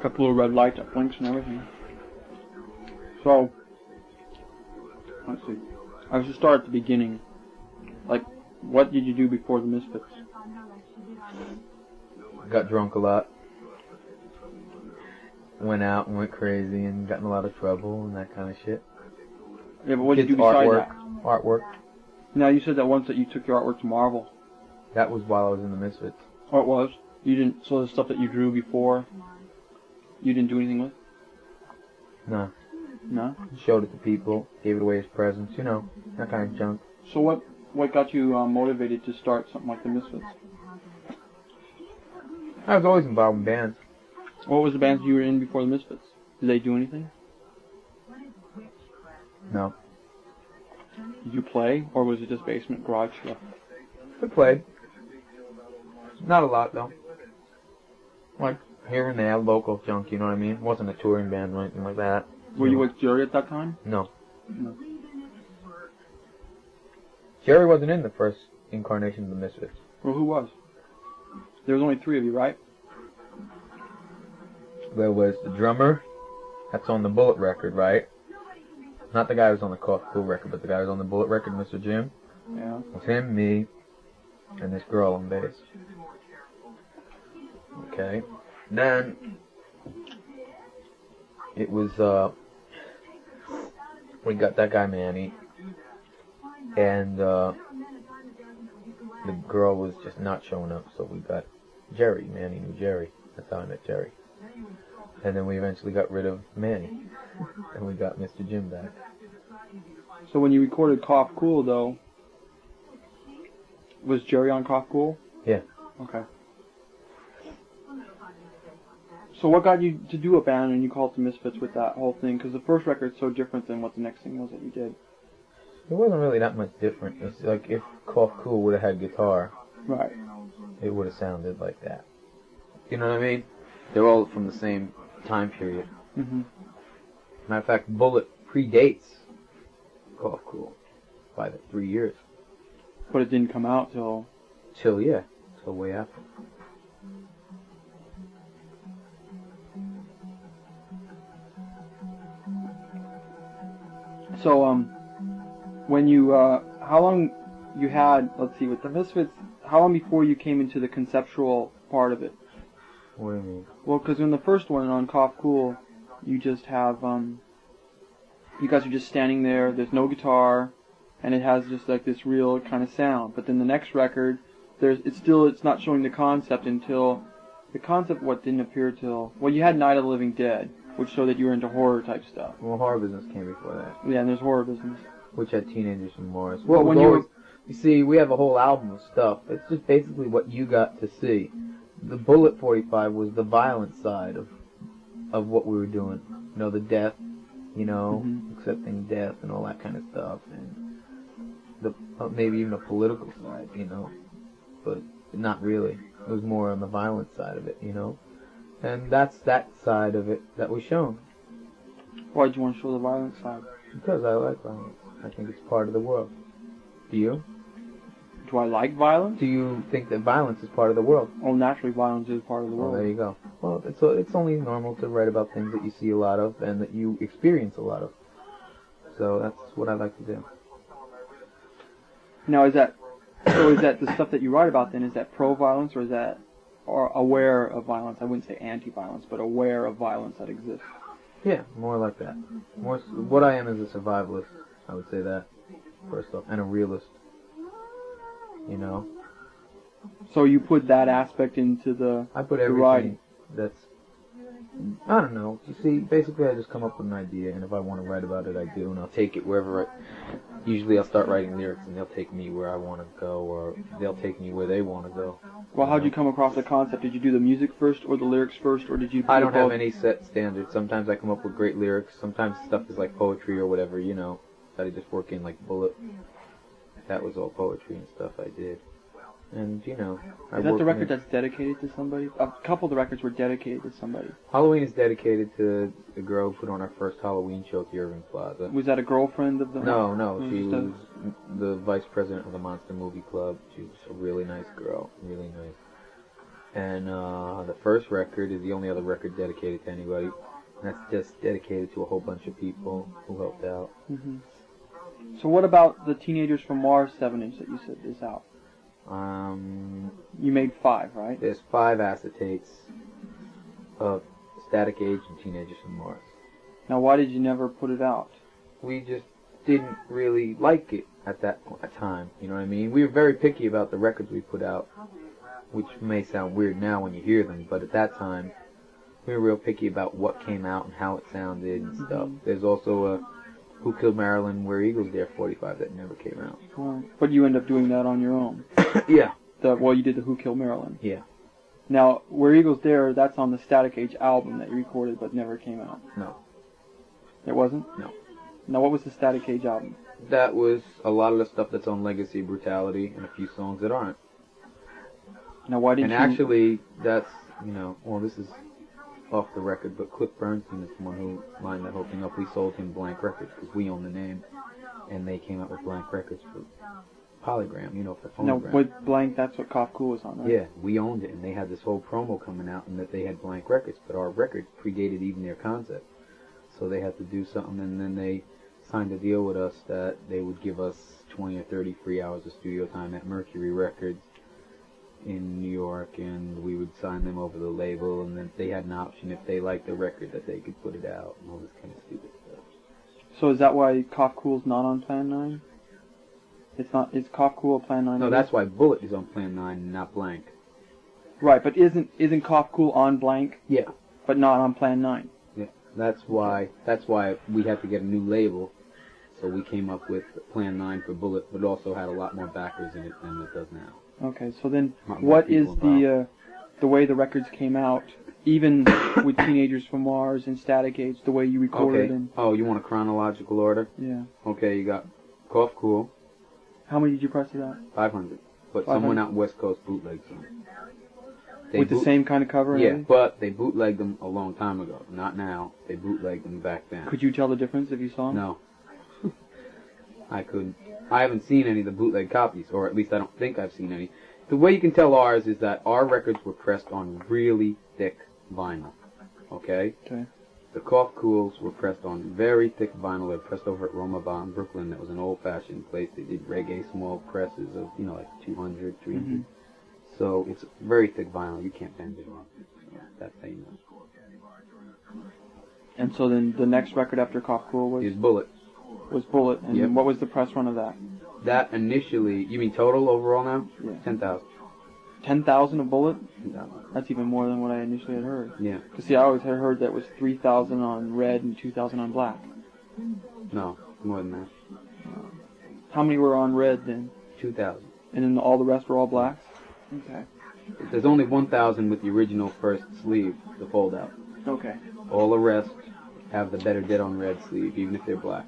Got the little red light that blinks and everything. So, let's see. I should start at the beginning. Like, what did you do before the Misfits? Got drunk a lot. Went out and went crazy and got in a lot of trouble and that kind of shit. Yeah, but what did you do besides that? Artwork. Now, you said that once that you took your artwork to Marvel. That was while I was in the Misfits. Oh, it was? You didn't, so the stuff that you drew before, you didn't do anything with? No. No? Showed it to people, gave it away as presents, you know, that kind of junk. So what got you motivated to start something like the Misfits? I was always involved in bands. What was the bands you were in before the Misfits? Did they do anything? No. Did you play, or was it just basement garage stuff? We played. Not a lot, though. Like, here and there, local junk, you know what I mean? It wasn't a touring band or anything like that. Were you with Jerry at that time? No. No. Jerry wasn't in the first incarnation of the Misfits. Well, who was? There was only 3 of you, right? There was the drummer, that's on the Bullet record, right? Not the guy who was on the Cough Cool record, but the guy who was on the Bullet record, Mr. Jim. Yeah. It was him, me, and this girl on bass. Okay. Then, it was, we got that guy Manny, and the girl was just not showing up, so we got Jerry. Manny knew Jerry. That's how I met Jerry. And then we eventually got rid of Manny, and we got Mr. Jim back. So when you recorded Cough Cool, though, was Jerry on Cough Cool? Yeah. Okay. So what got you to do a band and you called it the Misfits with that whole thing? Because the first record's so different than what the next thing was that you did. It wasn't really that much different. It's like if Cough Cool would have had guitar, right, it would have sounded like that. You know what I mean? They're all from the same time period. Mm-hmm. Matter of fact, Bullet predates Cough Cool by 3 years. But it didn't come out till way after. So, when you, how long you had, let's see, with the Misfits, how long before you came into the conceptual part of it? What do you mean? Well, because in the first one, on Cough Cool, you just have, you guys are just standing there, there's no guitar, and it has just like this real kind of sound. But then the next record, it's not showing the concept until, didn't appear till, well, you had Night of the Living Dead, which showed that you were into horror type stuff. Well, Horror Business came before that. Yeah, and there's Horror Business. Which had Teenagers from Mars. Well, when you see, we have a whole album of stuff. It's just basically what you got to see. The Bullet 45 was the violent side of what we were doing. You know, the death, you know, accepting death and all that kind of stuff. And the maybe even a political side, you know. But not really. It was more on the violent side of it, you know. And that's that side of it that was shown. Why did you want to show the violent side? Because I like violence. I think it's part of the world. Do you? Do I like violence? Do you think that violence is part of the world? Oh, naturally, violence is part of the world. Well, there you go. Well, it's only normal to write about things that you see a lot of and that you experience a lot of. So that's what I like to do. Now, is that the stuff that you write about then? Is that pro-violence or is that aware of violence? I wouldn't say anti-violence, but aware of violence that exists. Yeah, more like that. More what I am is a survivalist. I would say that first off, and a realist. You know. So you put that aspect into the I put everything writing. That's I don't know. You see, basically I just come up with an idea, and if I want to write about it, I do, and I'll take it wherever usually I'll start writing lyrics, and they'll take me where I want to go, or they'll take me where they want to go. Well, how'd you come across the concept? Did you do the music first, or the lyrics first, or did you... I don't have any set standards. Sometimes I come up with great lyrics. Sometimes stuff is like poetry or whatever, you know, that I just work in, like Bullet. That was all poetry and stuff I did. And, you know... Is that the record that's dedicated to somebody? A couple of the records were dedicated to somebody. Halloween is dedicated to the girl who put on our first Halloween show at the Irving Plaza. Was that a girlfriend of the... No, she was the vice president of the Monster Movie Club. She was a really nice girl. Really nice. And the first record is the only other record dedicated to anybody. And that's just dedicated to a whole bunch of people who helped out. Mm-hmm. So what about the Teenagers from Mars 7-inch that you said is out? You made 5, right? There's 5 acetates of Static Age and Teenagers from Mars. Now, why did you never put it out? We just didn't really like it at that time. You know what I mean? We were very picky about the records we put out, which may sound weird now when you hear them, but at that time, we were real picky about what came out and how it sounded and stuff. There's also a Who Killed Marilyn, Where Eagles Dare 45 that never came out. Right. But you end up doing that on your own. Yeah. Well, you did the Who Killed Marilyn. Yeah. Now, Where Eagles Dare, that's on the Static Age album that you recorded but never came out. No. It wasn't? No. Now, what was the Static Age album? That was a lot of the stuff that's on Legacy, Brutality, and a few songs that aren't. Now, why did and you... actually, that's, well, this is off the record, but Cliff Bernstein is the one who lined that whole thing up. We sold him Blank Records because we own the name, and they came out with Blank Records for Polygram, for phonogram. No, with Blank, that's what Cough Cool was on, right? Yeah, we owned it, and they had this whole promo coming out, and that they had Blank Records, but our record predated even their concept. So they had to do something, and then they signed a deal with us that they would give us 20 or 30 free hours of studio time at Mercury Records in New York, and we would sign them over the label, and then they had an option if they liked the record that they could put it out, and all this kind of stupid stuff. So is that why Cough Cool's not on Plan 9? It's not. Is Cough Cool Plan 9? No, that's why Bullet is on Plan 9 and not Blank. Right, but isn't Cough Cool on Blank? Yeah. But not on Plan 9. Yeah. That's why we had to get a new label. So we came up with Plan 9 for Bullet, but it also had a lot more backers in it than it does now. Okay, so then what is the way the records came out, even with Teenagers from Mars and Static Age, the way you recorded them? Oh, you want a chronological order? Yeah. Okay, you got Cough Cool. How many did you press of that? 500. But 500? someone out West Coast bootlegged them. With the same kind of cover? Yeah, but they bootlegged them a long time ago. Not now. They bootlegged them back then. Could you tell the difference if you saw them? No. I couldn't. I haven't seen any of the bootleg copies, or at least I don't think I've seen any. The way you can tell ours is that our records were pressed on really thick vinyl. Okay? Okay. The Cough Cools were pressed on very thick vinyl. They were pressed over at Roma Bar in Brooklyn. That was an old-fashioned place. They did reggae small presses of, like 200, 300. Mm-hmm. So it's very thick vinyl. You can't bend it on. So that's how you know. And so then the next record after Cough Cool was Bullet. Was Bullet. And yep. What was the press run of that? That initially, you mean total overall now? Yeah. 10,000. 10,000 a Bullet? 10,000. That's even more than what I initially had heard. Yeah. Because see, I always had heard that was 3,000 on red and 2,000 on black. No, more than that. How many were on red then? 2,000. And then all the rest were all blacks? Okay. There's only 1,000 with the original first sleeve, the fold out. Okay. All the rest have the Better Dead on red sleeve, even if they're black.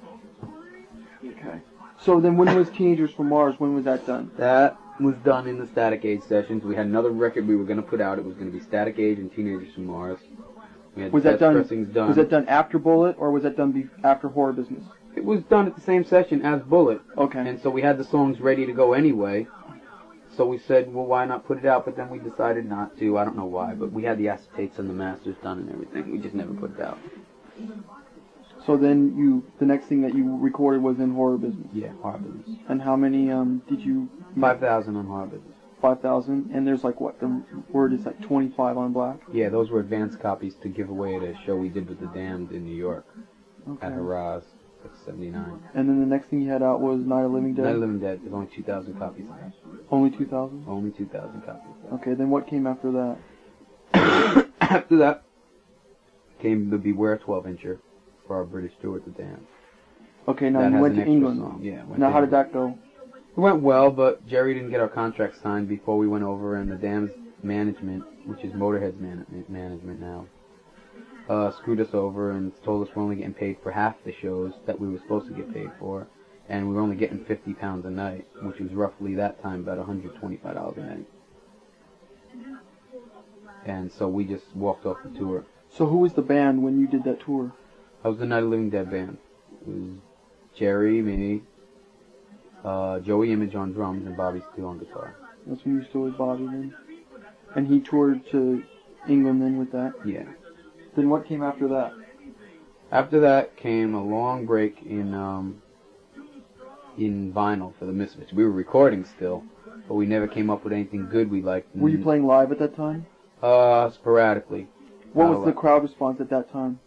Okay. So then when was Teenagers from Mars, when was that done? That was done in the Static Age sessions. We had another record we were going to put out. It was going to be Static Age and Teenagers from Mars. We had was that done? Done. Was that done after Bullet, or was that done after Horror Business? It was done at the same session as Bullet. Okay. And so we had the songs ready to go anyway. So we said, well, why not put it out? But then we decided not to. I don't know why, but we had the acetates and the masters done and everything. We just never put it out. So then the next thing that you recorded was in Horror Business? Yeah, Horror Business. And how many did you... 5,000 on Horror Business. 5,000, and there's like what, the word is like 25 on black? Yeah, those were advanced copies to give away at a show we did with the Damned in New York. Okay. At Haraz, 79. And then the next thing you had out was Night of the Living Dead? Night of the Living Dead, there's only 2,000 copies of that. Only 2,000? Only 2,000 copies of that. Okay, then what came after that? After that came the Beware 12-incher for our British tour with the Damned. Okay, now you went to England. Song. Yeah. Now how did that go? It went well, but Jerry didn't get our contract signed before we went over, and the Damned's management, which is Motorhead's management now, screwed us over and told us we're only getting paid for half the shows that we were supposed to get paid for, and we were only getting £50 a night, which was roughly that time about $125 a night. And so we just walked off the tour. So who was the band when you did that tour? I was the Night of the Living Dead band. It was Jerry, me, Joey Image on drums, and Bobby Steele on guitar. That's when you still with Bobby then? And he toured to England then with that? Yeah. Then what came after that? After that came a long break in vinyl for the Misfits. We were recording still, but we never came up with anything good we liked. Were you playing live at that time? Sporadically. What was the crowd response at that time?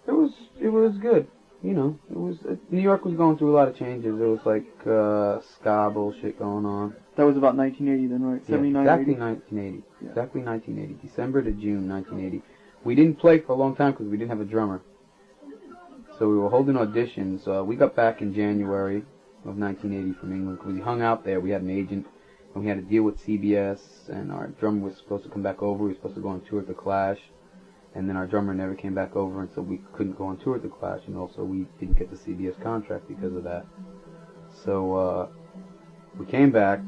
It was good. You know, it was New York was going through a lot of changes. There was like ska bullshit going on. That was about 1980 then, right? 79, yeah, exactly 80? 1980. Yeah. Exactly 1980. December to June 1980. We didn't play for a long time because we didn't have a drummer. So we were holding auditions. We got back in January of 1980 from England because we hung out there. We had an agent, and we had to deal with CBS, and our drummer was supposed to come back over. We were supposed to go on tour with The Clash, and then our drummer never came back over, and so we couldn't go on tour with The Clash, and also we didn't get the CBS contract because of that. So we came back,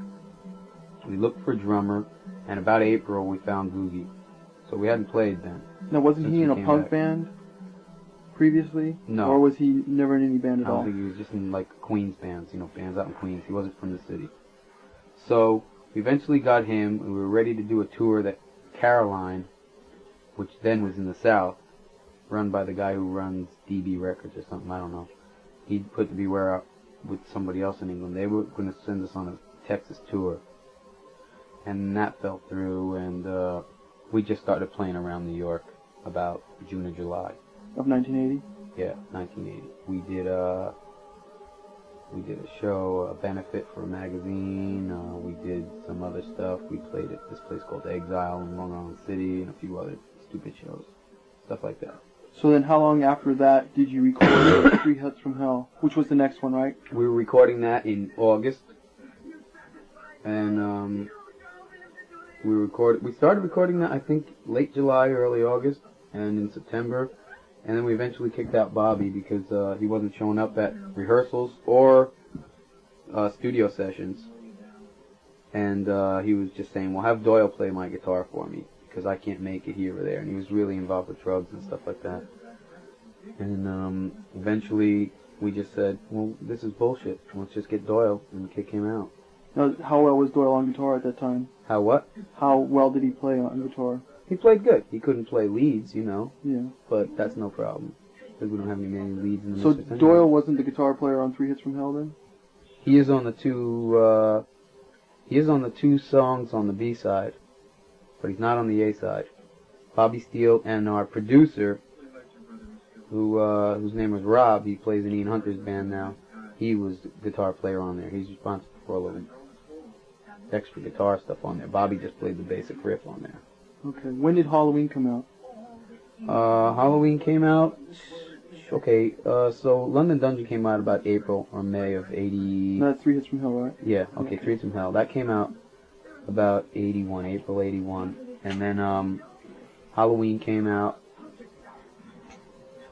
we looked for a drummer, and about April we found Googie. So we hadn't played then. Now, wasn't he in a punk band previously? No. Or was he never in any band at all? I don't think he was just in like Queens bands, bands out in Queens. He wasn't from the city. So we eventually got him, and we were ready to do a tour that Caroline, which then was in the South, run by the guy who runs DB Records or something, I don't know. He'd put the Beware out with somebody else in England. They were going to send us on a Texas tour. And that fell through, and we just started playing around New York about June or July. Of 1980? Yeah, 1980. We did a show, a benefit for a magazine. We did some other stuff. We played at this place called Exile in Long Island City and a few other stupid shows. Stuff like that. So then how long after that did you record Three Hits from Hell? Which was the next one, right? We were recording that in August. And we started recording that, I think, late July, early August, and in September. And then we eventually kicked out Bobby because he wasn't showing up at rehearsals or studio sessions. And he was just saying, well, have Doyle play my guitar for me because I can't make it here or there. And he was really involved with drugs and stuff like that. And eventually we just said, well, this is bullshit. Let's just get Doyle and kick him out. Now, how well was Doyle on guitar at that time? How what? How well did he play on guitar? He played good. He couldn't play leads, Yeah. but that's no problem because we don't have many leads in the So Misfits anyway. Doyle wasn't the guitar player on Three Hits from Hell then? He is on the two. He is on the two songs on the B side, but he's not on the A side. Bobby Steele and our producer, whose name was Rob, he plays in Ian Hunter's band now. He was the guitar player on there. He's responsible for all of the extra guitar stuff on there. Bobby just played the basic riff on there. Okay. When did Halloween come out? Halloween came out. Okay, so London Dungeon came out about April or May of 80. No, that's Three Hits from Hell, right? Yeah, okay, Three Hits from Hell. That came out about 81, April 81. And then Halloween came out,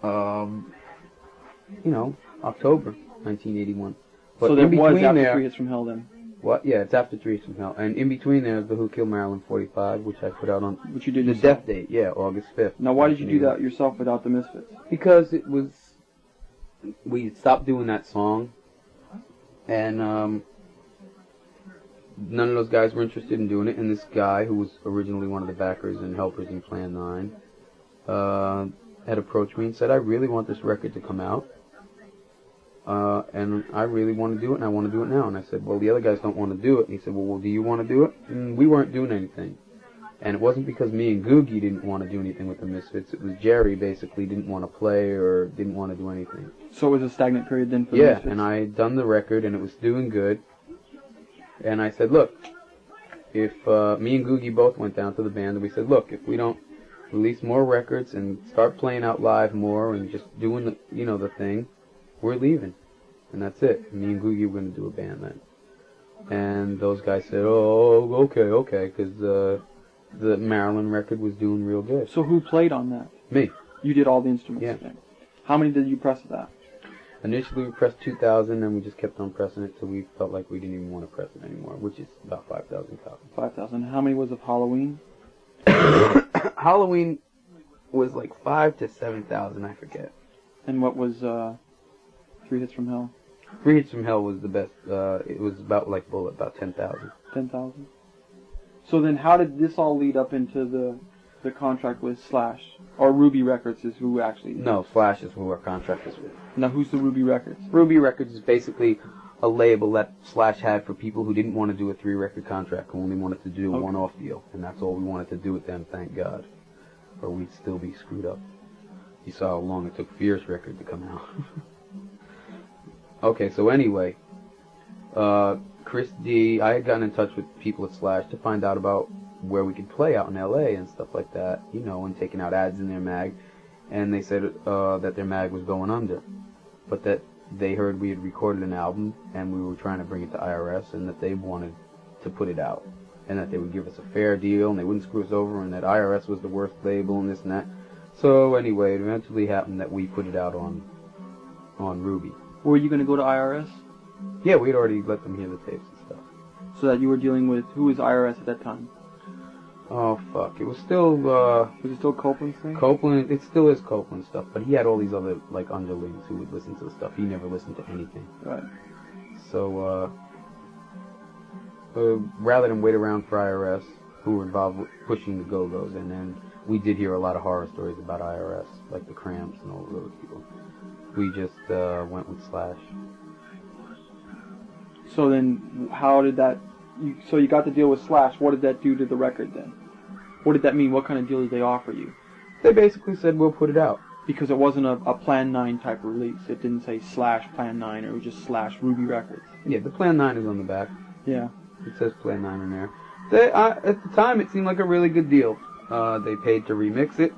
October 1981. But so that in was between after there, Three Hits from Hell then? What? Yeah, it's after Three Hits from Hell. And in between there is the Who Killed Marilyn 45, which I put out on Which you did the yourself. death date. Yeah, August 5th. Now, why did you do that yourself without the Misfits? Because it was, we stopped doing that song, and none of those guys were interested in doing it, and this guy, who was originally one of the backers and helpers in Plan 9, had approached me and said, I really want this record to come out, and I really want to do it, and I want to do it now. And I said, well, the other guys don't want to do it. And he said, well, do you want to do it? And we weren't doing anything. And it wasn't because me and Googie didn't want to do anything with the Misfits. It was Jerry basically didn't want to play or didn't want to do anything. So it was a stagnant period then for the Yeah, Misfits? and I had done the record, and it was doing good. And I said, look, if me and Googie both went down to the band, and we said, look, if we don't release more records and start playing out live more and just doing the, the thing, we're leaving. And that's it. Me and Googie were going to do a band then. And those guys said, oh, okay, because the Maryland record was doing real good. So who played on that? Me. You did all the instruments? Yeah. Okay. How many did you press of that? Initially we pressed 2,000, and we just kept on pressing it till we felt like we didn't even want to press it anymore, which is about 5,000 copies. 5,000. How many was of Halloween? Halloween was like 5,000 to 7,000, I forget. And what was Three Hits from Hell? Three Hits from Hell was the best. It was about like Bullet, about 10,000. 10,000. So then how did this all lead up into the contract with Slash? Or Ruby Records is who actually... No, Slash is who our contract is with. Now who's the Ruby Records? Ruby Records is basically a label that Slash had for people who didn't want to do a 3-record contract, who only wanted to do a one-off deal. And that's all we wanted to do with them, thank God. Or we'd still be screwed up. You saw how long it took Fierce record to come out. Okay, so anyway, Chris D, I had gotten in touch with people at Slash to find out about where we could play out in LA and stuff like that, you know, and taking out ads in their mag. And they said that their mag was going under, but that they heard we had recorded an album and we were trying to bring it to IRS, and that they wanted to put it out, and that they would give us a fair deal and they wouldn't screw us over, and that IRS was the worst label and this and that. So anyway, it eventually happened that we put it out on Ruby. Were you going to go to IRS? Yeah, we'd already let them hear the tapes and stuff. So that you were dealing with... Who was IRS at that time? Oh, fuck. It was still, Was it still Copeland's thing? Copeland. It still is Copeland stuff, but he had all these other, like, underlings who would listen to the stuff. He never listened to anything. Right. So, rather than wait around for IRS, who were involved with pushing the Go-Go's, and then we did hear a lot of horror stories about IRS, like the Cramps and all those people. We just went with Slash. So then, how did that... So you got the deal with Slash. What did that do to the record then? What did that mean? What kind of deal did they offer you? They basically said, we'll put it out. Because it wasn't a Plan 9 type release. It didn't say Slash Plan 9, it was just Slash Ruby Records. Yeah, the Plan 9 is on the back. Yeah. It says Plan 9 in there. At the time, it seemed like a really good deal. They paid to remix it,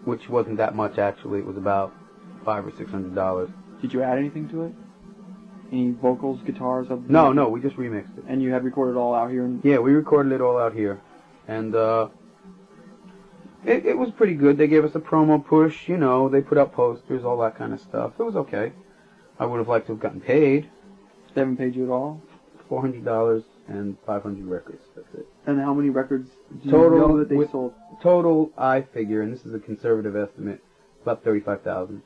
which wasn't that much, actually. It was about $500 or $600. Did you add anything to it? Any vocals, guitars? No, we just remixed it. And you had recorded it all out here? Yeah, we recorded it all out here. And it was pretty good. They gave us a promo push, you know, they put out posters, all that kind of stuff. It was okay. I would have liked to have gotten paid. They haven't paid you at all? $400 and 500 records, that's it. And how many records do you Total, know that they sold? Total, I figure, and this is a conservative estimate, about 35,000.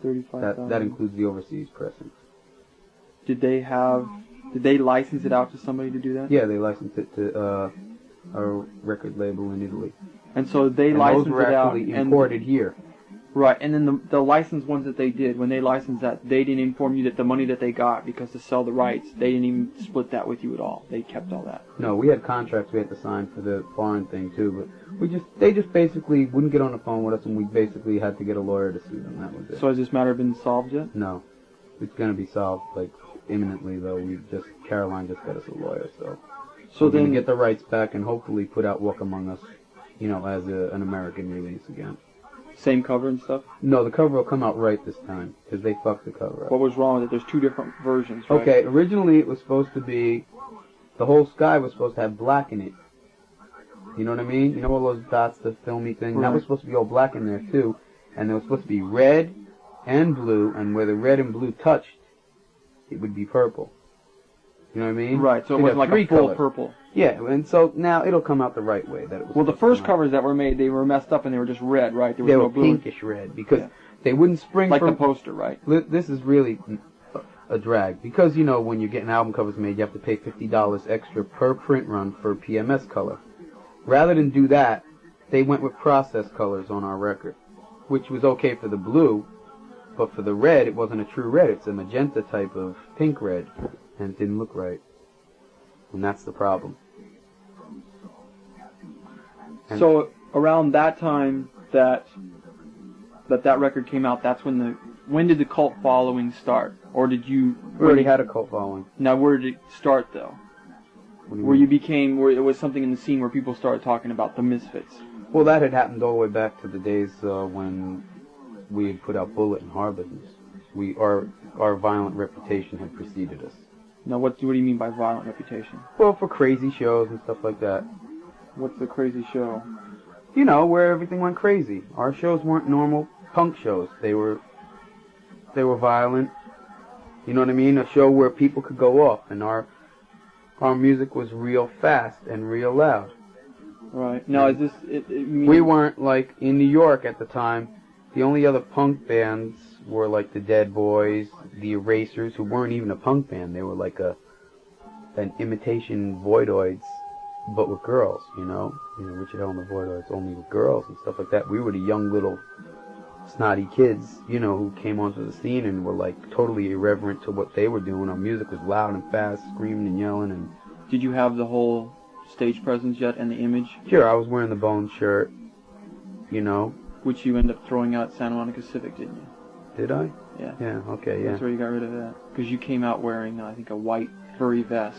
35,000. That includes the overseas pressing. Did they license it out to somebody to do that? Yeah, they licensed it to a record label in Italy. And so they licensed those were it out actually imported here. Right, and then the licensed ones that they did, when they licensed that, they didn't inform you that the money that they got, because to sell the rights, they didn't even split that with you at all. They kept all that. No, we had contracts we had to sign for the foreign thing too, but they just basically wouldn't get on the phone with us, and we basically had to get a lawyer to sue them. That was it. So has this matter been solved yet? No, it's gonna be solved like imminently though. Caroline just got us a lawyer, so we're gonna get the rights back and hopefully put out Walk Among Us, you know, as an American release again. Same cover and stuff? No, the cover will come out right this time, because they fucked the cover up. What was wrong with it? There's two different versions, right? Okay, originally it was supposed to be, the whole sky was supposed to have black in it. You know what I mean? You know all those dots, the filmy thing? Right. That was supposed to be all black in there too. And there was supposed to be red and blue, and where the red and blue touched, it would be purple. You know what I mean? Right, so it wasn't like a full purple. Yeah, and so now it'll come out the right way. That it was. Well, the first covers that were made, they were messed up and they were just red, right? There was they no were blue. pinkish red, because they wouldn't spring like from... the poster, right? This is really a drag, because, you know, when you're getting album covers made, you have to pay $50 extra per print run for PMS color. Rather than do that, they went with process colors on our record, which was okay for the blue, but for the red, it wasn't a true red. It's a magenta type of pink red, and it didn't look right. And that's the problem. And so around that time that record came out, that's when did the cult following start? Or did you... We already had a cult following. Now where did it start though? Where it was something in the scene where people started talking about the Misfits? Well, that had happened all the way back to the days when we had put out Bullet and Horror Business. Our violent reputation had preceded us. Now what do you mean by violent reputation? Well, for crazy shows and stuff like that. What's the crazy show? You know, where everything went crazy. Our shows weren't normal punk shows. They were violent. You know what I mean? A show where people could go off, and our music was real fast and real loud. Right. Now, is this... We weren't, like, in New York at the time. The only other punk bands were, like, the Dead Boys, the Erasers, who weren't even a punk band. They were, like, an imitation Voidoids but with girls, you know, Richard Hell and the Voidoids only with girls and stuff like that. We were the young little snotty kids, you know, who came onto the scene and were like totally irreverent to what they were doing. Our music was loud and fast, screaming and yelling. And did you have the whole stage presence yet and the image? Sure, I was wearing the Bone shirt, you know. Which you ended up throwing out at Santa Monica Civic, didn't you? Did I? Yeah. Yeah, okay, yeah. That's where you got rid of that. Because you came out wearing, I think, a white furry vest.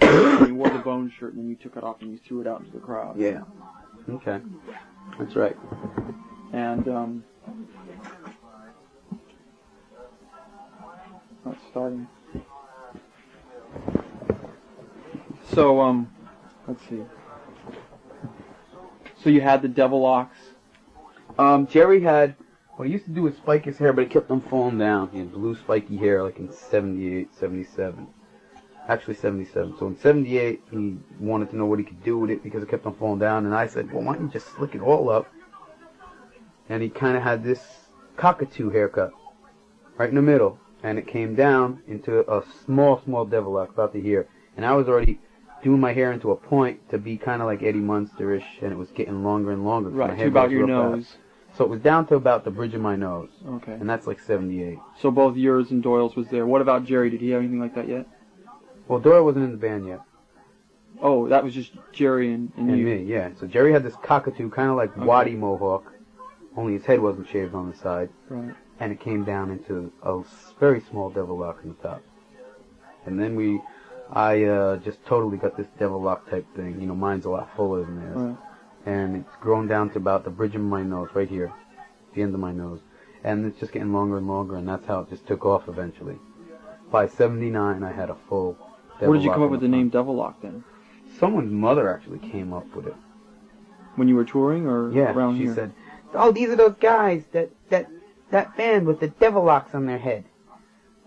And you wore the Bone shirt, and then you took it off and you threw it out into the crowd. Yeah. Okay. That's right. And, not starting. So, let's see. So you had the Devil Locks. Jerry had, what he used to do was spike his hair, but it kept on falling down. He had blue spiky hair like in 78, 77. Actually 77. So in 78, he wanted to know what he could do with it because it kept on falling down. And I said, well, why don't you just slick it all up? And he kind of had this cockatoo haircut right in the middle. And it came down into a small devil lock about the here. And I was already doing my hair into a point to be kind of like Eddie Munster-ish, and it was getting longer and longer. Right, to about your nose. Fast. So it was down to about the bridge of my nose. Okay. And that's like 78. So both yours and Doyle's was there. What about Jerry? Did he have anything like that yet? Well, Doyle wasn't in the band yet. Oh, that was just Jerry and you. And me, yeah. So Jerry had this cockatoo, kind of like Waddy mohawk, only his head wasn't shaved on the side. Right. And it came down into a very small devil lock in the top. And then I just totally got this devil lock type thing. You know, mine's a lot fuller than theirs. Right. And it's grown down to about the bridge of my nose, right here, the end of my nose. And it's just getting longer and longer, and that's how it just took off eventually. By 79, I had a full devil lock. Where did you come up with the name Devil Lock then? Someone's mother actually came up with it. When you were touring or around here? Yeah, she said, oh, these are those guys, that band with the devil locks on their head.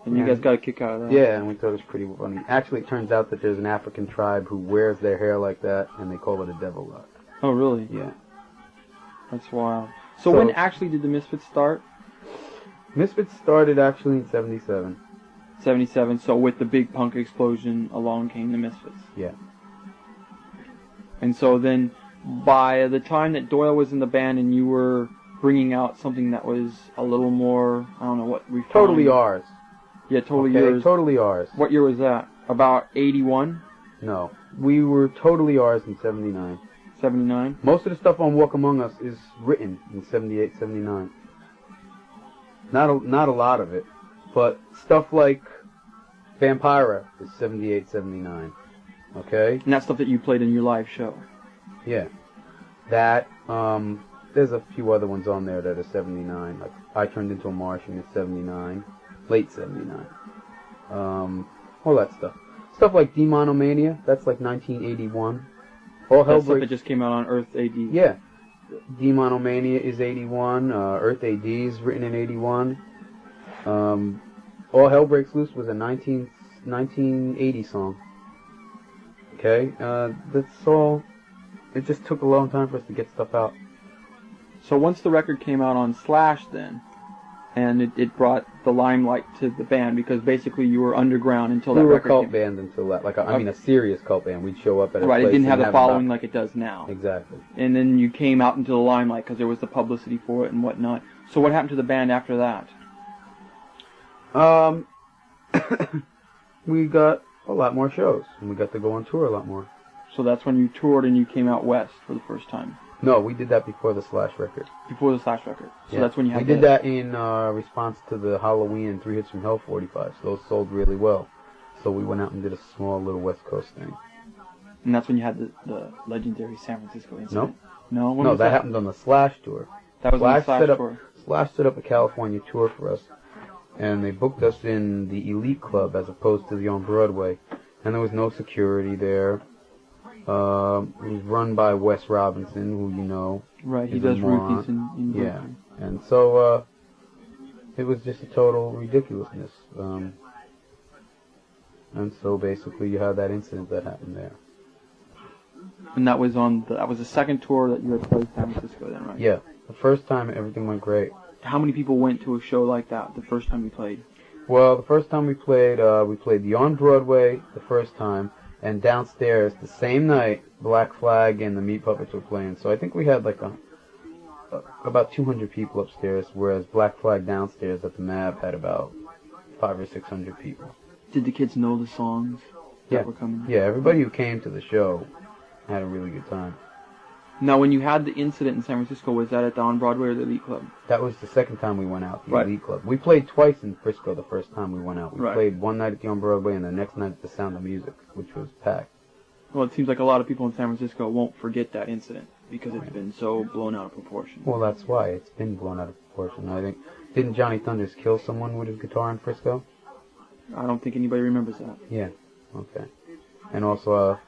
And you guys got a kick out of that. Yeah, and we thought it was pretty funny. Actually, it turns out that there's an African tribe who wears their hair like that, and they call it a devil lock. Oh, really? Yeah. That's wild. So when actually did the Misfits start? Misfits started actually in 77. 77, so with the big punk explosion, along came the Misfits. Yeah. And so then, by the time that Doyle was in the band and you were bringing out something that was a little more, I don't know what, refined. Totally ours. Yeah, totally yours. Totally ours. What year was that? About 81? No. We were totally ours in 79. 79? Most of the stuff on Walk Among Us is written in 78, 79. Not a lot of it, but stuff like Vampira is 78, 79. Okay? And that's stuff that you played in your live show. Yeah. That, there's a few other ones on there that are 79. Like, I Turned Into a Martian is 79. Late 79. All that stuff. Stuff like Demonomania, that's like 1981. All Hell That's stuff Breaks... that just came out on Earth A.D. Yeah. Demonomania is 81. Earth A.D. is written in 81. All Hell Breaks Loose was a 1980 song. Okay? That's all... It just took a long time for us to get stuff out. So once the record came out on Slash then, and it brought the limelight to the band, because basically you were underground until that record came. We were a cult band until that. Like, I mean, a serious cult band. We'd show up at a place. Right, it didn't have the about... following like it does now. Exactly. And then you came out into the limelight because there was the publicity for it and whatnot. So what happened to the band after that? We got a lot more shows, and we got to go on tour a lot more. So that's when you toured and you came out west for the first time. No, we did that before the Slash record. Before the Slash record. So yeah. that's when you had We did that in response to the Halloween 3 Hits from Hell 45. So those sold really well. So we went out and did a small little West Coast thing. And that's when you had the legendary San Francisco incident. No. No, No, that happened on the Slash tour. That was on the Slash tour. Slash set up a California tour for us. And they booked us in the Elite Club as opposed to the on-Broadway. And there was no security there. It was run by Wes Robinson, who you know. Right, he does rookies in yeah, Brooklyn. and so it was just a total ridiculousness. And so basically, you had that incident that happened there. And that was the second tour that you had played San Francisco then, right? Yeah, the first time everything went great. How many people went to a show like that the first time you played? Well, the first time we played the on Broadway the first time. And downstairs, the same night, Black Flag and the Meat Puppets were playing. So I think we had like about 200 people upstairs, whereas Black Flag downstairs at the MAB had about 500 or 600 people. Did the kids know the songs that were coming? Yeah, everybody who came to the show had a really good time. Now, when you had the incident in San Francisco, was that at the On Broadway or the Elite Club? That was the second time we went out, the Elite Club. We played twice in Frisco the first time we went out. We played one night at the On Broadway and the next night at the Sound of Music, which was packed. Well, it seems like a lot of people in San Francisco won't forget that incident because it's been so blown out of proportion. Well, that's why. It's been blown out of proportion. I think, didn't Johnny Thunders kill someone with his guitar in Frisco? I don't think anybody remembers that. Yeah, okay. And also,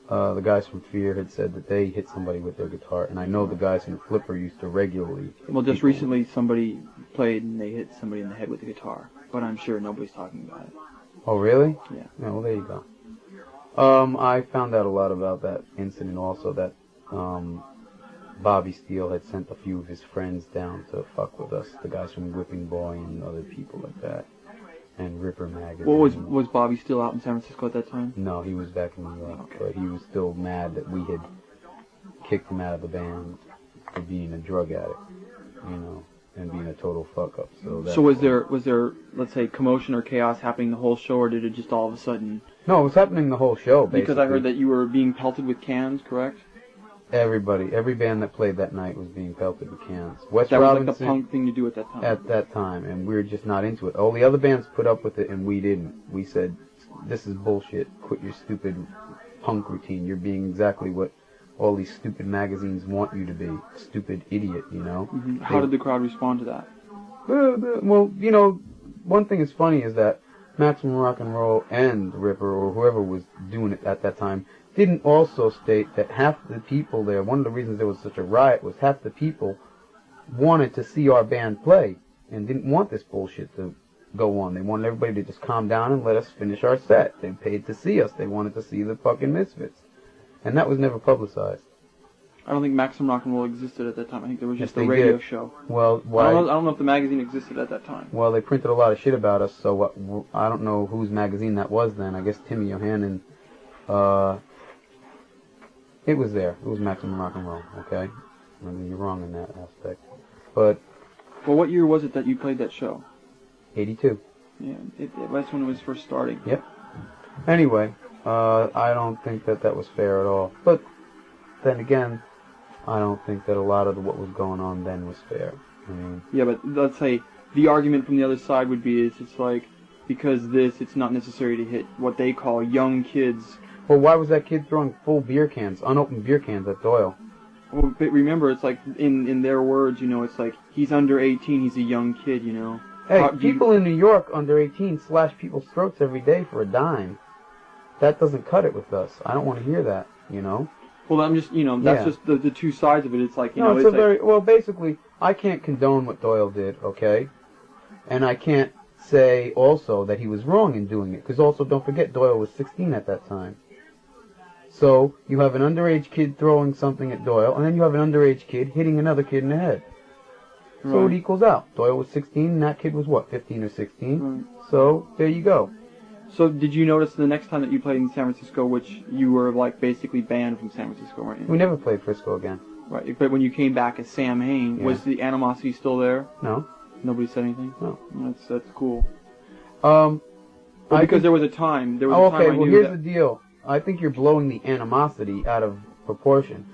the guys from Fear had said that they hit somebody with their guitar, and I know the guys in Flipper used to regularly. Well, just recently somebody played and they hit somebody in the head with the guitar, but I'm sure nobody's talking about it. Oh, really? Yeah. Yeah, well, there you go. I found out a lot about that incident also, that Bobby Steele had sent a few of his friends down to fuck with us, the guys from Whipping Boy and other people like that, and Ripper Magazine. What was Bobby still out in San Francisco at that time? No, he was back in New York, but he was still mad that we had kicked him out of the band for being a drug addict, you know, and being a total fuck up. So was there let's say commotion or chaos happening the whole show, or did it just all of a sudden? No, it was happening the whole show, basically. Because I heard that you were being pelted with cans, correct? Every band that played that night was being pelted with cans. Wes that Robinson, was like the punk thing to do at that time. At that time, and we were just not into it. All the other bands put up with it, and we didn't. We said, "This is bullshit. Quit your stupid punk routine. You're being exactly what all these stupid magazines want you to be. Stupid idiot, you know." Mm-hmm. How did the crowd respond to that? Well, you know, one thing is funny is that Maximum Rock and Roll and Ripper, or whoever was doing it at that time, didn't also state that half the people there, one of the reasons there was such a riot was half the people wanted to see our band play and didn't want this bullshit to go on. They wanted everybody to just calm down and let us finish our set. They paid to see us. They wanted to see the fucking Misfits. And that was never publicized. I don't think Maximum Rock and Roll existed at that time. I think there was just a radio show. Well, why? I don't know if the magazine existed at that time. Well, they printed a lot of shit about us, so I don't know whose magazine that was then. I guess Timmy Yohannan, it was there. It was Maximum Rock and Roll, okay? I mean, you're wrong in that aspect. But... Well, what year was it that you played that show? 82. Yeah, that's when it was first starting. Yep. Anyway, I don't think that was fair at all. But then again, I don't think that a lot of what was going on then was fair. I mean... Yeah, but let's say the argument from the other side would be it's like, because it's not necessary to hit what they call young kids. Well, why was that kid throwing full beer cans, unopened beer cans at Doyle? Well, but remember, it's like, in their words, you know, it's like, he's under 18, he's a young kid, you know. Hey, people in New York under 18 slash people's throats every day for a dime. That doesn't cut it with us. I don't want to hear that, you know. Well, I'm just, you know, that's just the two sides of it. It's like, you know, it's well, basically, I can't condone what Doyle did, okay? And I can't say also that he was wrong in doing it, because also don't forget Doyle was 16 at that time. So, you have an underage kid throwing something at Doyle, and then you have an underage kid hitting another kid in the head. Right. So it equals out. Doyle was 16, and that kid was, what, 15 or 16? Right. So, there you go. So, did you notice the next time that you played in San Francisco, which you were, like, basically banned from San Francisco, weren't you? We never played Frisco again. Right, but when you came back as Samhain, was the Animosity still there? No. Nobody said anything? No. That's cool. Well, because there was a time. Well, here's the deal. I think you're blowing the Animosity out of proportion.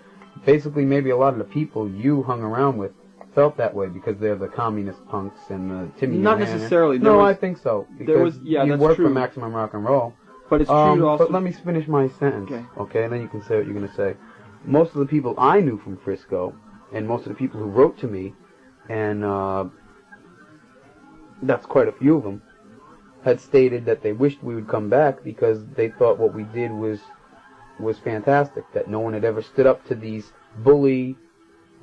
Basically, maybe a lot of the people you hung around with felt that way because they're the communist punks and the Timmy. Not necessarily. I think so. Because you work for Maximum Rock and Roll. But it's true to also... But let me finish my sentence. Okay, and then you can say what you're going to say. Most of the people I knew from Frisco, and most of the people who wrote to me, and that's quite a few of them, had stated that they wished we would come back because they thought what we did was fantastic, that no one had ever stood up to these bully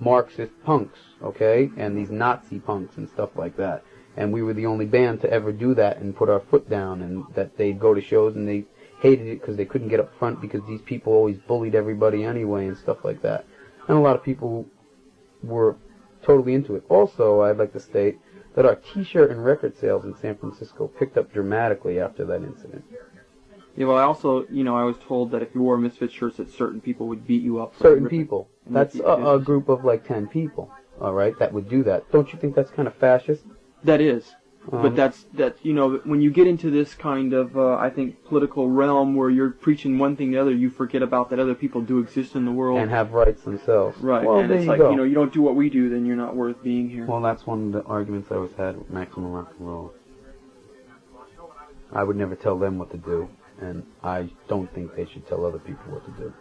Marxist punks, okay, and these Nazi punks and stuff like that. And we were the only band to ever do that and put our foot down, and that they'd go to shows and they hated it because they couldn't get up front because these people always bullied everybody anyway and stuff like that. And a lot of people were totally into it. Also, I'd like to state that our T-shirt and record sales in San Francisco picked up dramatically after that incident. Yeah, well, I also, I was told that if you wore Misfits shirts, that certain people would beat you up. Certain people. That's a group of like 10 people, all right, that would do that. Don't you think that's kind of fascist? That is. But that's when you get into this kind of, I think, political realm where you're preaching one thing to the other, you forget about that other people do exist in the world. And have rights themselves. Right, well, and it's like, you don't do what we do, then you're not worth being here. Well, that's one of the arguments I always had with Maximum Rock and Roll. I would never tell them what to do, and I don't think they should tell other people what to do.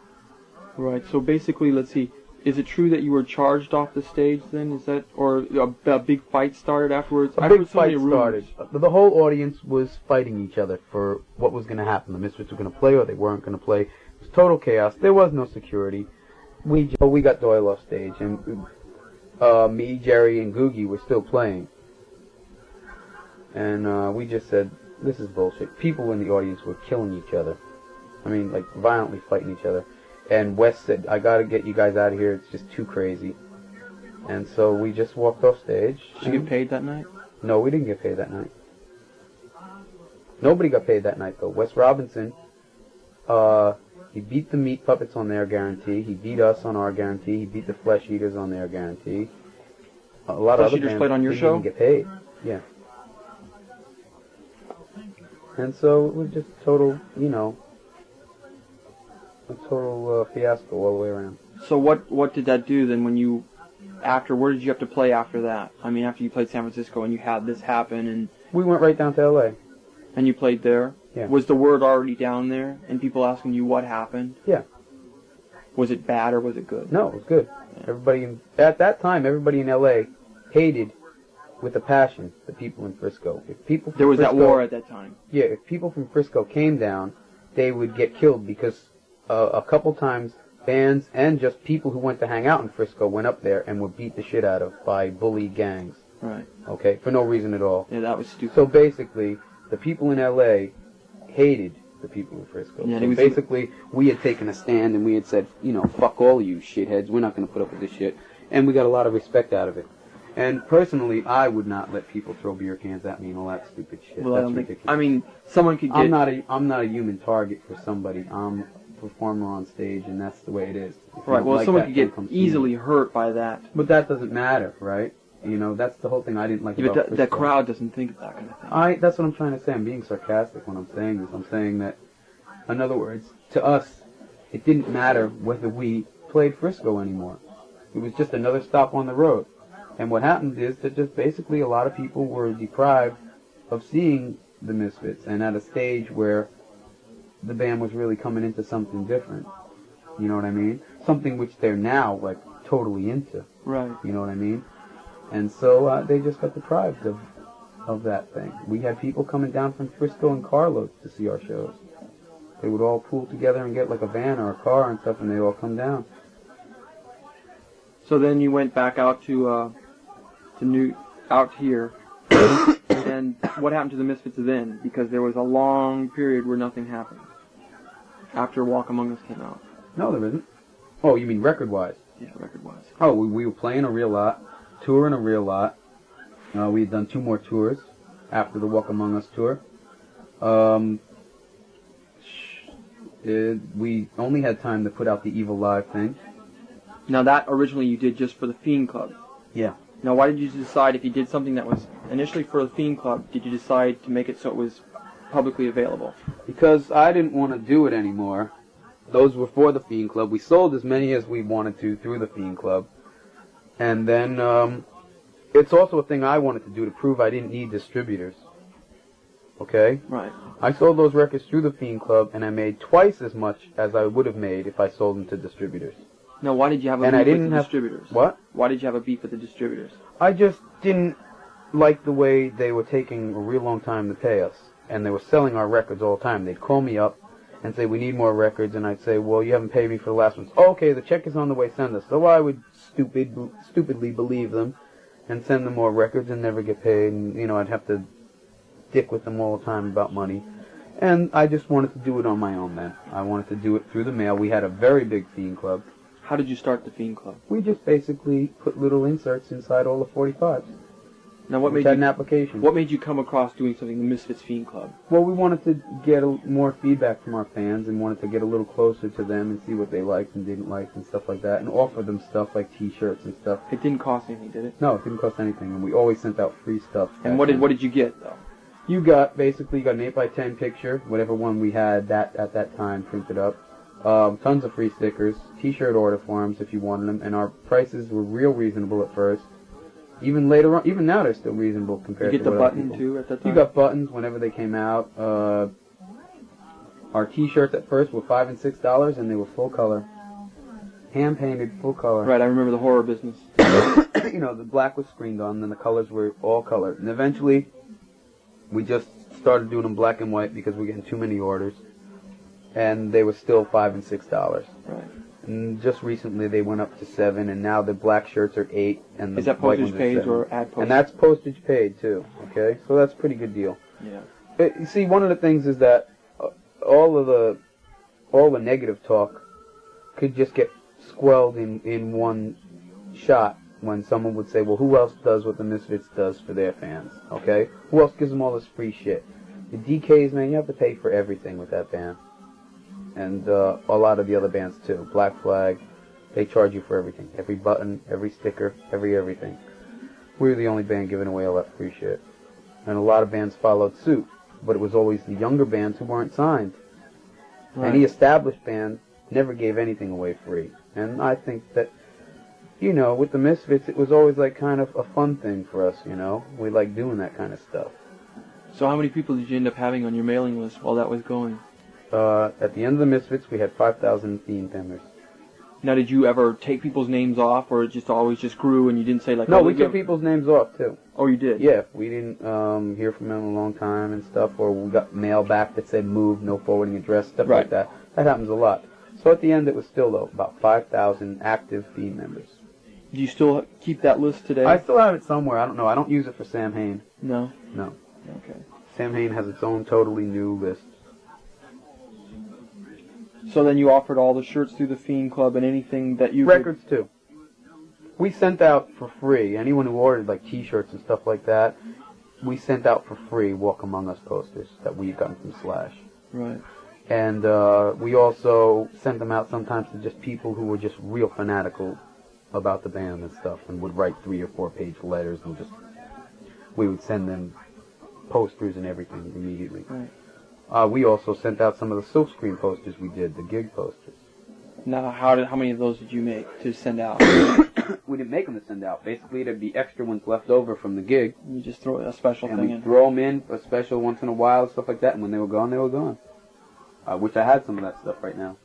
Right, so basically, let's see, is it true that you were charged off the stage then? Is that, or a big fight started afterwards? A big fight started. The whole audience was fighting each other for what was going to happen. The Misfits were going to play or they weren't going to play. It was total chaos. There was no security. We got Doyle off stage, and me, Jerry, and Googie were still playing. And we just said, this is bullshit. People in the audience were killing each other. I mean, like, violently fighting each other. And Wes said, I gotta get you guys out of here, it's just too crazy. And so we just walked off stage. Did you get paid that night? No, we didn't get paid that night. Nobody got paid that night, though. Wes Robinson, he beat the Meat Puppets on their guarantee, he beat us on our guarantee, he beat the Flesh Eaters on their guarantee. A lot of other bands played on your show? didn't get paid. Yeah. And so it was just total, a total fiasco all the way around. So what did that do then when you, where did you have to play after that? I mean, after you played San Francisco and you had this happen and... We went right down to L.A. And you played there? Yeah. Was the word already down there and people asking you what happened? Yeah. Was it bad or was it good? No, it was good. Yeah. At that time, everybody in L.A. hated with a passion the people in Frisco. If people from there was Frisco, that war at that time. Yeah, if people from Frisco came down, they would get killed because a couple times bands and just people who went to hang out in Frisco went up there and were beat the shit out of by bully gangs. Right. Okay, for no reason at all. Yeah, that was stupid. So basically, the people in L.A. hated the people in Frisco. Yeah, so basically, we had taken a stand and we had said, fuck all you shitheads, we're not going to put up with this shit. And we got a lot of respect out of it. And personally, I would not let people throw beer cans at me and all that stupid shit. Well, that's ridiculous. I mean, someone could get... I'm not a human target for somebody. I'm a performer on stage, and that's the way it is. Right, well, someone could get easily hurt by that. But that doesn't matter, right? That's the whole thing I didn't like about Frisco. But the crowd doesn't think of that kind of thing. That's what I'm trying to say. I'm being sarcastic when I'm saying this. I'm saying that, in other words, to us, it didn't matter whether we played Frisco anymore. It was just another stop on the road. And what happened is that just basically a lot of people were deprived of seeing the Misfits and at a stage where the band was really coming into something different. You know what I mean? Something which they're now, like, totally into. Right. You know what I mean? And so they just got deprived of that thing. We had people coming down from Frisco and carloads to see our shows. They would all pool together and get like a van or a car and stuff, and they'd all come down. So then you went back out out here, and what happened to the Misfits then? Because there was a long period where nothing happened after Walk Among Us came out. No, there isn't. Oh, you mean record-wise? Yeah, record-wise. Oh, we were playing a real lot, touring a real lot. We had done 2 more tours after the Walk Among Us tour. We only had time to put out the Evilive thing. Now that originally you did just for the Fiend Club. Yeah. Now why did you decide, if you did something that was initially for the Fiend Club, did you decide to make it so it was publicly available? Because I didn't want to do it anymore. Those were for the Fiend Club. We sold as many as we wanted to through the Fiend Club. And then it's also a thing I wanted to do to prove I didn't need distributors. Okay? Right. I sold those records through the Fiend Club, and I made twice as much as I would have made if I sold them to distributors. Now, why did you have a beef with the distributors? What? Why did you have a beef with the distributors? I just didn't like the way they were taking a real long time to pay us, and they were selling our records all the time. They'd call me up and say, we need more records, and I'd say, well, you haven't paid me for the last ones. Oh, okay, the check is on the way, send us. So I would stupidly believe them and send them more records and never get paid, and, I'd have to dick with them all the time about money. And I just wanted to do it on my own then. I wanted to do it through the mail. We had a very big Fiend Club. How did you start the Fiend Club? We just basically put little inserts inside all the 45s. Now, what which made had you an application. What made you come across doing something, the Misfits Fiend Club? Well, we wanted to get more feedback from our fans and wanted to get a little closer to them and see what they liked and didn't like and stuff like that, and offer them stuff like T-shirts and stuff. It didn't cost anything, did it? No, it didn't cost anything, and we always sent out free stuff. And what did you get though? You got an 8x10 picture, whatever one we had at that time printed up. Tons of free stickers, T-shirt order forms if you wanted them, and our prices were real reasonable at first. Even later on, even now they're still reasonable compared to You get the what other button people. too at that time? You got buttons whenever they came out. Our T-shirts at first were $5 and $6, and they were full color, hand painted, full color. Right, I remember the horror business. You know, the black was screened on, and the colors were all color. And eventually, we just started doing them black and white because we were getting too many orders, and they were still $5 and $6. Right. And just recently they went up to $7, and now the black shirts are $8, and the Is that white postage ones are paid $7. or ad postage? And that's postage paid too. Okay, so that's a pretty good deal. Yeah. But, you see, one of the things is that all the negative talk could just get squelched in one shot when someone would say, well, who else does what the Misfits does for their fans? Okay, who else gives them all this free shit? The DKs, man, you have to pay for everything with that band. And a lot of the other bands too. Black Flag, they charge you for everything. Every button, every sticker, everything. We were the only band giving away all that free shit. And a lot of bands followed suit. But it was always the younger bands who weren't signed. Right. Any established band never gave anything away free. And I think that, you know, with the Misfits, it was always like kind of a fun thing for us, you know. We like doing that kind of stuff. So how many people did you end up having on your mailing list while that was going? At the end of the Misfits, we had 5,000 Fiend members. Now, did you ever take people's names off, or it just always just grew and you didn't say like... No, oh, we took people's names off, too. Oh, you did? Yeah, we didn't hear from them in a long time and stuff, or we got mail back that said move, no forwarding address, stuff like that. That happens a lot. So at the end, it was still, though, about 5,000 active Fiend members. Do you still keep that list today? I still have it somewhere. I don't know. I don't use it for Samhain. No? No. Okay. Samhain has its own totally new list. So then you offered all the shirts through the Fiend Club and anything that you Records, too. We sent out for free. Anyone who ordered, like, T-shirts and stuff like that, we sent out for free Walk Among Us posters that we gotten from Slash. Right. And we also sent them out sometimes to just people who were just real fanatical about the band and stuff and would write 3 or 4 page letters and just... We would send them posters and everything immediately. Right. We also sent out some of the silkscreen posters we did, the gig posters. Now, how many of those did you make to send out? We didn't make them to send out. Basically, there'd be extra ones left over from the gig. You just throw a special and thing we in. throw them in, a special once in a while, stuff like that, and when they were gone, they were gone. I wish I had some of that stuff right now,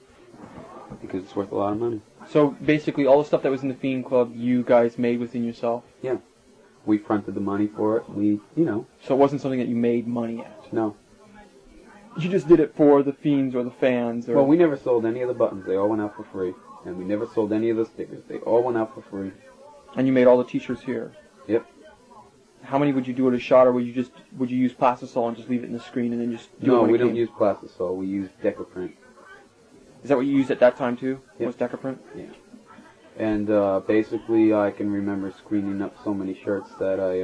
because it's worth a lot of money. So, basically, all the stuff that was in the Fiend Club, you guys made within yourself? Yeah. We fronted the money for it. We, you know. So it wasn't something that you made money at? No. You just did it for the Fiends or the fans? Or... Well, we never sold any of the buttons. They all went out for free. And we never sold any of the stickers. They all went out for free. And you made all the T-shirts here? Yep. How many would you do at a shot, or would you use plastisol and just leave it in the screen and then just do it No, when we it don't came? use plastisol. We use Decaprint. Is that what you used at that time too? Yep. Was Decaprint? Yeah. And basically, I can remember screening up so many shirts that I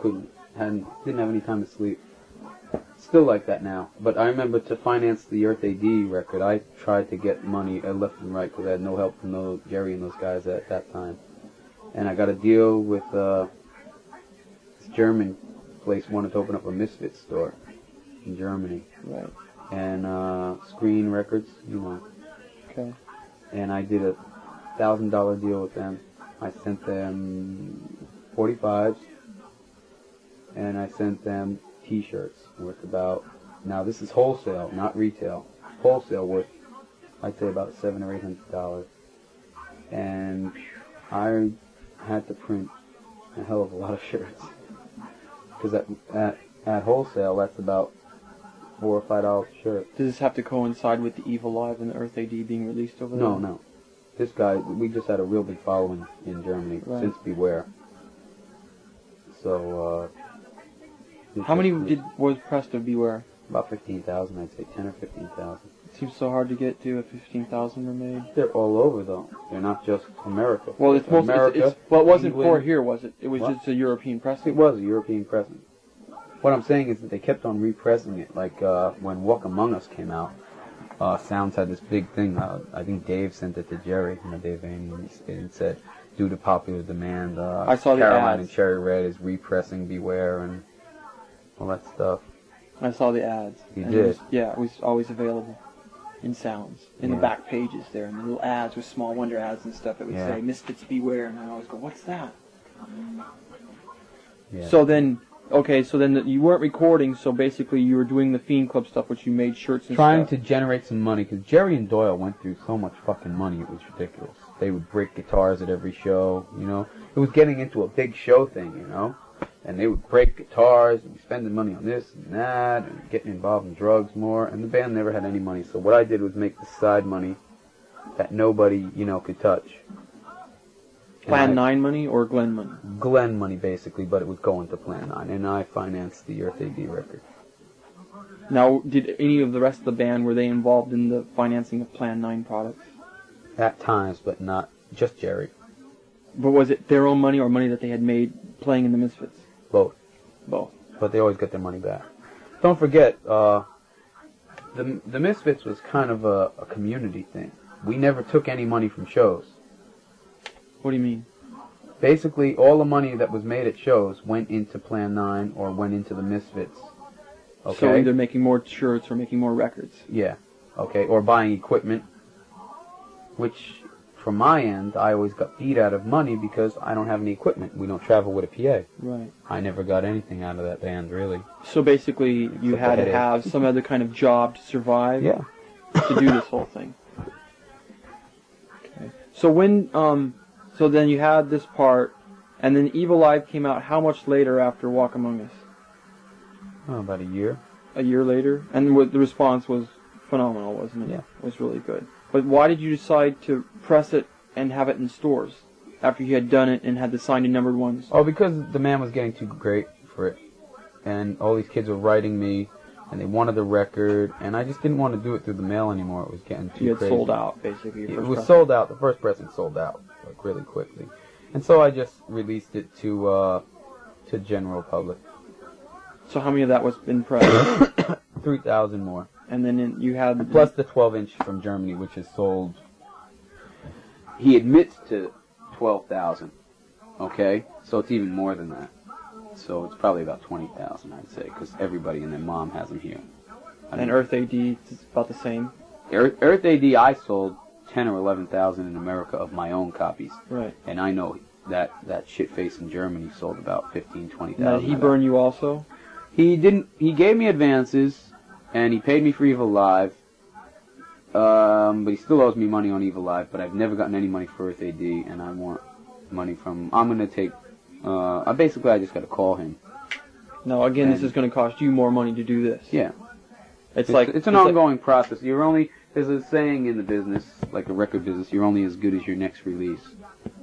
didn't have any time to sleep. Still like that now. But I remember to finance the Earth A.D. record, I tried to get money left and right because I had no help from Jerry and those guys at that time. And I got a deal with this German place wanted to open up a Misfits store in Germany. Right. And Screen Records, you know. Okay. And I did a $1,000 deal with them. I sent them 45s, and I sent them T-shirts worth about, now this is wholesale, not retail, wholesale worth, I'd say about $700 or $800. And I had to print a hell of a lot of shirts, because at wholesale, that's about $4 or $5 a shirt. Does this have to coincide with the Evilive and the Earth A.D. being released over there? No. This guy, we just had a real big following in Germany since Beware. So, how many was pressed of Beware? About 15,000, I'd say, 10 or 15,000. Seems so hard to get to if 15,000 were made. They're all over though. They're not just America. Well, it's most America. well, it wasn't England. for here, was it? It was What? just a European pressing. It was a European pressing. What I'm saying is that they kept on repressing it. Like when Walk Among Us came out, Sounds had this big thing. I think Dave sent it to Jerry, Dave Aney, and said, due to popular demand, I saw the Caroline ads. and Cherry Red is repressing Beware and all that stuff. I saw the ads. You and did? It was always available in Sounds. In the back pages there, and the little ads with Small Wonder ads and stuff. It would say, Misfits Beware, and I always go, what's that? Yeah. So then, you weren't recording, so basically you were doing the Fiend Club stuff, which you made shirts and Trying stuff. to generate some money, because Jerry and Doyle went through so much fucking money, it was ridiculous. They would break guitars at every show, It was getting into a big show thing, And they would break guitars and be spending money on this and that and getting involved in drugs more. And the band never had any money. So what I did was make the side money that nobody, could touch. Plan 9 money or Glenn money? Glenn money, basically, but it was going to Plan 9. And I financed the Earth A.D. record. Now, did any of the rest of the band, were they involved in the financing of Plan 9 products? At times, but not just Jerry. But was it their own money or money that they had made playing in the Misfits? Both. Both. But they always get their money back. Don't forget, the Misfits was kind of a community thing. We never took any money from shows. What do you mean? Basically, all the money that was made at shows went into Plan 9 or went into the Misfits. Okay? So either making more shirts or making more records. Yeah. Okay, or buying equipment, which, from my end, I always got beat out of money because I don't have any equipment. We don't travel with a PA. Right. I never got anything out of that band, really. So basically, you had to have some other kind of job to survive. Yeah. To do this whole thing. Okay. So when, so then you had this part, and then Evilive came out how much later after Walk Among Us? Oh, about a year. A year later? And the response was phenomenal, wasn't it? Yeah. It was really good. But why did you decide to press it and have it in stores after you had done it and had the signed and numbered ones? Oh, because the man was getting too great for it. And all these kids were writing me, and they wanted the record, and I just didn't want to do it through the mail anymore. It was getting too You had crazy. sold out, basically. It was sold out. The first pressing sold out, like, really quickly. And so I just released it to general public. So how many of that was in press? 3,000 more. And then you had... Plus the 12-inch from Germany, which is sold... He admits to 12,000, okay? So it's even more than that. So it's probably about 20,000, I'd say, because everybody and their mom has them here. And Earth A.D. is about the same? Earth A.D. I sold 10 or 11,000 in America of my own copies. Right. And I know that shitface in Germany sold about 15, 20,000. Now, did he burn you also? He didn't. He gave me advances, and he paid me for Evilive. But he still owes me money on Evilive, but I've never gotten any money for Earth A.D., and I want money from... I'm going to take... basically, I just got to call him. No, again, this is going to cost you more money to do this. Yeah. It's an ongoing process. There's a saying in the business, like the record business, you're only as good as your next release.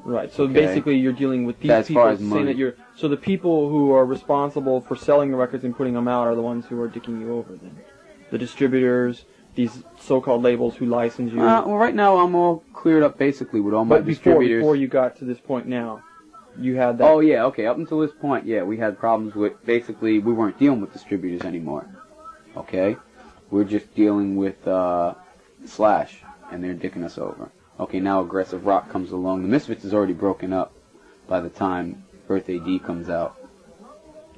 Right, so Okay. basically you're dealing with these As people far as saying money. that you're... So the people who are responsible for selling the records and putting them out are the ones who are dicking you over then. The distributors, these so-called labels who license you. Well, right now I'm all cleared up basically with all my distributors. Before you got to this point now, you had that... Oh, yeah, okay. Up until this point, yeah, we had problems with... Basically, we weren't dealing with distributors anymore. Okay? We're just dealing with Slash, and they're dicking us over. Okay, now Aggressive Rock comes along. The Misfits is already broken up by the time Earth A.D. comes out.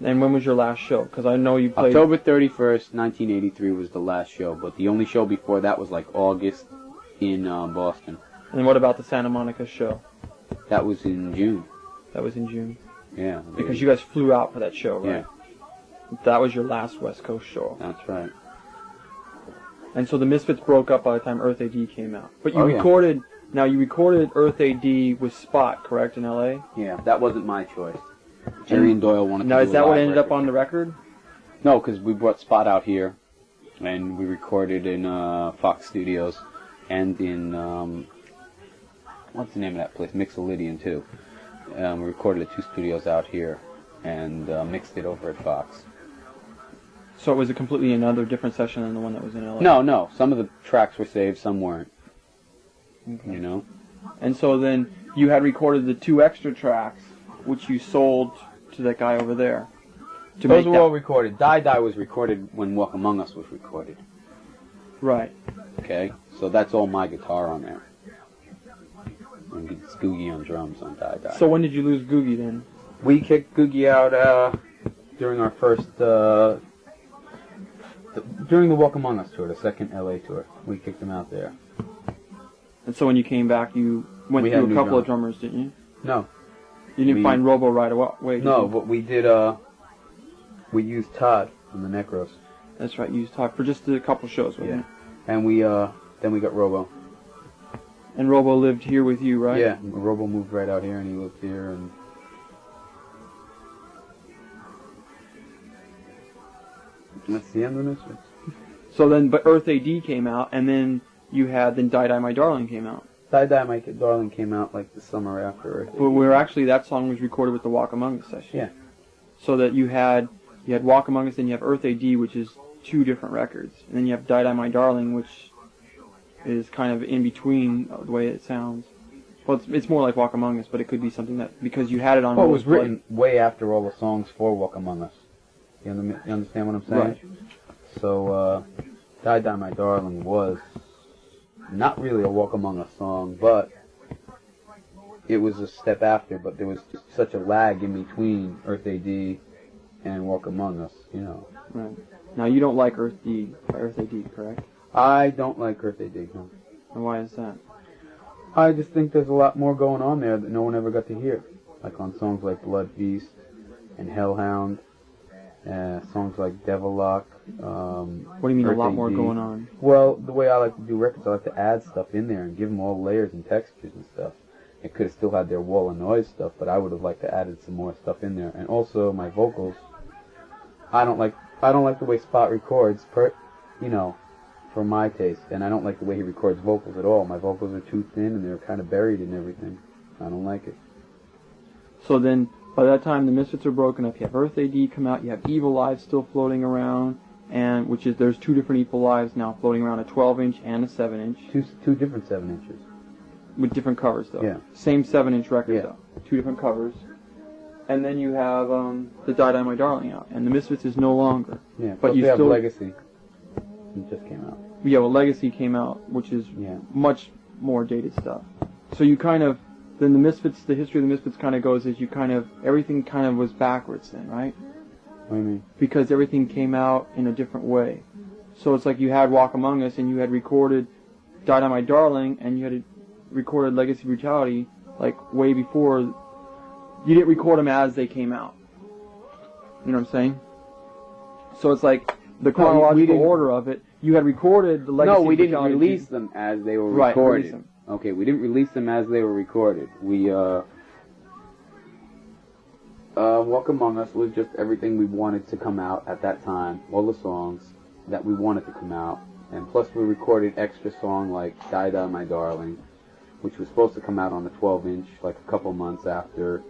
And when was your last show? Because I know you played... October 31st, 1983 was the last show, but the only show before that was like August in Boston. And what about the Santa Monica show? That was in June. That was in June? Yeah. Because you guys flew out for that show, right? Yeah. That was your last West Coast show. That's right. And so the Misfits broke up by the time Earth A.D. came out. But you Oh, yeah. recorded... Now, you recorded Earth A.D. with Spot, correct, in L.A.? Yeah, that wasn't my choice. Jerry and Doyle wanted to Now, do is a that what live ended up record. on the record? No, because we brought Spot out here, and we recorded in Fox Studios, and in, what's the name of that place? Mixolydian, too. We recorded at 2 studios out here, and mixed it over at Fox. So it was a completely another different session than the one that was in LA? No. Some of the tracks were saved, some weren't. Okay. You know? And so then you had recorded the 2 extra tracks, which you sold to that guy over there. Those were all recorded. Die Die was recorded when Walk Among Us was recorded. Right. Okay? So that's all my guitar on there. And it's Googie on drums on Die Die. So when did you lose Googie then? We kicked Googie out during our first... during the Walk Among Us tour, the second LA tour. We kicked him out there. And so when you came back, you went through a couple of drummers, didn't you? No. You didn't find Robo right away? No, but we did, we used Todd from the Necros. That's right, you used Todd for just a couple shows, wasn't it? And then we got Robo. And Robo lived here with you, right? Yeah, Robo moved right out here and he lived here and... That's the end of this. So then, but Earth A.D. came out, and then you had, then Die Die My Darling came out. Die Die My Darling came out like the summer after Earth A.D. But where actually that song was recorded with the Walk Among Us session. Yeah. So that you had Walk Among Us, then you have Earth A.D., which is 2 different records. And then you have Die Die My Darling, which is kind of in between the way it sounds. Well, it's more like Walk Among Us, but it could be something that, because you had it on... Well, it was written way after all the songs for Walk Among Us. You understand what I'm saying? Right. So, Die Die My Darling was not really a Walk Among Us song, but it was a step after, but there was just such a lag in between Earth A.D. and Walk Among Us, you know. Right. Now, you don't like Earth A.D., correct? I don't like Earth A.D., no. And why is that? I just think there's a lot more going on there that no one ever got to hear. Like on songs like Blood Feast and Hellhound. Songs like Devil Lock. What do you mean Earth a lot A.D. more going on? Well, the way I like to do records, I like to add stuff in there and give them all layers and textures and stuff. It could have still had their wall of noise stuff, but I would have liked to added some more stuff in there. And also my vocals. I don't like the way Spot records, for my taste, and I don't like the way he records vocals at all. My vocals are too thin and they're kind of buried in everything. I don't like it. So then, by that time, the Misfits are broken up. You have Earth A.D. come out. You have Evilive still floating around, and there's 2 different Evilives now floating around, a 12-inch and a 7-inch. Two different 7-inches. With different covers, though. Yeah. Same 7-inch record, though. 2 different covers. And then you have the Die Die My Darling out, and the Misfits is no longer. Yeah, but you have still Legacy. It just came out. Yeah, well, Legacy came out, which is much more dated stuff. So you kind of, then the Misfits, the history of the Misfits kind of goes as everything kind of was backwards then, right? What do you mean? Because everything came out in a different way. So it's like you had Walk Among Us, and you had recorded Die Die My Darling, and you had recorded Legacy Brutality, like, way before. You didn't record them as they came out. You know what I'm saying? So it's like, the chronological order of it, you had recorded the Legacy No, we didn't Brutality release them as they were right, recorded. Release them. Okay, we didn't release them as they were recorded. Walk Among Us was just everything we wanted to come out at that time. All the songs that we wanted to come out. And plus we recorded extra song like Die Die My Darling, which was supposed to come out on the 12-inch like a couple months after,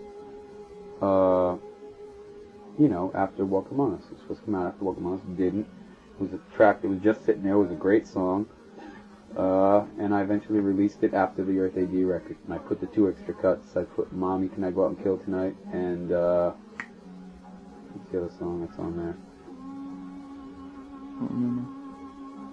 after Walk Among Us. It was supposed to come out after Walk Among Us. It didn't. It was a track that was just sitting there. It was a great song. And I eventually released it after the Earth A.D. record. And I put the 2 extra cuts. I put Mommy, Can I Go Out and Kill Tonight? And, what's the other song that's on there? I don't remember.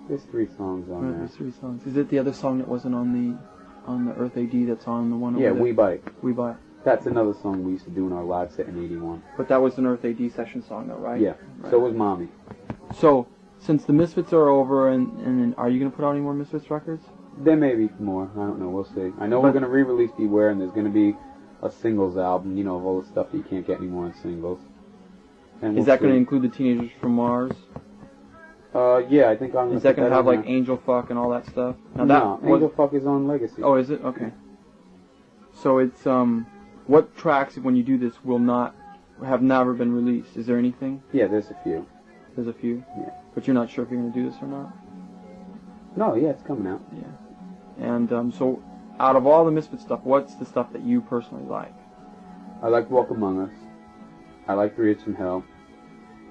There's 3 songs on there. There's 3 songs. Is it the other song that wasn't on the Earth A.D. that's on the one over Yeah, there? We Bite. We Bite. That's another song we used to do in our live set in 81. But that was an Earth A.D. session song though, right? Yeah. Right. So was Mommy. So, since the Misfits are over, and are you going to put out any more Misfits records? There may be more. I don't know. We'll see. I know we're going to re-release Beware, and there's going to be a singles album, of all the stuff that you can't get anymore in singles. And Is that going to include the Teenagers from Mars? Yeah, I think I'm going to. Is that going to have, like, Angel Fuck and all that stuff? Now, Angel Fuck is on Legacy. Oh, is it? Okay. So it's, what tracks, when you do this, have never been released? Is there anything? Yeah, there's a few. There's a few? Yeah. But you're not sure if you're going to do this or not? No, yeah, it's coming out. Yeah. And, so, out of all the Misfit stuff, what's the stuff that you personally like? I like Walk Among Us. I like 3 Hits from Hell.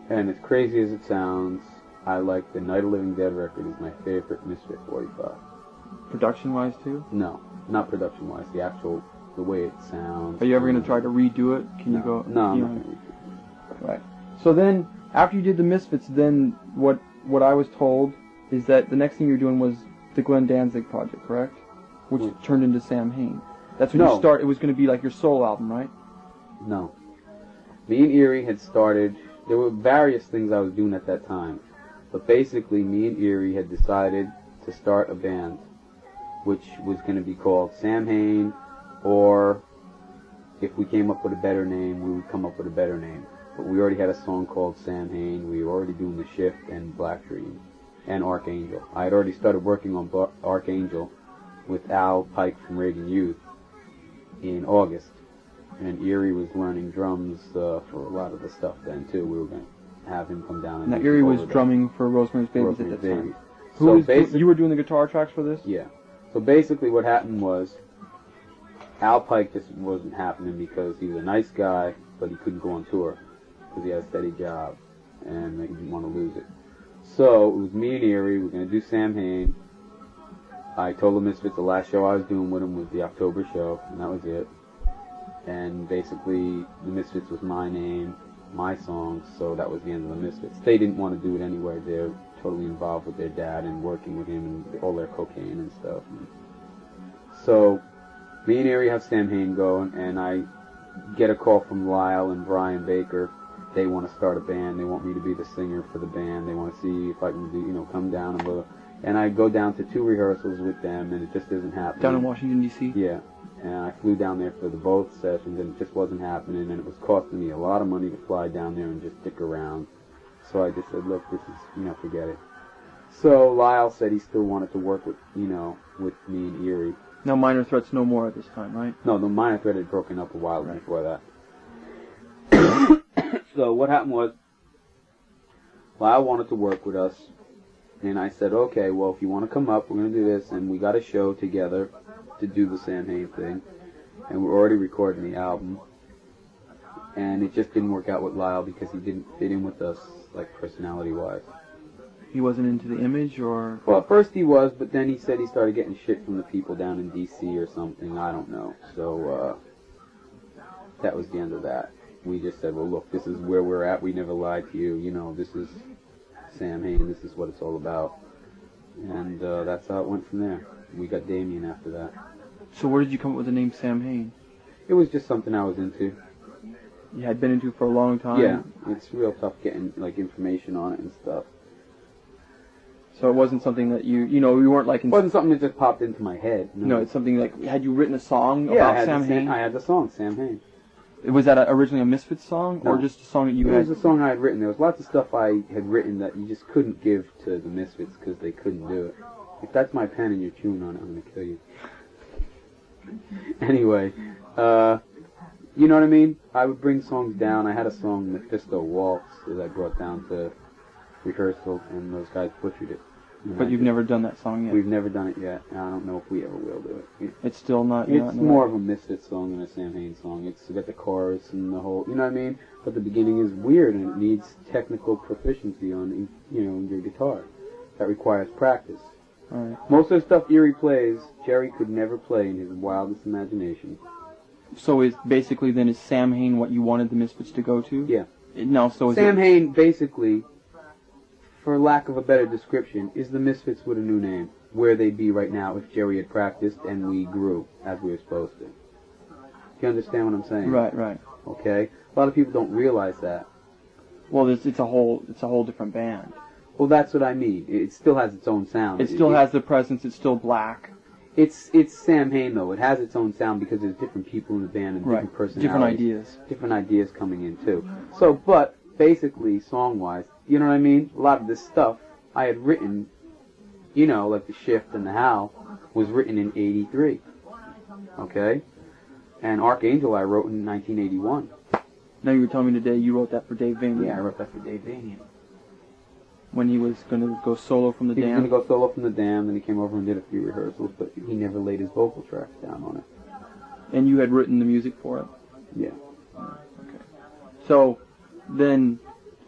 And as crazy as it sounds, I like the Night of Living Dead record is my favorite Misfit 45. Production-wise, too? No, not production-wise. The way it sounds. Are you ever going to try to redo it? Can no, you go? No, I'm not going to redo it. Right. So then, after you did the Misfits, then what I was told is that the next thing you were doing was the Glenn Danzig project, correct? Which turned into Samhain. That's when you start. It was going to be like your solo album, right? No. Me and Erie had started. There were various things I was doing at that time, but basically, me and Erie had decided to start a band, which was going to be called Samhain, or if we came up with a better name, we would come up with a better name. But we already had a song called Samhain. We were already doing The Shift and Black Dream and Archangel. I had already started working on Archangel with Al Pike from Reagan Youth in August. And Erie was learning drums for a lot of the stuff then, too. We were going to have him come down and now, Erie was drumming for Rosemary's Babies at that time. You were doing the guitar tracks for this? Yeah. So basically what happened was Al Pike just wasn't happening because he was a nice guy, but he couldn't go on tour because he had a steady job, and he didn't want to lose it. So it was me and Erie. We were going to do Samhain. I told the Misfits the last show I was doing with him was the October show, and that was it. And basically, the Misfits was my name, my songs, so that was the end of the Misfits. They didn't want to do it anyway. They're totally involved with their dad and working with him and all their cocaine and stuff. So me and Erie have Samhain going, and I get a call from Lyle and Brian Baker. They want to start a band. They want me to be the singer for the band. They want to see if I can do, come down and blah. And I go down to 2 rehearsals with them, and it just isn't happening. Down in Washington, D.C.? Yeah. And I flew down there for both sessions, and it just wasn't happening, and it was costing me a lot of money to fly down there and just stick around. So I just said, look, this is, forget it. So Lyle said he still wanted to work with, with me and Erie. Now Minor Threat's no more at this time, right? No, the Minor Threat had broken up a while before that. So what happened was, Lyle wanted to work with us, and I said, okay, well, if you want to come up, we're going to do this, and we got a show together to do the Samhain thing, and we're already recording the album, and it just didn't work out with Lyle because he didn't fit in with us, like, personality-wise. He wasn't into the image, or...? Well, at first he was, but then he said he started getting shit from the people down in D.C. or something, I don't know. So, that was the end of that. We just said, well, look, this is where we're at, we never lied to you, this is Samhain, this is what it's all about. And that's how it went from there. We got Damien after that. So where did you come up with the name Samhain? It was just something I was into. You had been into for a long time? Yeah, it's real tough getting, information on it and stuff. So it wasn't something that you weren't like... It wasn't something that just popped into my head. No, it's something like, had you written a song about Samhain? I had the song, Samhain. Was that originally a Misfits song, or just a song that you had? It was a song I had written. There was lots of stuff I had written that you just couldn't give to the Misfits because they couldn't do it. If that's my pen and you're chewing on it, I'm going to kill you. Anyway, you know what I mean? I would bring songs down. I had a song, Mephisto Waltz, that I brought down to rehearsal, and those guys butchered it. But you've never done that song yet? We've never done it yet, and I don't know if we ever will do it. It's still not... It's more of a Misfits song than a Samhain song. It's got the chorus and the whole... You know what I mean? But the beginning is weird, and it needs technical proficiency on, your guitar. That requires practice. Right. Most of the stuff Erie plays, Jerry could never play in his wildest imagination. So is basically then is Samhain what you wanted the Misfits to go to? Yeah. No, so is Samhain, basically, for lack of a better description, is the Misfits with a new name. Where they'd be right now if Jerry had practiced and we grew as we were supposed to. Do you understand what I'm saying? Right. Okay? A lot of people don't realize that. Well, it's a whole different band. Well, that's what I mean. It still has its own sound. It still has the presence. It's still black. It's Samhain, though. It has its own sound because there's different people in the band and different personalities. Different ideas coming in, too. So, but, basically, song-wise, you know what I mean? A lot of this stuff I had written, like The Shift and The How, was written in 83. Okay? And Archangel I wrote in 1981. Now you were telling me today you wrote that for Dave Vanian. Yeah, I wrote that for Dave Vanian. When he was going to go solo from the Dam? He was going to go solo from the Dam, then he came over and did a few rehearsals, but he never laid his vocal tracks down on it. And you had written the music for it? Yeah. Okay. So, then,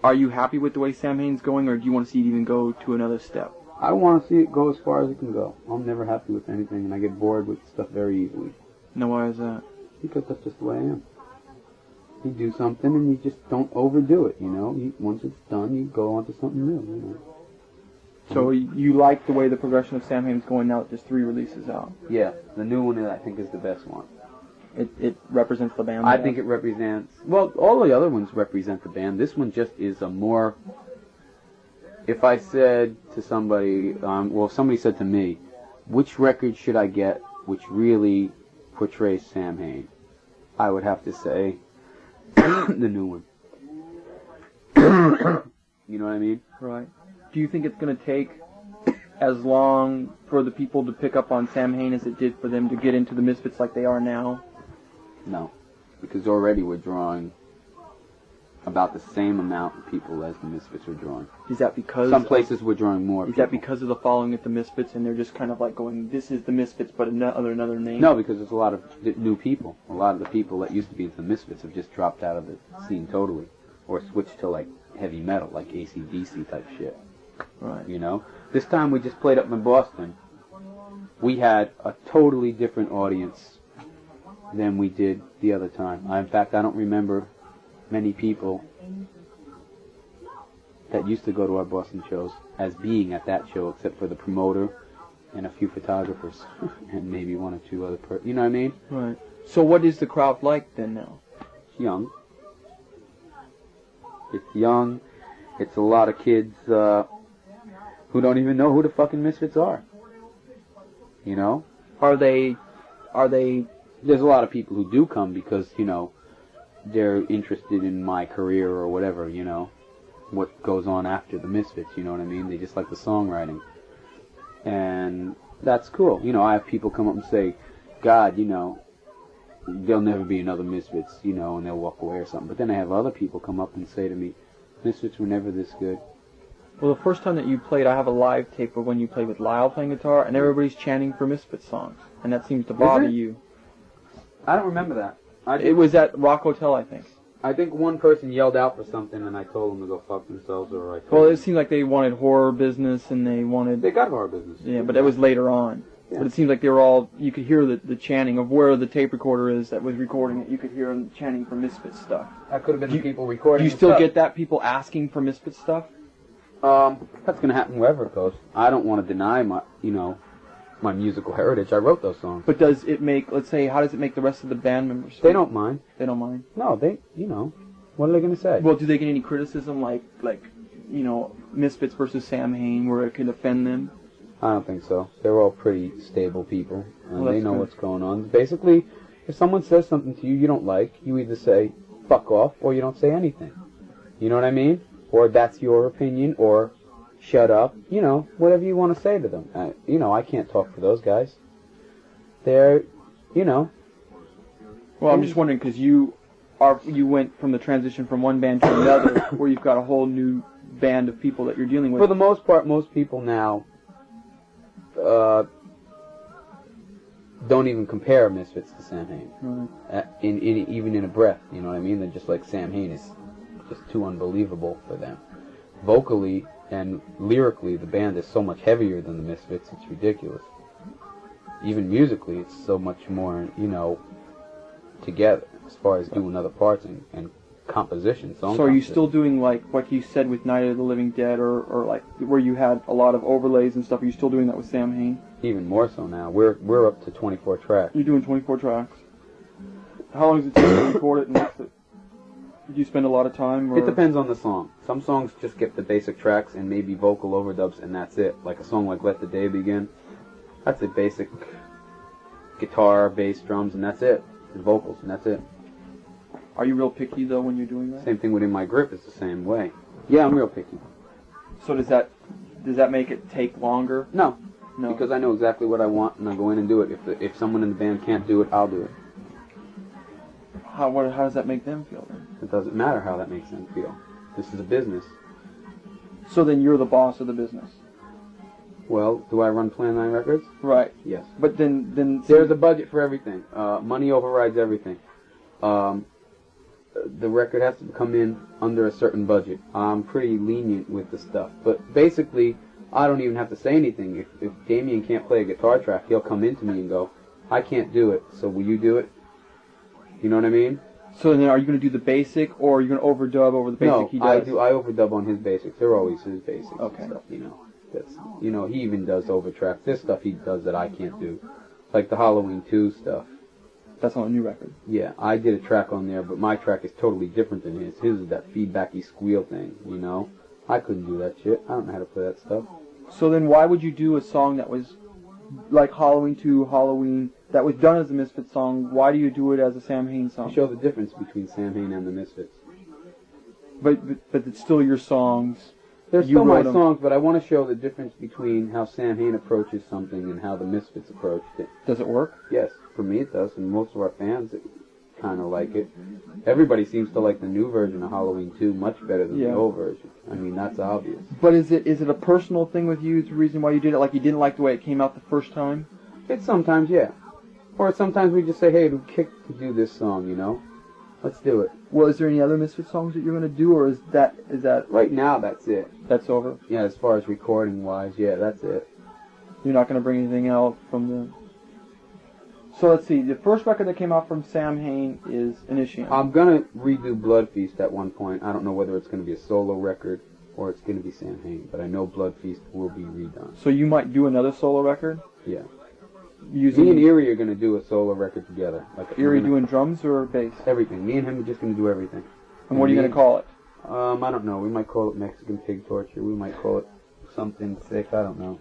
Are you happy with the way Samhain's going, or do you want to see it even go to another step? I want to see it go as far as it can go. I'm never happy with anything, and I get bored with stuff very easily. No, why is that? Because that's just the way I am. You do something, and you just don't overdo it, you know? Once it's done, you go on to something new, you know? So you like the way the progression of Samhain's going now with just 3 releases out? Yeah, the new one I think is the best one. It represents the band? I think it represents... Well, all the other ones represent the band. This one just is a more... If I said to somebody... if somebody said to me, which record should I get which really portrays Samhain? I would have to say the new one. You know what I mean? Right. Do you think it's going to take as long for the people to pick up on Samhain as it did for them to get into the Misfits like they are now? No. Because already we're drawing about the same amount of people as the Misfits are drawing. Is that because... Some places we're drawing more Is people. that because of the following at the Misfits and they're just kind of like going, this is the Misfits but another name? No, because there's a lot of new people. A lot of the people that used to be into the Misfits have just dropped out of the scene totally. Or switched to like heavy metal, like AC/DC type shit. Right. You know? This time we just played up in Boston. We had a totally different audience than we did the other time. In fact, I don't remember many people that used to go to our Boston shows as being at that show, except for the promoter and a few photographers and maybe 1 or 2 other you know what I mean? Right. So what is the crowd like then now? It's young. It's young. It's a lot of kids who don't even know who the fucking Misfits are. You know? Are they... There's a lot of people who do come because, you know, they're interested in my career or whatever, you know, what goes on after the Misfits, you know what I mean? They just like the songwriting. And that's cool. You know, I have people come up and say, God, you know, there'll never be another Misfits, you know, and they'll walk away or something. But then I have other people come up and say to me, Misfits were never this good. Well, the first time that you played, I have a live tape of when you played with Lyle playing guitar, and everybody's chanting for Misfits songs. And that seems to bother you. I don't remember that. It was at Rock Hotel, I think. I think one person yelled out for something, and I told them to go fuck themselves, or I told Well, them. it seemed like they wanted horror business, and they wanted... They got horror business. Yeah, but that was later on. Yeah. But it seemed like they were all... You could hear the chanting of where the tape recorder is that was recording it. You could hear them chanting for Misfits stuff. That could have been the people recording. Do you still get that? People asking for Misfits stuff? That's going to happen wherever it goes. I don't want to deny my, you know, my musical heritage. I wrote those songs. But does it make, let's say, how does it make the rest of the band members feel? They don't mind. They don't mind? No, they, you know, what are they going to say? Well, do they get any criticism like, you know, Misfits versus Samhain where it could offend them? I don't think so. They're all pretty stable people, and Well, they know good. what's going on. Basically, if someone says something to you you don't like, you either say, fuck off, or you don't say anything. You know what I mean? Or that's your opinion, or shut up. You know, whatever you want to say to them. You know, I can't talk for those guys. They're, you know. Well, I'm just wondering, because you went from the transition from one band to another, where you've got a whole new band of people that you're dealing with. For the most part, most people now don't even compare Misfits to Samhain. Right. Even in a breath, you know what I mean? They're just like, Samhain is just too unbelievable for them. Vocally and lyrically, the band is so much heavier than the Misfits, it's ridiculous. Even musically, it's so much more, you know, together as far as doing other parts and composition. So are you still doing like what you said with Night of the Living Dead, or like where you had a lot of overlays and stuff? Are you still doing that with Samhain? Even more so now. We're up to 24 tracks. You're doing 24 tracks. How long does it take to record it? And mix it? Do you spend a lot of time? Or? It depends on the song. Some songs just get the basic tracks and maybe vocal overdubs, and that's it. Like a song like Let the Day Begin. That's a basic guitar, bass, drums, and that's it. And vocals, and that's it. Are you real picky though when you're doing that? Same thing within my grip. It's the same way. Yeah, I'm real picky. So does that make it take longer? No, No. because I know exactly what I want, and I go in and do it. If someone in the band can't do it, I'll do it. How does that make them feel then? It doesn't matter how that makes them feel. This is a business. So then you're the boss of the business. Well, do I run Plan 9 Records? Right. Yes. But then There's a budget for everything. Money overrides everything. the record has to come in under a certain budget. I'm pretty lenient with the stuff, but basically, I don't even have to say anything. If Damien can't play a guitar track, he'll come into me and go, I can't do it, so will you do it? You know what I mean? So then, are you going to do the basic, or are you going to overdub over the basic he does? I overdub on his basics. They're always his basics Okay. and stuff, you know. That's, you know, he even does overtracks. There's stuff he does that I can't do. Like the Halloween 2 stuff. That's on a new record. Yeah, I did a track on there, but my track is totally different than his. His is that feedbacky squeal thing, you know? I couldn't do that shit. I don't know how to play that stuff. So then why would you do a song that was like Halloween 2, Halloween, that was done as a Misfits song? Why do you do it as a Samhain song? To show the difference between Samhain and the Misfits. But it's still your songs. They're You still my wrote 'em. songs, but I want to show the difference between how Samhain approaches something and how the Misfits approached it. Does it work? Yes, for me it does, and most of our fans kind of like it. Everybody seems to like the new version of Halloween 2 much better than the old version. I mean, that's obvious. But is it a personal thing with you? Is the reason why you did it? Like you didn't like the way it came out the first time? It's sometimes, yeah. Or sometimes we just say, hey, we kicked to do this song, you know? Let's do it. Well, is there any other Misfits songs that you're going to do, or is that Right now, that's it. that's over? Yeah, as far as recording-wise, yeah, that's it. You're not going to bring anything out from the... So let's see, the first record that came out from Samhain is Initium. I'm going to redo Blood Feast at one point. I don't know whether it's going to be a solo record or it's going to be Samhain, but I know Blood Feast will be redone. So you might do another solo record? Yeah. Using Me and Erie are going to do a solo record together. Like Erie doing drums or bass? everything. Me and him are just going to do everything. And what are you going to call it? I don't know. We might call it Mexican Pig Torture. We might call it something sick. I don't know.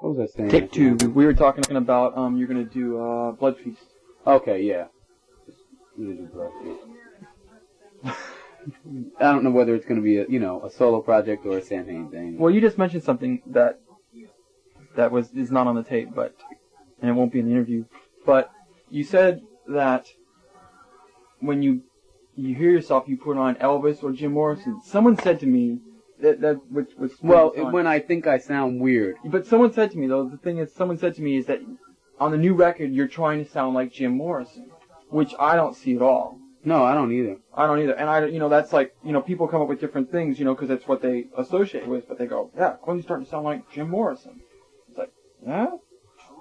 What was I saying? Take two. We were talking about you're gonna do Blood Feast. Okay, yeah. Blood Feast. I don't know whether it's gonna be a solo project or a Samhain thing. Well, you just mentioned something that is not on the tape, and it won't be in the interview. But you said that when you hear yourself, you put on Elvis or Jim Morrison. Someone said to me which was when I think I sound weird. But someone said to me though, someone said to me is that on the new record you're trying to sound like Jim Morrison, which I don't see at all. No, I don't either. And that's like, people come up with different things, because that's what they associate with, but they go, yeah, Cody's starting to sound like Jim Morrison. It's like, yeah?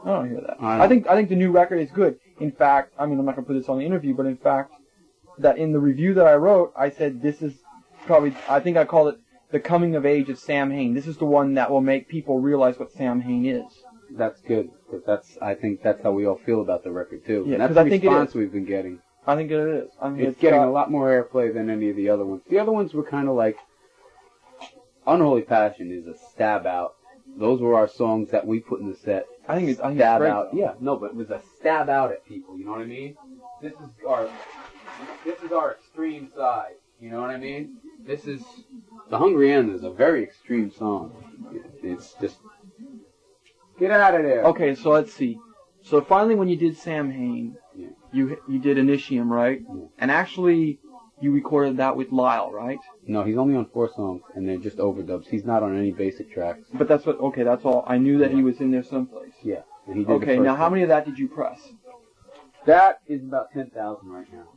I don't hear that. I think the new record is good. In fact, I'm not going to put this on the interview, but in fact, that in the review that I wrote, I said this is probably, I think I called it the coming of age of Samhain. This is the one that will make people realize what Samhain is. That's good, because I think that's how we all feel about the record too. Yeah, and that's the response we've been getting. I think it is. It's getting a lot more airplay than any of the other ones. The other ones were kind of like, Unholy Passion is a stab out. Those were our songs that we put in the set. I think it's great, out. Yeah, no, but it was a stab out at people. You know what I mean? This is our extreme side. You know what I mean? This is The Hungry End is a very extreme song. It's just get out of there. Okay, so let's see. So finally, when you did Samhain, you did Initium, right? Yeah. And actually, you recorded that with Lyle, right? No, he's only on 4 songs, and they're just overdubs. He's not on any basic tracks. But that's all. I knew that he was in there someplace. Yeah. And he did okay, now how many of that did you press? That is about 10,000 right now.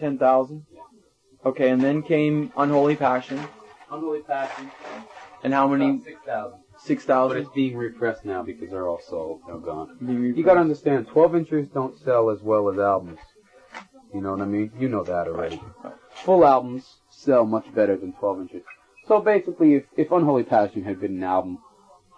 10,000? Yeah. Okay, and then came Unholy Passion. Unholy Passion. And how many? 6,000. 6,000? But it's being repressed now because they're all sold. They're gone. You gotta understand, 12-inchers don't sell as well as albums. You know what I mean? You know that already. Right. Full albums sell much better than 12-inches. So basically, if Unholy Passion had been an album,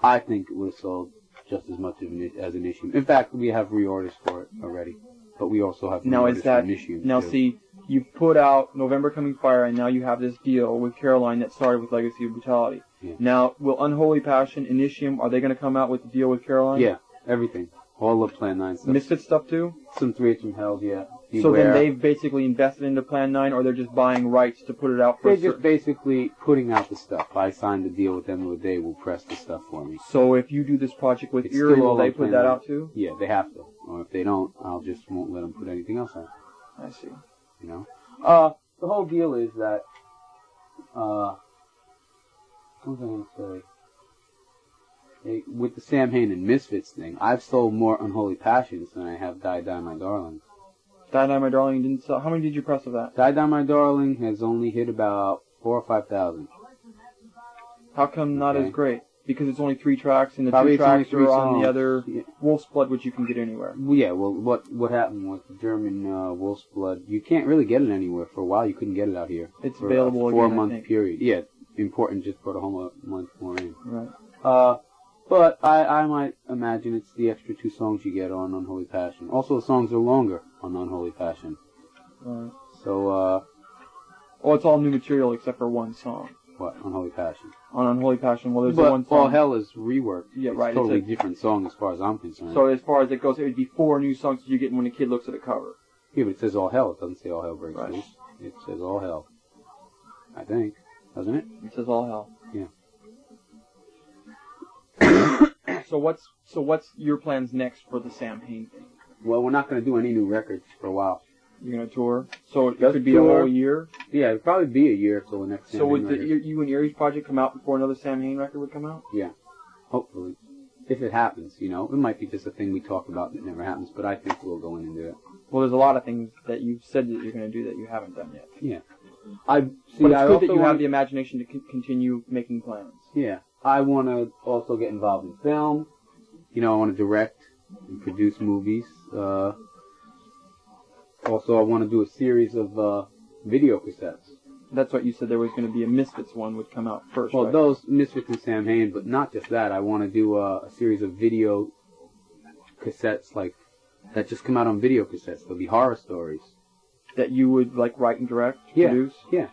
I think it would have sold just as much as an issue. In fact, we have reorders for it already. But we also have reorders for an issue. Now see, you put out November Coming Fire, and now you have this deal with Caroline that started with Legacy of Brutality. Yeah. Now, will Unholy Passion, Initium, are they going to come out with the deal with Caroline? Yeah, everything. All the Plan 9 stuff. Misfit stuff too? Some 3 from Hell, yeah. Beware. So then they've basically invested into Plan 9, or they're just buying rights to put it out for They're just basically putting out the stuff. I signed a deal with them where they will press the stuff for me. So if you do this project with Eerie, will they put that out too? Yeah, they have to. Or if they don't, I'll just won't let them put anything else out. I see. You know? The whole deal is that, what was I going to say? With the Samhain and Misfits thing, I've sold more Unholy Passions than I have Die Die My Darling. Die Die My Darling didn't sell. How many did you press of that? Die Die My Darling has only hit about 4,000 or 5,000. How come not as great? Because it's only 3 tracks, and the Probably 2 tracks are on songs. the other Wolf's Blood, which you can get anywhere. Well, yeah, well, what happened was the German Wolf's Blood, you can't really get it anywhere. For a while, you couldn't get it out here. It's for available a again, 4-month period. Yeah, important just put a whole month more in. Right. But I might imagine it's the extra 2 songs you get on Unholy Passion. Also, the songs are longer on Unholy Passion. Right. So, well, it's all new material except for 1 song. What? Unholy Passion. On Unholy Passion, well, there's but one song. All Hell is reworked. Yeah, it's right. a totally different song as far as I'm concerned. So as far as it goes, it would be 4 new songs that you get when a kid looks at a cover. Yeah, but it says All Hell. It doesn't say All Hell Breaks Right. Loose. It says All Hell. I think. Doesn't it? It says All Hell. Yeah. So what's your plans next for the Samhain thing? Well, we're not going to do any new records for a while. You're going to tour? So it Just could be tour. a whole year? Yeah, it'd probably be a year till the next So Samhain would record. you and Erie's project come out before another Samhain record would come out? Yeah. Hopefully. If it happens, you know. It might be just a thing we talk about that never happens, but I think we'll go in and do it. Well, there's a lot of things that you've said that you're going to do that you haven't done yet. Yeah. But it's good that you have the imagination to continue making plans. Yeah. I want to also get involved in film. You know, I want to direct and produce movies. Also, I want to do a series of video cassettes. That's what you said there was going to be a Misfits one would come out first, Well, right? those Misfits and Samhain, but not just that. I want to do a series of video cassettes that just come out on video cassettes. There'll be horror stories. That you would write and direct, Yeah, produce? yeah.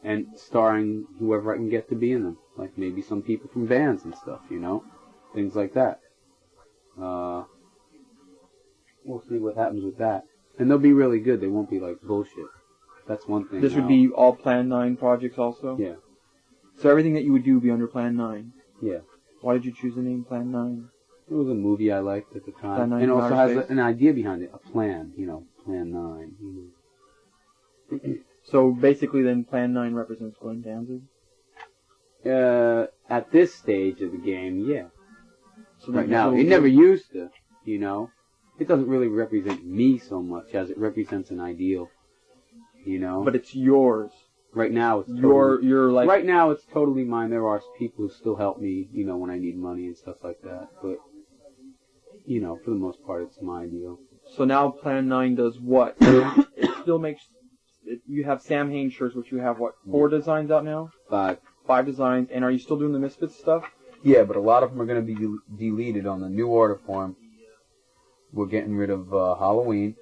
And starring whoever I can get to be in them. Like maybe some people from bands and stuff, you know? things like that. We'll see what happens with that. And they'll be really good. They won't be like bullshit. That's one thing. This would be all Plan 9 projects also? Yeah. So everything that you would do would be under Plan 9? Yeah. Why did you choose the name Plan 9? It was a movie I liked at the time. Plan 9 and also Outer has Space? an idea behind it. A plan, Plan 9. So basically then Plan 9 represents Glenn Danzig? At this stage of the game, yeah. So Right now. It never used to, It doesn't really represent me so much as it represents an ideal, But it's yours. Right now, it's totally, you're like... Right now, it's totally mine. There are people who still help me, when I need money and stuff like that. But, for the most part, it's my ideal. So now Plan 9 does what? It still makes... You have Samhain shirts, which you have, 4 designs out now? 5. 5 designs. And are you still doing the Misfits stuff? Yeah, but a lot of them are going to be deleted on the new order form. We're getting rid of Halloween.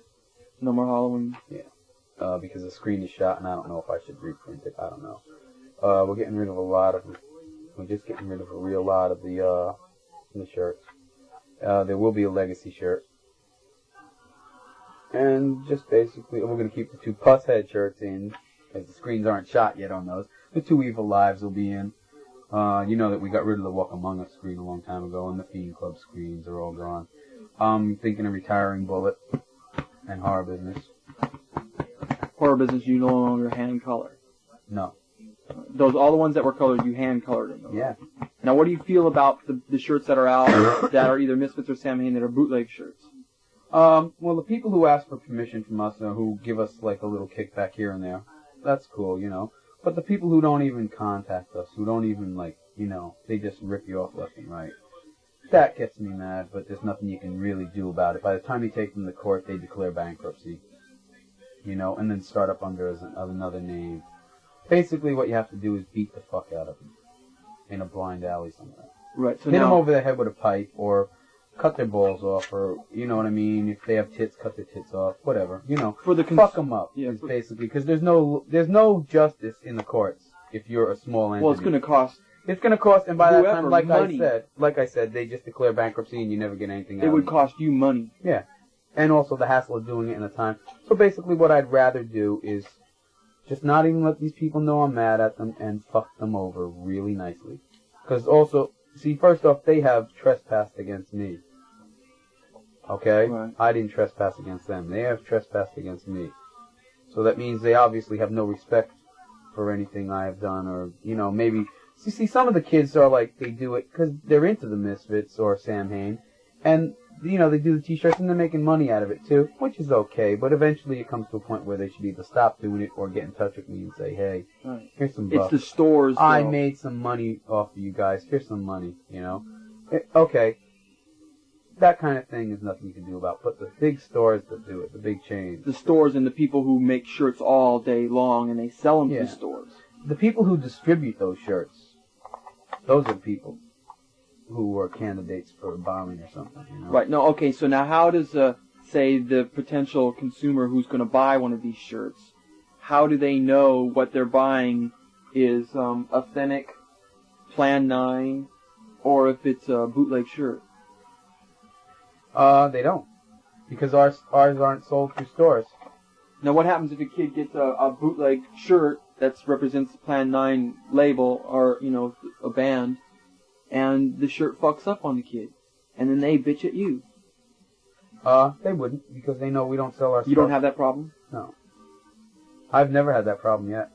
No more Halloween? Yeah. Because the screen is shot, and I don't know if I should reprint it. I don't know. We're getting rid of a lot of them. We're just getting rid of a real lot of the shirts. There will be a legacy shirt. And just basically, we're going to keep the 2 Pushead shirts in, because the screens aren't shot yet on those. The 2 Evilives will be in. You know that we got rid of the Walk Among Us screen a long time ago, and the Fiend Club screens are all gone. I'm thinking of retiring Bullet and Horror Business. Horror Business, you no longer hand color. No. Those, all the ones that were colored, you hand colored them. Yeah. Now, what do you feel about the shirts that are out that are either Misfits or Samhain that are bootleg shirts? Well, the people who ask for permission from us, who give us like a little kickback here and there, that's cool, But the people who don't even contact us, who don't even they just rip you off left and right. That gets me mad, but there's nothing you can really do about it. By the time you take them to court, they declare bankruptcy. And then start up under another name. Basically, what you have to do is beat the fuck out of them in a blind alley somewhere. Right. So hit them now, over the head with a pipe, or cut their balls off, or you know what I mean. If they have tits, cut their tits off. Whatever. for the Fuck them up. Yeah, is basically because there's no justice in the courts if you're a small entity. well, it's going to cost. It's going to cost, and by that whoever time, like money. I said, they just declare bankruptcy, and you never get anything out. It would of it. cost you money. Yeah. And also the hassle of doing it in the time. So basically what I'd rather do is just not even let these people know I'm mad at them and fuck them over really nicely. Because also, see, first off, they have trespassed against me. Okay? Right. I didn't trespass against them. They have trespassed against me. So that means they obviously have no respect for anything I have done, or, maybe... See, some of the kids are like, they do it because they're into the Misfits or Samhain, and... they do the t-shirts and they're making money out of it too, which is okay, but eventually it comes to a point where they should either stop doing it or get in touch with me and say, hey, here's some bucks. It's the stores. I made some money off of you guys. Here's some money, Okay. That kind of thing is nothing you can do about, but the big stores that do it, the big chains. The stores and the people who make shirts all day long and they sell them to the stores. The people who distribute those shirts, those are people who are candidates for bombing or something, Right. No, okay, so now how does, say, the potential consumer who's going to buy one of these shirts, how do they know what they're buying is authentic, Plan 9, or if it's a bootleg shirt? They don't. Because ours aren't sold through stores. Now, what happens if a kid gets a bootleg shirt that represents the Plan 9 label, or, a band, and the shirt fucks up on the kid, and then they bitch at you? They wouldn't, because they know we don't sell our stuff. You don't have that problem? No. I've never had that problem yet.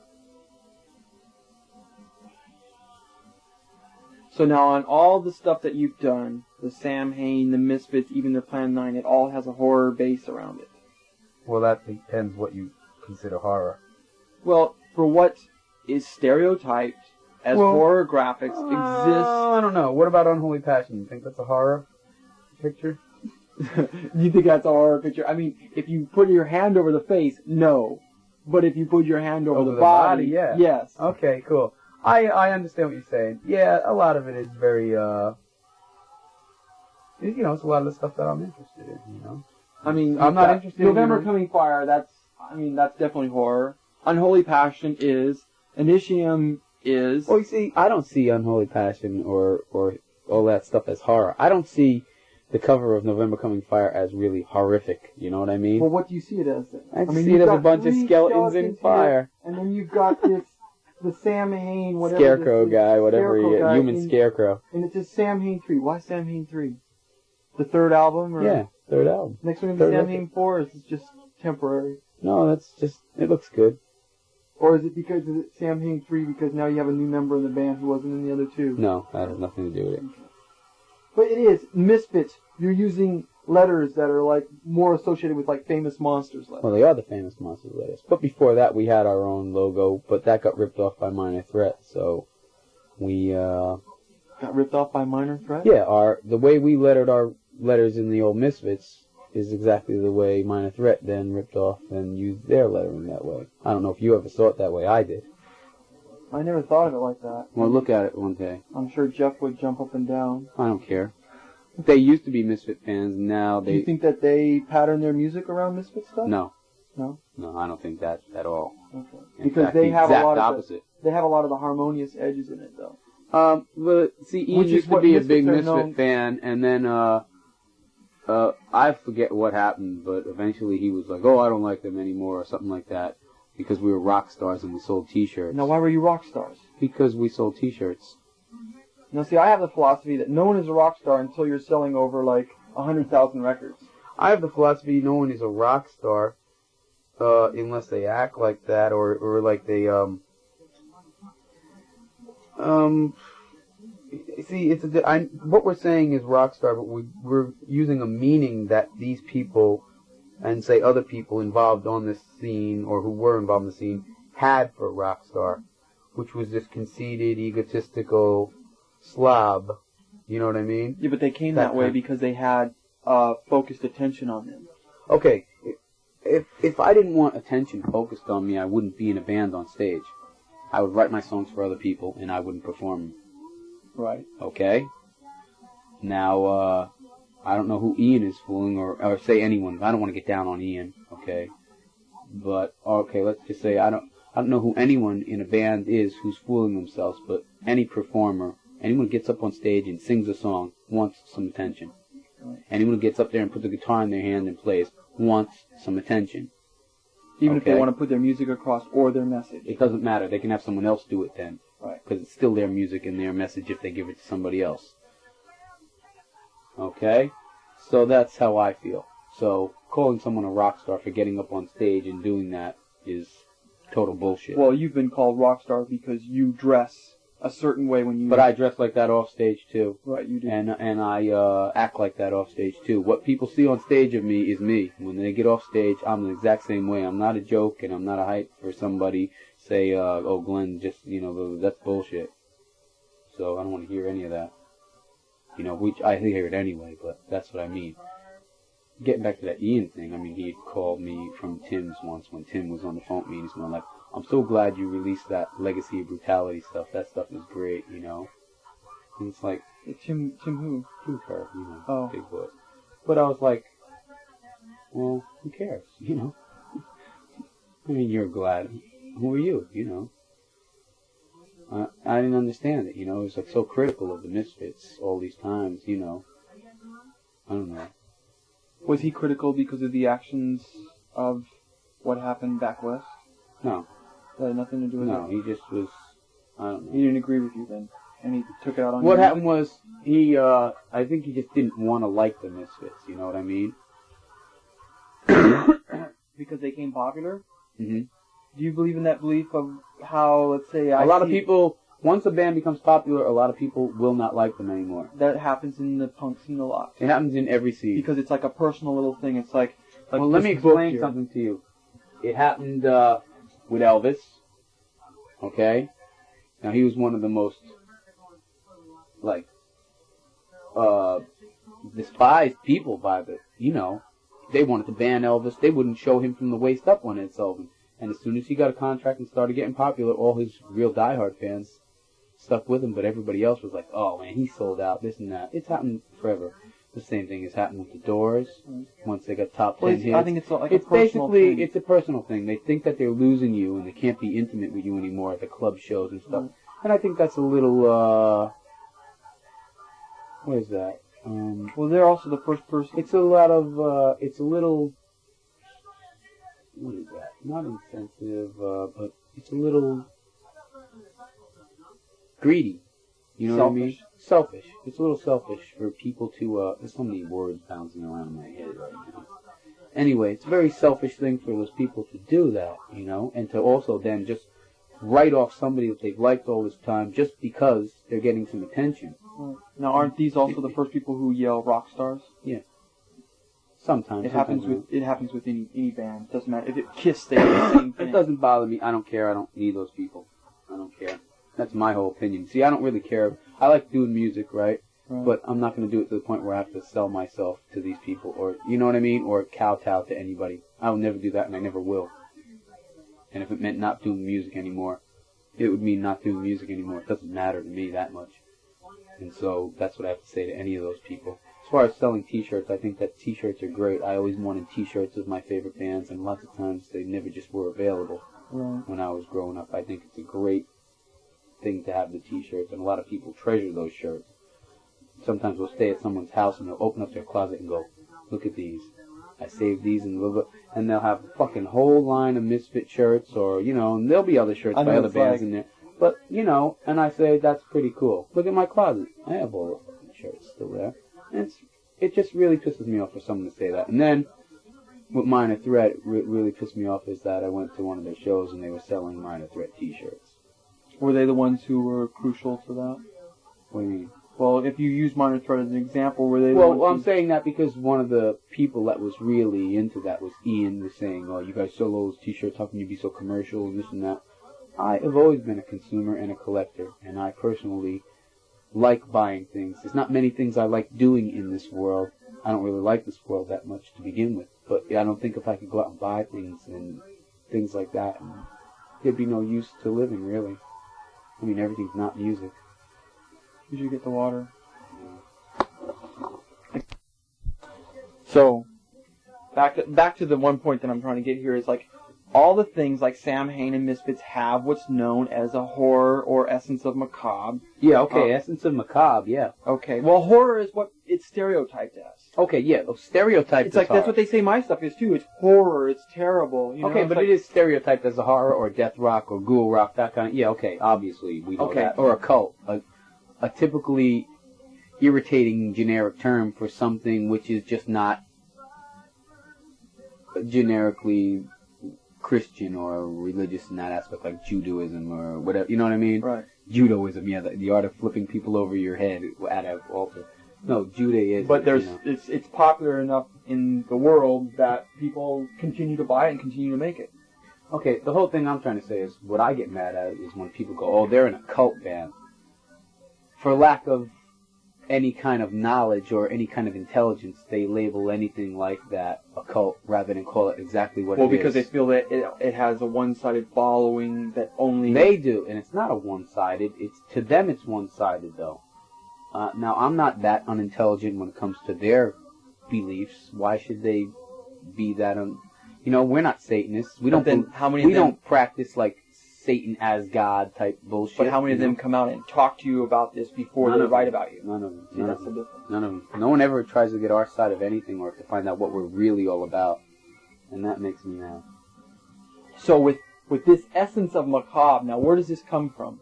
So now on all the stuff that you've done, the Samhain, the Misfits, even the Plan 9, it all has a horror base around it. Well, that depends what you consider horror. Well, for what is stereotyped as horror graphics exists... I don't know. What about Unholy Passion? You think that's a horror picture? You think that's a horror picture? I mean, if you put your hand over the face, no. But if you put your hand over the body, yeah. Yes. Okay, cool. I understand what you're saying. Yeah, a lot of it is very, it's a lot of the stuff that I'm interested in, I mean, I'm not interested in... November Coming Fire, that's definitely horror. Unholy Passion is. Initium is... Well, you see, I don't see Unholy Passion or all that stuff as horror. I don't see the cover of November Coming Fire as really horrific. You know what I mean? Well, what do you see it as then? I see it as a bunch of skeletons in fire. Here, and then you've got the Samhain, whatever. Scarecrow guy, whatever he is, human scarecrow. And it says Samhain 3. Why Samhain 3? The third album? Or Yeah, third album. Next one will be Samhain 4, or is it just temporary? No, that's just, it looks good. Or is it Samhain 3 because now you have a new member in the band who wasn't in the other two? No, that has nothing to do with it. But it is. Misfits, you're using letters that are like more associated with like Famous Monsters letters. Well, they are the Famous Monsters letters. But before that, we had our own logo, but that got ripped off by Minor Threat, so we, Got ripped off by Minor Threat? Yeah, the way we lettered our letters in the old Misfits is exactly the way Minor Threat then ripped off and used their lettering that way. I don't know if you ever saw it that way. I did. I never thought of it like that. Well, look at it one day. I'm sure Jeff would jump up and down. I don't care. They used to be Misfit fans, now they... Do you think that they pattern their music around Misfit stuff? No. No? No, I don't think that at all. Okay. In Because fact, they have a lot of opposite. they have a lot of the harmonious edges in it, though. Well, see, Ian used to be a big Misfit fan, and then, I forget what happened, but eventually he was like, oh, I don't like them anymore, or something like that, because we were rock stars and we sold t-shirts. Now, why were you rock stars? Because we sold t-shirts. Now, see, I have the philosophy that no one is a rock star until you're selling over, like, 100,000 records. I have the philosophy no one is a rock star, unless they act like that, or like they, see, what we're saying is rock star, but we're using a meaning that these people, and say other people involved on this scene, or who were involved in the scene, had for rock star, which was this conceited, egotistical slob. You know what I mean? Yeah, but they came that way because they had focused attention on them. Okay, if I didn't want attention focused on me, I wouldn't be in a band on stage. I would write my songs for other people, and I wouldn't perform them. Right. Okay? Now, I don't know who Ian is fooling, or say anyone. I don't want to get down on Ian, okay? But, okay, let's just say I don't know who anyone in a band is who's fooling themselves, but any performer, anyone who gets up on stage and sings a song wants some attention. Right. Anyone who gets up there and puts a guitar in their hand and plays wants some attention. Even if they want to put their music across or their message. It doesn't matter. They can have someone else do it then. Right. Because it's still their music and their message if they give it to somebody else. Okay? So that's how I feel. So calling someone a rock star for getting up on stage and doing that is total bullshit. Well, you've been called rock star because you dress a certain way when you... But I dress like that off stage too. Right, you do. And I act like that off stage too. What people see on stage of me is me. When they get off stage, I'm the exact same way. I'm not a joke and I'm not a hype for somebody say, oh, Glenn, just, that's bullshit. So I don't want to hear any of that. Which I hear it anyway, but that's what I mean. Getting back to that Ian thing, I mean, he had called me from Tim's once when Tim was on the phone with me, and he's going like, I'm so glad you released that Legacy of Brutality stuff. That stuff is great, And it's like... Tim who? Tim Kerr, oh. Big boy. But I was like, well, who cares, I mean, you're glad. Who are you, I didn't understand it, It was like so critical of the Misfits all these times, I don't know. Was he critical because of the actions of what happened back west? No. That had nothing to do with it? No, he just was, I don't know. He didn't agree with you then? And he took it out on you? What happened was, I think he just didn't want to like the Misfits, you know what I mean? Because they became popular? Mm-hmm. Do you believe in that belief of how, let's say, a lot of people, once a band becomes popular, a lot of people will not like them anymore. That happens in the punk scene a lot. It happens in every scene. Because it's like a personal little thing. It's like well, let me explain something to you. It happened with Elvis, okay? Now, he was one of the most, despised people by the, they wanted to ban Elvis. They wouldn't show him from the waist up on Ed Sullivan. And as soon as he got a contract and started getting popular, all his real diehard fans stuck with him, but everybody else was like, oh man, he sold out, this and that. It's happened forever. The same thing has happened with the Doors. Once they got top 10 hits. I think it's like a personal thing. It's a personal thing. They think that they're losing you and they can't be intimate with you anymore at the club shows and stuff. And I think that's a little, What is that? Well, they're also the first person. It's a lot of, it's a little, what is that? Not insensitive, but it's a little greedy. You know what I mean? Selfish. It's a little selfish for people to, there's so many words bouncing around in my head right now. Anyway, it's a very selfish thing for those people to do that, you know, and to also then just write off somebody that they've liked all this time just because they're getting some attention. Now, aren't these also the first people who yell rock stars? Yeah. Sometimes. It happens with any band. Doesn't matter. If it Kiss, they do the same thing. It doesn't bother me. I don't care. I don't need those people. I don't care. That's my whole opinion. See, I don't really care. I like doing music, right? But I'm not going to do it to the point where I have to sell myself to these people, or, you know what I mean? Or kowtow to anybody. I will never do that, and I never will. And if it meant not doing music anymore, it would mean not doing music anymore. It doesn't matter to me that much. And so that's what I have to say to any of those people. As far as selling T-shirts, I think that T-shirts are great. I always wanted T-shirts of my favorite bands, and lots of times they never just were available when I was growing up. I think it's a great thing to have the T-shirts, and a lot of people treasure those shirts. Sometimes we'll stay at someone's house and they'll open up their closet and go, look at these. I saved these and blah, blah, and they'll have a fucking whole line of Misfit shirts, or, you know, and there'll be other shirts by other bands in there. But, you know, and I say, that's pretty cool. Look at my closet. I have all the fucking shirts still there. And it just really pisses me off for someone to say that. And then, with Minor Threat, it really pissed me off is that I went to one of their shows and they were selling Minor Threat T-shirts. Were they the ones who were crucial to that? What do you mean? Well, if you use Minor Threat as an example, were they the Well, ones I'm saying that because one of the people that was really into that was Ian, was saying, oh, you guys sell those T-shirts, how can you be so commercial and this and that? I have always been a consumer and a collector, and I personally like buying things. There's not many things I like doing in this world. I don't really like this world that much to begin with, but I don't think if I could go out and buy things and things like that, there'd be no use to living, really. I mean, everything's not music. You should get the water. So, back to the one point that I'm trying to get here is, like, all the things like Samhain and Misfits have what's known as a horror or essence of macabre. Yeah, okay, essence of macabre, yeah. Okay, well, horror is what it's stereotyped as. Okay, yeah, stereotyped It's like, that's what they say my stuff is, too. It's horror, it's terrible. You know? Okay, but like, it is stereotyped as a horror or death rock or ghoul rock, that kind of... Yeah, okay, obviously, we know that. Or a cult. A typically irritating generic term for something which is just not generically Christian or religious in that aspect, like Judaism or whatever, you know what I mean? Right. Judaism, yeah, the art of flipping people over your head at an altar. No, Judaism. But it's popular enough in the world that people continue to buy it and continue to make it. Okay, the whole thing I'm trying to say is, what I get mad at is when people go, oh, they're in a cult band. For lack of any kind of knowledge or any kind of intelligence, they label anything like that a cult rather than call it exactly what it is. Well, because they feel that it has a one-sided following that only... They do, and it's not a one-sided. To them it's one-sided, though. Now, I'm not that unintelligent when it comes to their beliefs. Why should they be that... You know, we're not Satanists. We don't practice, like, Satan as God type bullshit. But how many of them come out and talk to you about this before they write about you? None of them. See, that's the difference. None of them. No one ever tries to get our side of anything or to find out what we're really all about. And that makes me mad. So with this essence of macabre, now where does this come from?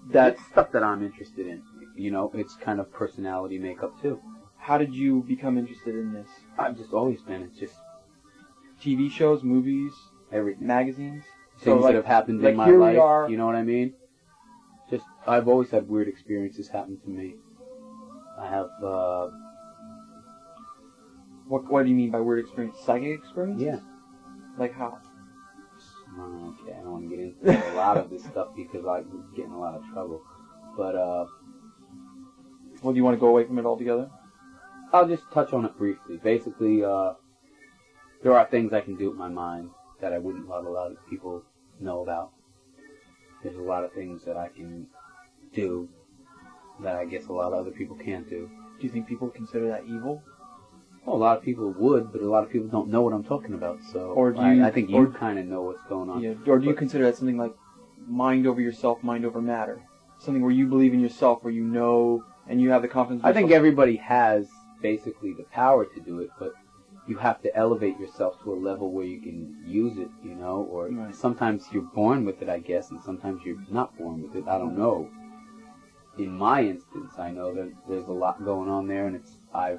That's stuff that I'm interested in. You know, it's kind of personality makeup too. How did you become interested in this? I've just always been. It's just TV shows, movies, everything, magazines. Things that have happened in my life, you know what I mean? Just, I've always had weird experiences happen to me. I have, What do you mean by weird experience? Psychic experiences? Yeah. Like how? Okay, I don't want to get into a lot of this stuff because I get in a lot of trouble. But, well, do you want to go away from it altogether? I'll just touch on it briefly. Basically, there are things I can do with my mind that I wouldn't let a lot of people know about. There's a lot of things that I can do that I guess a lot of other people can't do. Do you think people consider that evil? Well, a lot of people would, but a lot of people don't know what I'm talking about. So I think you kind of know what's going on. Yeah. Or do you consider that something like mind over yourself, mind over matter? Something where you believe in yourself, where you know and you have the confidence. I think everybody has basically the power to do it, but you have to elevate yourself to a level where you can use it, you know, or sometimes you're born with it, I guess, and sometimes you're not born with it. I don't know. In my instance, I know that there's a lot going on there, and I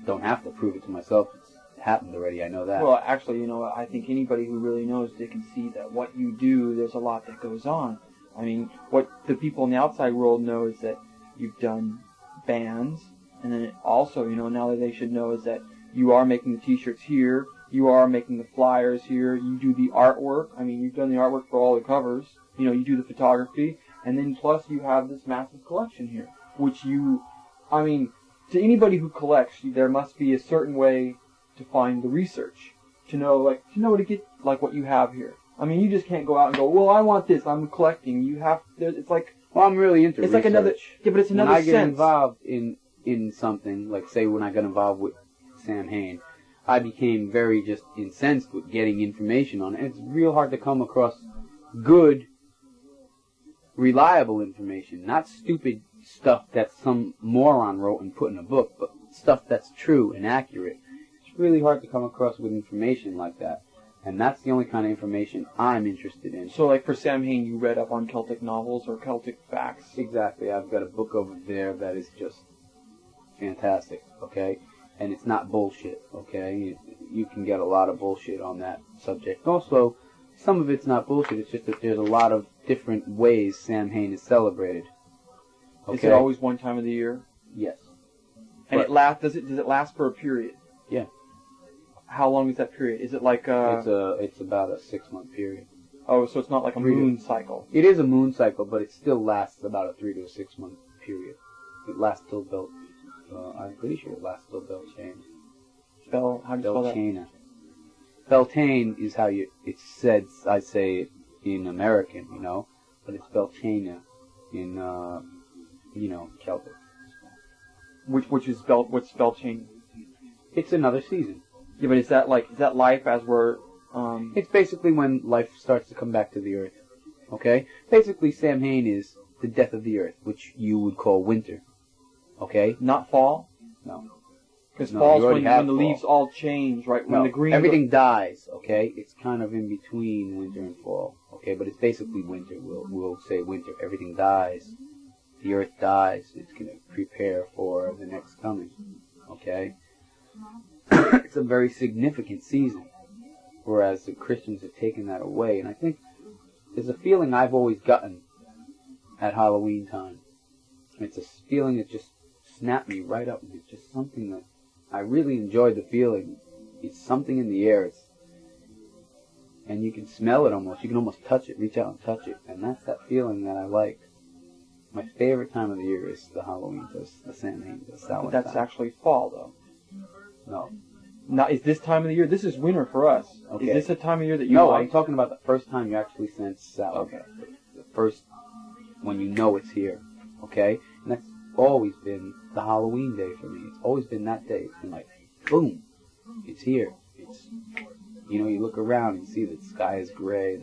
don't have to prove it to myself. It's happened already. I know that. Well, actually, you know, I think anybody who really knows, they can see that what you do, there's a lot that goes on. I mean, what the people in the outside world know is that you've done bands, and then also, you know, now that they should know is that you are making the t-shirts here, you are making the flyers here, you do the artwork. I mean, you've done the artwork for all the covers. You know, you do the photography, and then plus you have this massive collection here, which I mean, to anybody who collects, there must be a certain way to find the research, to know to get, like, what you have here. I mean, you just can't go out and go, well, I want this, I'm collecting. You have, it's like... Well, I'm really into it's research. Like another, yeah, but it's another sense. When I get involved in something, like, say, when I got involved with Samhain, I became very just incensed with getting information on it. It's real hard to come across good, reliable information, not stupid stuff that some moron wrote and put in a book, but stuff that's true and accurate. It's really hard to come across with information like that, and that's the only kind of information I'm interested in. So, like, for Samhain, you read up on Celtic novels or Celtic facts? Exactly. I've got a book over there that is just fantastic, okay? And it's not bullshit, okay? You can get a lot of bullshit on that subject. Also, some of it's not bullshit, it's just that there's a lot of different ways Samhain is celebrated. Okay? Is it always one time of the year? Yes. And does it last for a period? Yeah. How long is that period? Is it like It's about a 6-month period. Oh, so it's not like a moon cycle. It is a moon cycle, but it still lasts about a 3 to 6 month period. It lasts till I'm pretty sure it lasts till Beltane. How do you spell that? Beltane is how it's said, I say it in American, you know, but it's Beltane in, you know, Celtic. What's Beltane? It's another season. Yeah, but is that life as we're, It's basically when life starts to come back to the earth, okay? Basically, Samhain is the death of the earth, which you would call winter. Okay? Not fall? No. Because fall's when the leaves all change, right? When the green... everything dies, okay? It's kind of in between winter and fall, okay? But it's basically winter. We'll say winter. Everything dies. The earth dies. It's going to prepare for the next coming, okay? It's a very significant season, whereas the Christians have taken that away. And I think there's a feeling I've always gotten at Halloween time. It's a feeling that just snapped me right up, and it's just something that I really enjoyed the feeling. It's something in the air, and you can smell it almost. You can almost touch it, reach out and touch it, and that's that feeling that I like. My favorite time of the year is the Halloween, the Samhain, the Samhain. But that's actually fall, though. No. Not is this time of the year? This is winter for us. Okay. Is this a time of year that you No, like? I'm talking about the first time you actually sense Samhain. Okay. The first, when you know it's here. Okay? And that's always been the Halloween day for me. It's always been that day. It's been like, boom, it's here. It's, you know, you look around and see that the sky is gray.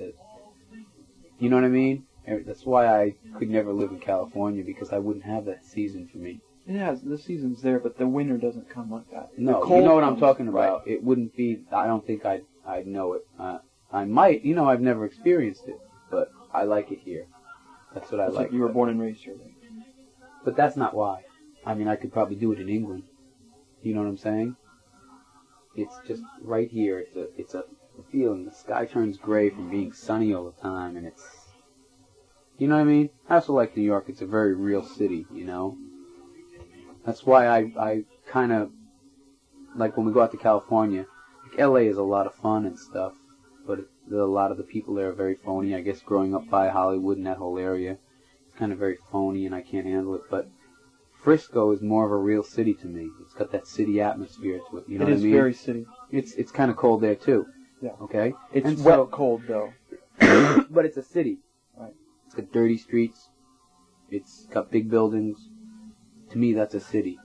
You know what I mean? That's why I could never live in California, because I wouldn't have that season for me. It has. The season's there, but the winter doesn't come like that. No, you know what I'm talking about. Right. It wouldn't be, I don't think I'd know it. I might, you know, I've never experienced it, but I like it here. That's what I like. You were born and raised here. But that's not why. I mean, I could probably do it in England. You know what I'm saying? It's just right here. It's a feeling. The sky turns gray from being sunny all the time, and it's, you know what I mean? I also like New York. It's a very real city, you know? That's why I kind of, like when we go out to California, like LA is a lot of fun and stuff, but a lot of the people there are very phony. I guess growing up by Hollywood and that whole area, it's kind of very phony and I can't handle it. But Frisco is more of a real city to me. It's got that city atmosphere to it. You know what I mean? It is very city. It's kind of cold there too. Yeah. Okay? It's wet cold though. But it's a city. Right. It's got dirty streets. It's got big buildings. To me, that's a city,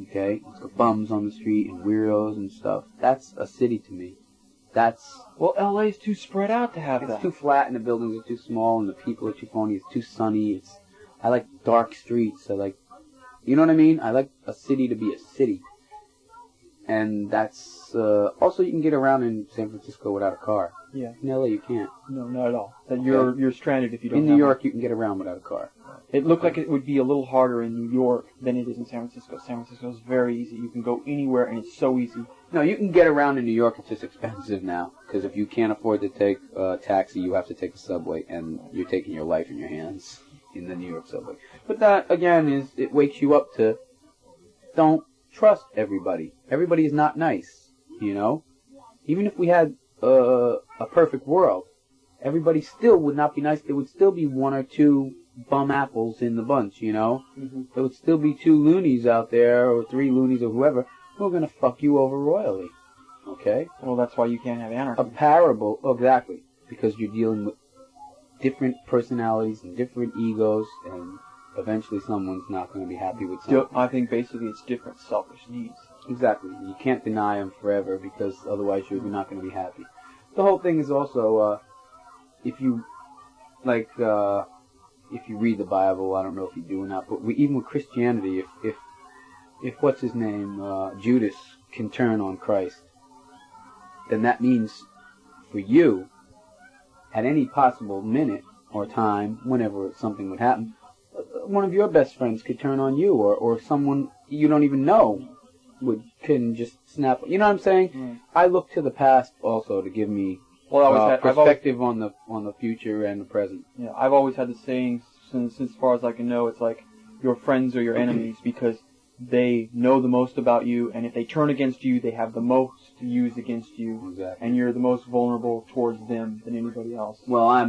okay? It's got bums on the street and weirdos and stuff. That's a city to me. Well, LA's too spread out to have that. It's too flat and the buildings are too small and the people are too phony. It's too sunny. I like dark streets. You know what I mean? I like a city to be a city. And that's, also you can get around in San Francisco without a car. Yeah. In LA you can't. No, not at all. That you're stranded if you don't. In New York you can get around without a car. It looked like it would be a little harder in New York than it is in San Francisco. San Francisco is very easy. You can go anywhere, and it's so easy. No, you can get around in New York. It's just expensive now. Because if you can't afford to take a taxi, you have to take a subway, and you're taking your life in your hands in the New York subway. But that, again, it wakes you up to don't trust everybody. Everybody is not nice, you know? Even if we had a perfect world, everybody still would not be nice. There would still be one or two bum apples in the bunch, you know? Mm-hmm. There would still be 2 loonies out there, or 3 loonies, or whoever, who are going to fuck you over royally. Okay? Well, that's why you can't have anarchy. A parable, exactly, because you're dealing with different personalities and different egos, and eventually someone's not going to be happy with something. I think basically it's different selfish needs. Exactly. You can't deny them forever, because otherwise you're not going to be happy. The whole thing is also, if you, like, if you read the Bible, I don't know if you do or not, but even with Christianity, if what's his name, Judas, can turn on Christ, then that means for you, at any possible minute or time, whenever something would happen, one of your best friends could turn on you, or someone you don't even know can just snap. You know what I'm saying? Mm. I look to the past also to give me perspective on the future and the present. Yeah, I've always had the saying, since as far as I can know, it's like your friends are your enemies because they know the most about you, and if they turn against you, they have the most to use against you, Exactly. and you're the most vulnerable towards them than anybody else. Well, I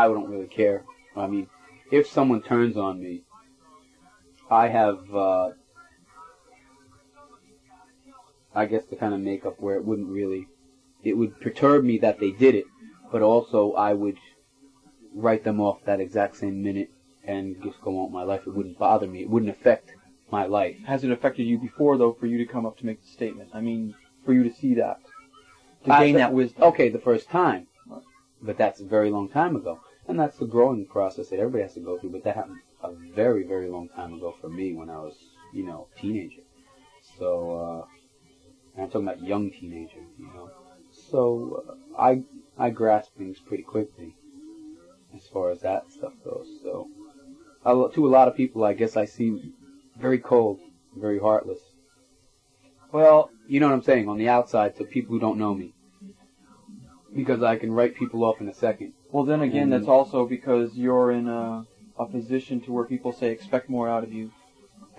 don't really care. I mean, if someone turns on me, I have, I guess, the kind of makeup where it would perturb me that they did it, but also I would write them off that exact same minute and just go on with my life. It wouldn't bother me. It wouldn't affect my life. Has it affected you before, though, for you to come up to make the statement? I mean, for you to see that, to gain that wisdom. Okay, the first time, but that's a very long time ago. And that's the growing process that everybody has to go through, but that happened a very, very long time ago for me when I was, a teenager. So, and I'm talking about young teenager, So, I grasp things pretty quickly as far as that stuff goes. So, to a lot of people, I guess I seem very cold, very heartless. Well, you know what I'm saying, on the outside to people who don't know me. Because I can write people off in a second. Well, then again, that's also because you're in a position to where people say expect more out of you.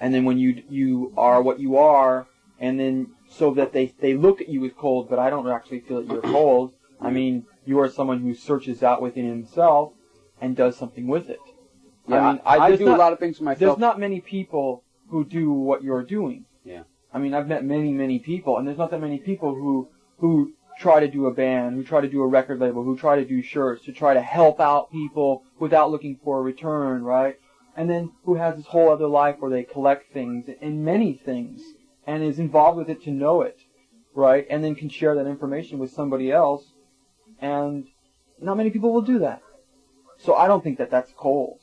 And then when you are what you are, and then so that they look at you as cold, but I don't actually feel that you're cold. I mean, you are someone who searches out within himself and does something with it. Yeah, I mean, I do a lot of things for myself. There's not many people who do what you're doing. Yeah. I mean, I've met many, many people, and there's not that many people who try to do a band, who try to do a record label, who try to do shirts, to try to help out people without looking for a return, right? And then who has this whole other life where they collect things and many things and is involved with it to know it, right? And then can share that information with somebody else. And not many people will do that. So I don't think that that's cold.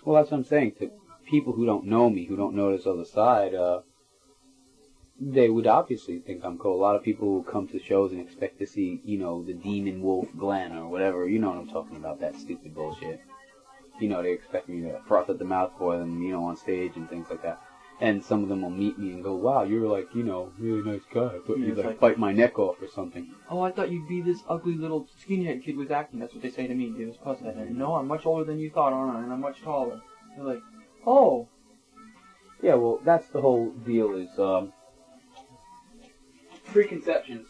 Well, that's what I'm saying. To people who don't know me, who don't know this other side, they would obviously think I'm cold. A lot of people who come to shows and expect to see, the demon wolf Glenn or whatever. You know what I'm talking about, that stupid bullshit. They expect me to froth at the mouth for them, on stage and things like that. And some of them will meet me and go, wow, you're like, really nice guy. I thought you'd like bite my neck off or something. Oh, I thought you'd be this ugly little skinhead kid with acting. That's what they say to me, this Pushead. And no, I'm much older than you thought, aren't I? And I'm much taller. They're like, oh. Yeah, well, that's the whole deal is, preconceptions.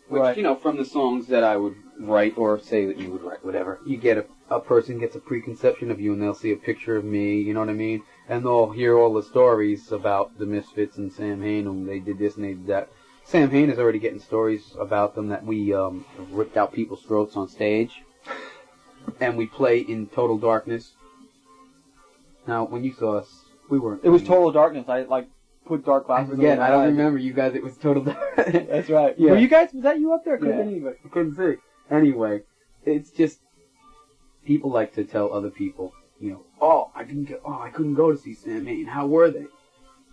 Which, Right. From the songs that I would write or say that you would write, whatever, you get a person gets a preconception of you and they'll see a picture of me, you know what I mean? And they'll hear all the stories about the Misfits and Samhain and they did this and they did that. Samhain is already getting stories about them that we ripped out people's throats on stage. And we play in total darkness. Now, when you saw us, we weren't... It was total darkness. I, put dark glasses Again, over my I don't eyes. remember you guys. It was total darkness. That's right. Yeah. Were you guys, was that you up there? Couldn't anybody. I couldn't see. Anyway, it's just... People like to tell other people, I couldn't go to see Samhain. How were they?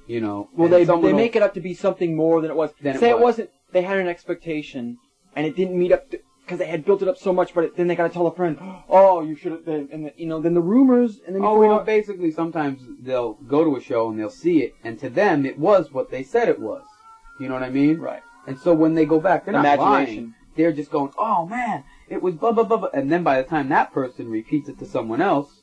you know. Well, they make it up to be something more than it was. Say it wasn't. They had an expectation, and it didn't meet up because they had built it up so much. But then they got to tell a friend, "Oh, you should have been." And then the rumors, and then basically sometimes they'll go to a show and they'll see it, and to them it was what they said it was. You know what I mean? Right. And so when they go back, they're not Imagination. lying. They're just going, "Oh man, it was blah blah blah blah," and then by the time that person repeats it to someone else,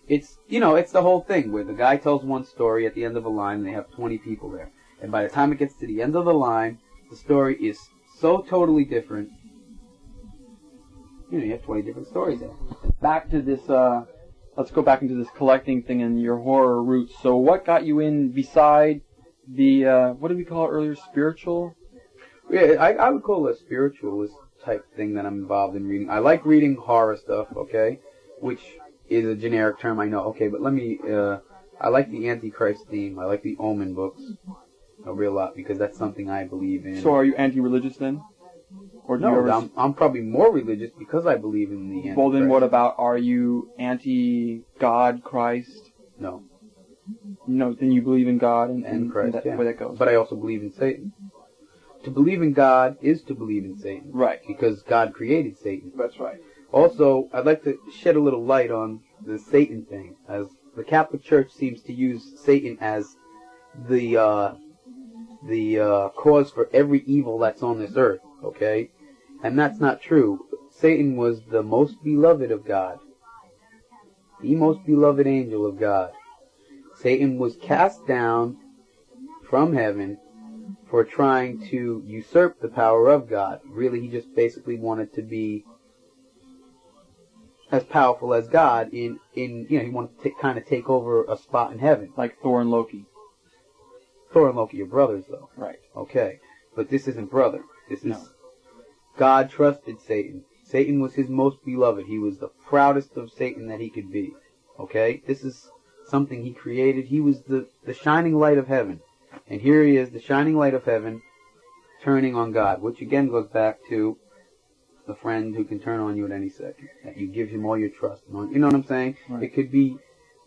it's it's the whole thing where the guy tells one story at the end of a line and they have 20 people there, and by the time it gets to the end of the line, the story is so totally different. You have 20 different stories there. Back to this. Let's go back into this collecting thing and your horror roots. So, what got you in beside the what did we call it earlier? Spiritual. Yeah, I would call it a spiritualist type thing that I'm involved in reading. I like reading horror stuff, okay, which is a generic term, I know, okay, but let me, I like the Antichrist theme. I like the Omen books a real lot because that's something I believe in. So are you anti-religious then? Or do no, I'm probably more religious because I believe in the Antichrist. Well, then what about, are you anti-God, Christ? No. No, then you believe in God and Christ, yeah. Where that goes. But I also believe in Satan. To believe in God is to believe in Satan. Right. Because God created Satan. That's right. Also, I'd like to shed a little light on the Satan thing, as the Catholic Church seems to use Satan as the cause for every evil that's on this earth, okay? And that's not true. Satan was the most beloved of God. The most beloved angel of God. Satan was cast down from heaven for trying to usurp the power of God. Really, he just basically wanted to be as powerful as God he wanted to kind of take over a spot in heaven. Like Thor and Loki. Thor and Loki are brothers, though. Right. Okay. But this isn't brother. This is... God trusted Satan. Satan was his most beloved. He was the proudest of Satan that he could be. Okay? This is something he created. He was the shining light of heaven. And here he is, the shining light of heaven, turning on God, which again goes back to the friend who can turn on you at any second. That you give him all your trust. You know what I'm saying? Right. It could be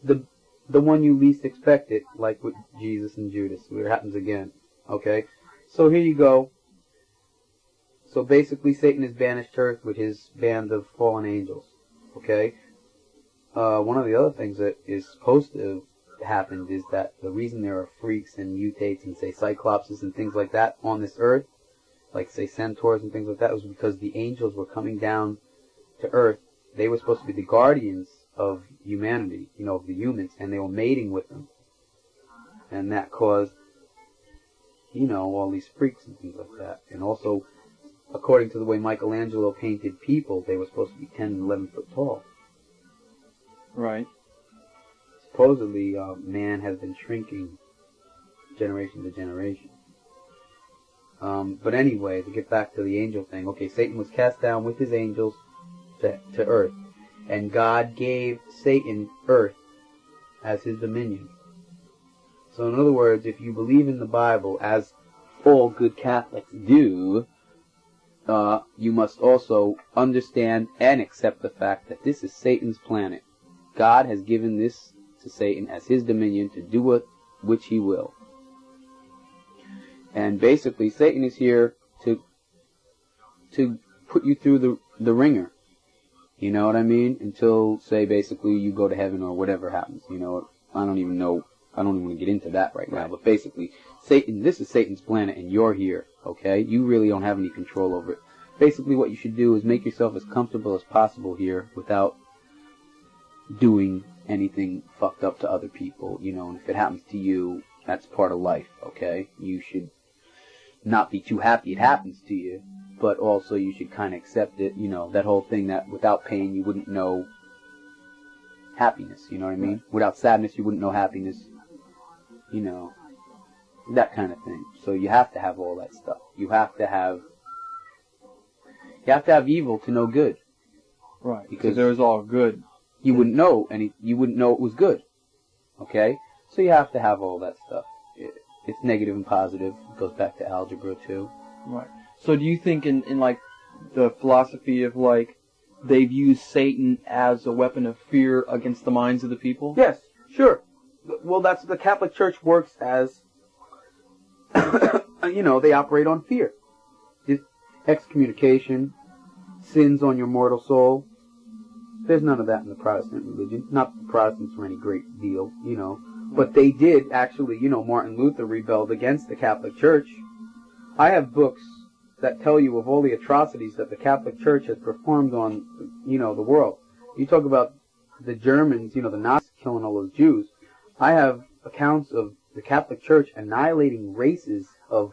the one you least expect it, like with Jesus and Judas, where it happens again. Okay? So here you go. So basically Satan is banished to earth with his band of fallen angels. Okay? One of the other things that is supposed to happen is that the reason there are freaks and mutates and, say, cyclopses and things like that on this earth, like, say, centaurs and things like that, was because the angels were coming down to earth. They were supposed to be the guardians of humanity, of the humans, and they were mating with them. And that caused, all these freaks and things like that. And also, according to the way Michelangelo painted people, they were supposed to be 10 and 11 foot tall. Right. Supposedly, man has been shrinking generation to generation. But anyway, to get back to the angel thing, okay, Satan was cast down with his angels to earth. And God gave Satan earth as his dominion. So in other words, if you believe in the Bible, as all good Catholics do, you must also understand and accept the fact that this is Satan's planet. God has given this to Satan as his dominion to do which he will. And basically, Satan is here to put you through the ringer. You know what I mean? Until, say, basically you go to heaven or whatever happens. I don't even know. I don't even want to get into that right now. But basically, this is Satan's planet and you're here, okay? You really don't have any control over it. Basically, what you should do is make yourself as comfortable as possible here without doing anything fucked up to other people, and if it happens to you, that's part of life, okay? You should not be too happy it happens to you, but also you should kind of accept it, that whole thing that without pain you wouldn't know happiness, you know what I mean? Without sadness you wouldn't know happiness, that kind of thing. So you have to have all that stuff. You have to have evil to know good. Right, because there was all good. You wouldn't know it was good. Okay? So you have to have all that stuff. It's negative and positive. It goes back to algebra too. Right. So do you think in like the philosophy of like they've used Satan as a weapon of fear against the minds of the people? Yes, sure. Well, that's the Catholic Church works as they operate on fear. Excommunication, sins on your mortal soul. There's none of that in the Protestant religion. Not that the Protestants were any great deal, But they did actually, Martin Luther rebelled against the Catholic Church. I have books that tell you of all the atrocities that the Catholic Church has performed on, the world. You talk about the Germans, the Nazis killing all those Jews. I have accounts of the Catholic Church annihilating races of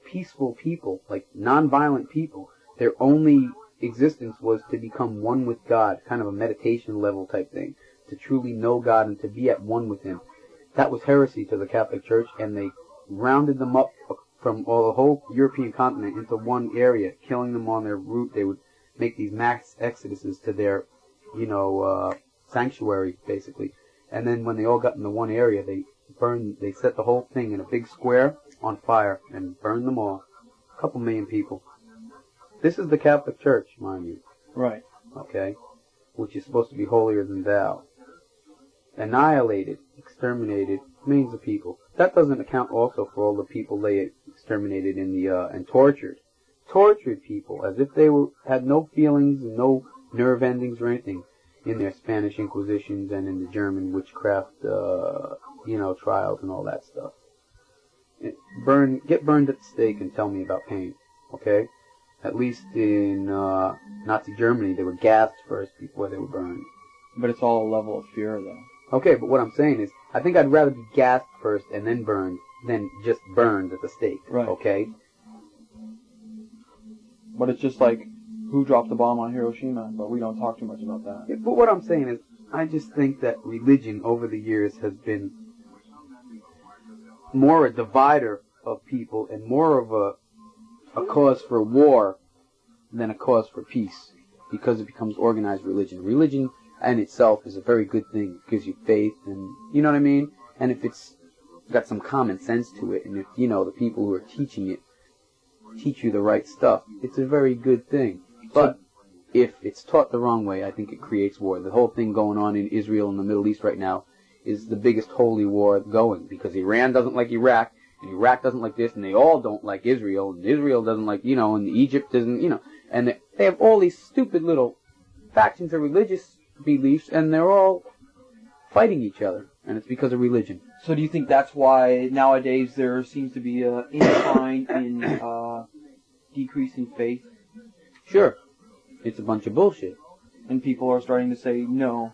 peaceful people, like non-violent people. Their only existence was to become one with God, kind of a meditation level type thing, to truly know God and to be at one with Him. That was heresy to the Catholic Church, and they rounded them up from the whole European continent into one area, killing them on their route. They would make these mass exoduses to their, sanctuary, basically. And then when they all got into one area, they set the whole thing in a big square on fire and burned them all. A couple million people. This is the Catholic Church, mind you. Right. Okay? Which is supposed to be holier than thou. Annihilated, exterminated millions of people. That doesn't account also for all the people they exterminated and tortured. Tortured people as if they had no feelings and no nerve endings or anything in their Spanish Inquisitions and in the German witchcraft, trials and all that stuff. Get burned at the stake and tell me about pain, okay? At least in Nazi Germany, they were gassed first before they were burned. But it's all a level of fear, though. Okay, but what I'm saying is, I think I'd rather be gassed first and then burned than just burned at the stake, right. Okay? But it's just like, who dropped the bomb on Hiroshima? But we don't talk too much about that. Yeah, but what I'm saying is, I just think that religion over the years has been more a divider of people and more of a cause for war than a cause for peace, because it becomes organized religion. Religion in itself is a very good thing. It gives you faith, and you know what I mean? And if it's got some common sense to it, and if, the people who are teaching it teach you the right stuff, it's a very good thing. But if it's taught the wrong way, I think it creates war. The whole thing going on in Israel and the Middle East right now is the biggest holy war going, because Iran doesn't like Iraq, and Iraq doesn't like this, and they all don't like Israel, and Israel doesn't like, and Egypt doesn't, and they have all these stupid little factions of religious beliefs, and they're all fighting each other, and it's because of religion. So do you think that's why nowadays there seems to be an incline in decreasing faith? Sure. It's a bunch of bullshit. And people are starting to say, no.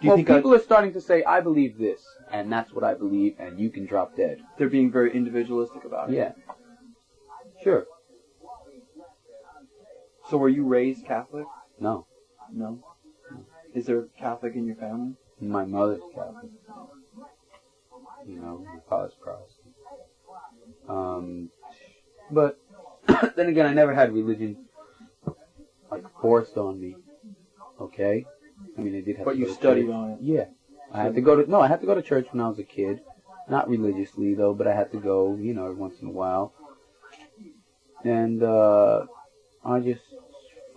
Do you Well, think people are starting to say, I believe this, and that's what I believe, and you can drop dead. They're being very individualistic about it. Yeah. Sure. So were you raised Catholic? No. No? Is there Catholic in your family? My mother's Catholic. My father's Protestant. But then again, I never had religion forced on me. Okay? I mean, I did have but to you go to studied church. on it. Yeah. I had to go to church when I was a kid. Not religiously, though, but I had to go, every once in a while. And I just,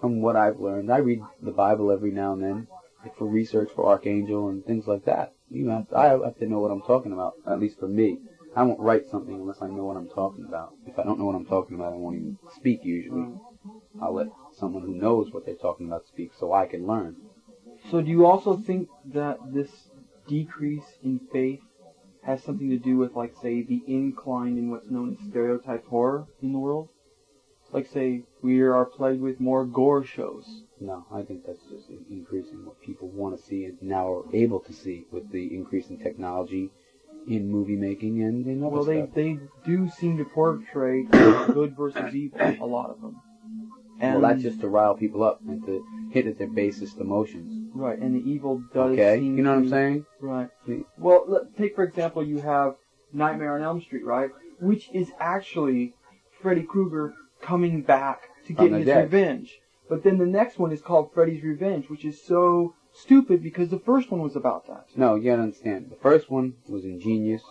from what I've learned, I read the Bible every now and then for research for Archangel and things like that. I have to know what I'm talking about, at least for me. I won't write something unless I know what I'm talking about. If I don't know what I'm talking about, I won't even speak usually. I'll let someone who knows what they're talking about speak so I can learn. So do you also think that this decrease in faith has something to do with, like, say, the incline in what's known as stereotype horror in the world? Like, say, we are plagued with more gore shows. No, I think that's just increasing what people want to see and now are able to see with the increase in technology in movie making and in other stuff. They do seem to portray good versus evil, a lot of them. And that's just to rile people up and to hit at their basest emotions. Right, and the evil does Okay, seem you know what I'm to- saying? Right. Well, take for example, you have Nightmare on Elm Street, right? Which is actually Freddy Krueger coming back to get his revenge. But then the next one is called Freddy's Revenge, which is so stupid because the first one was about that. No, you gotta understand. The first one was ingenious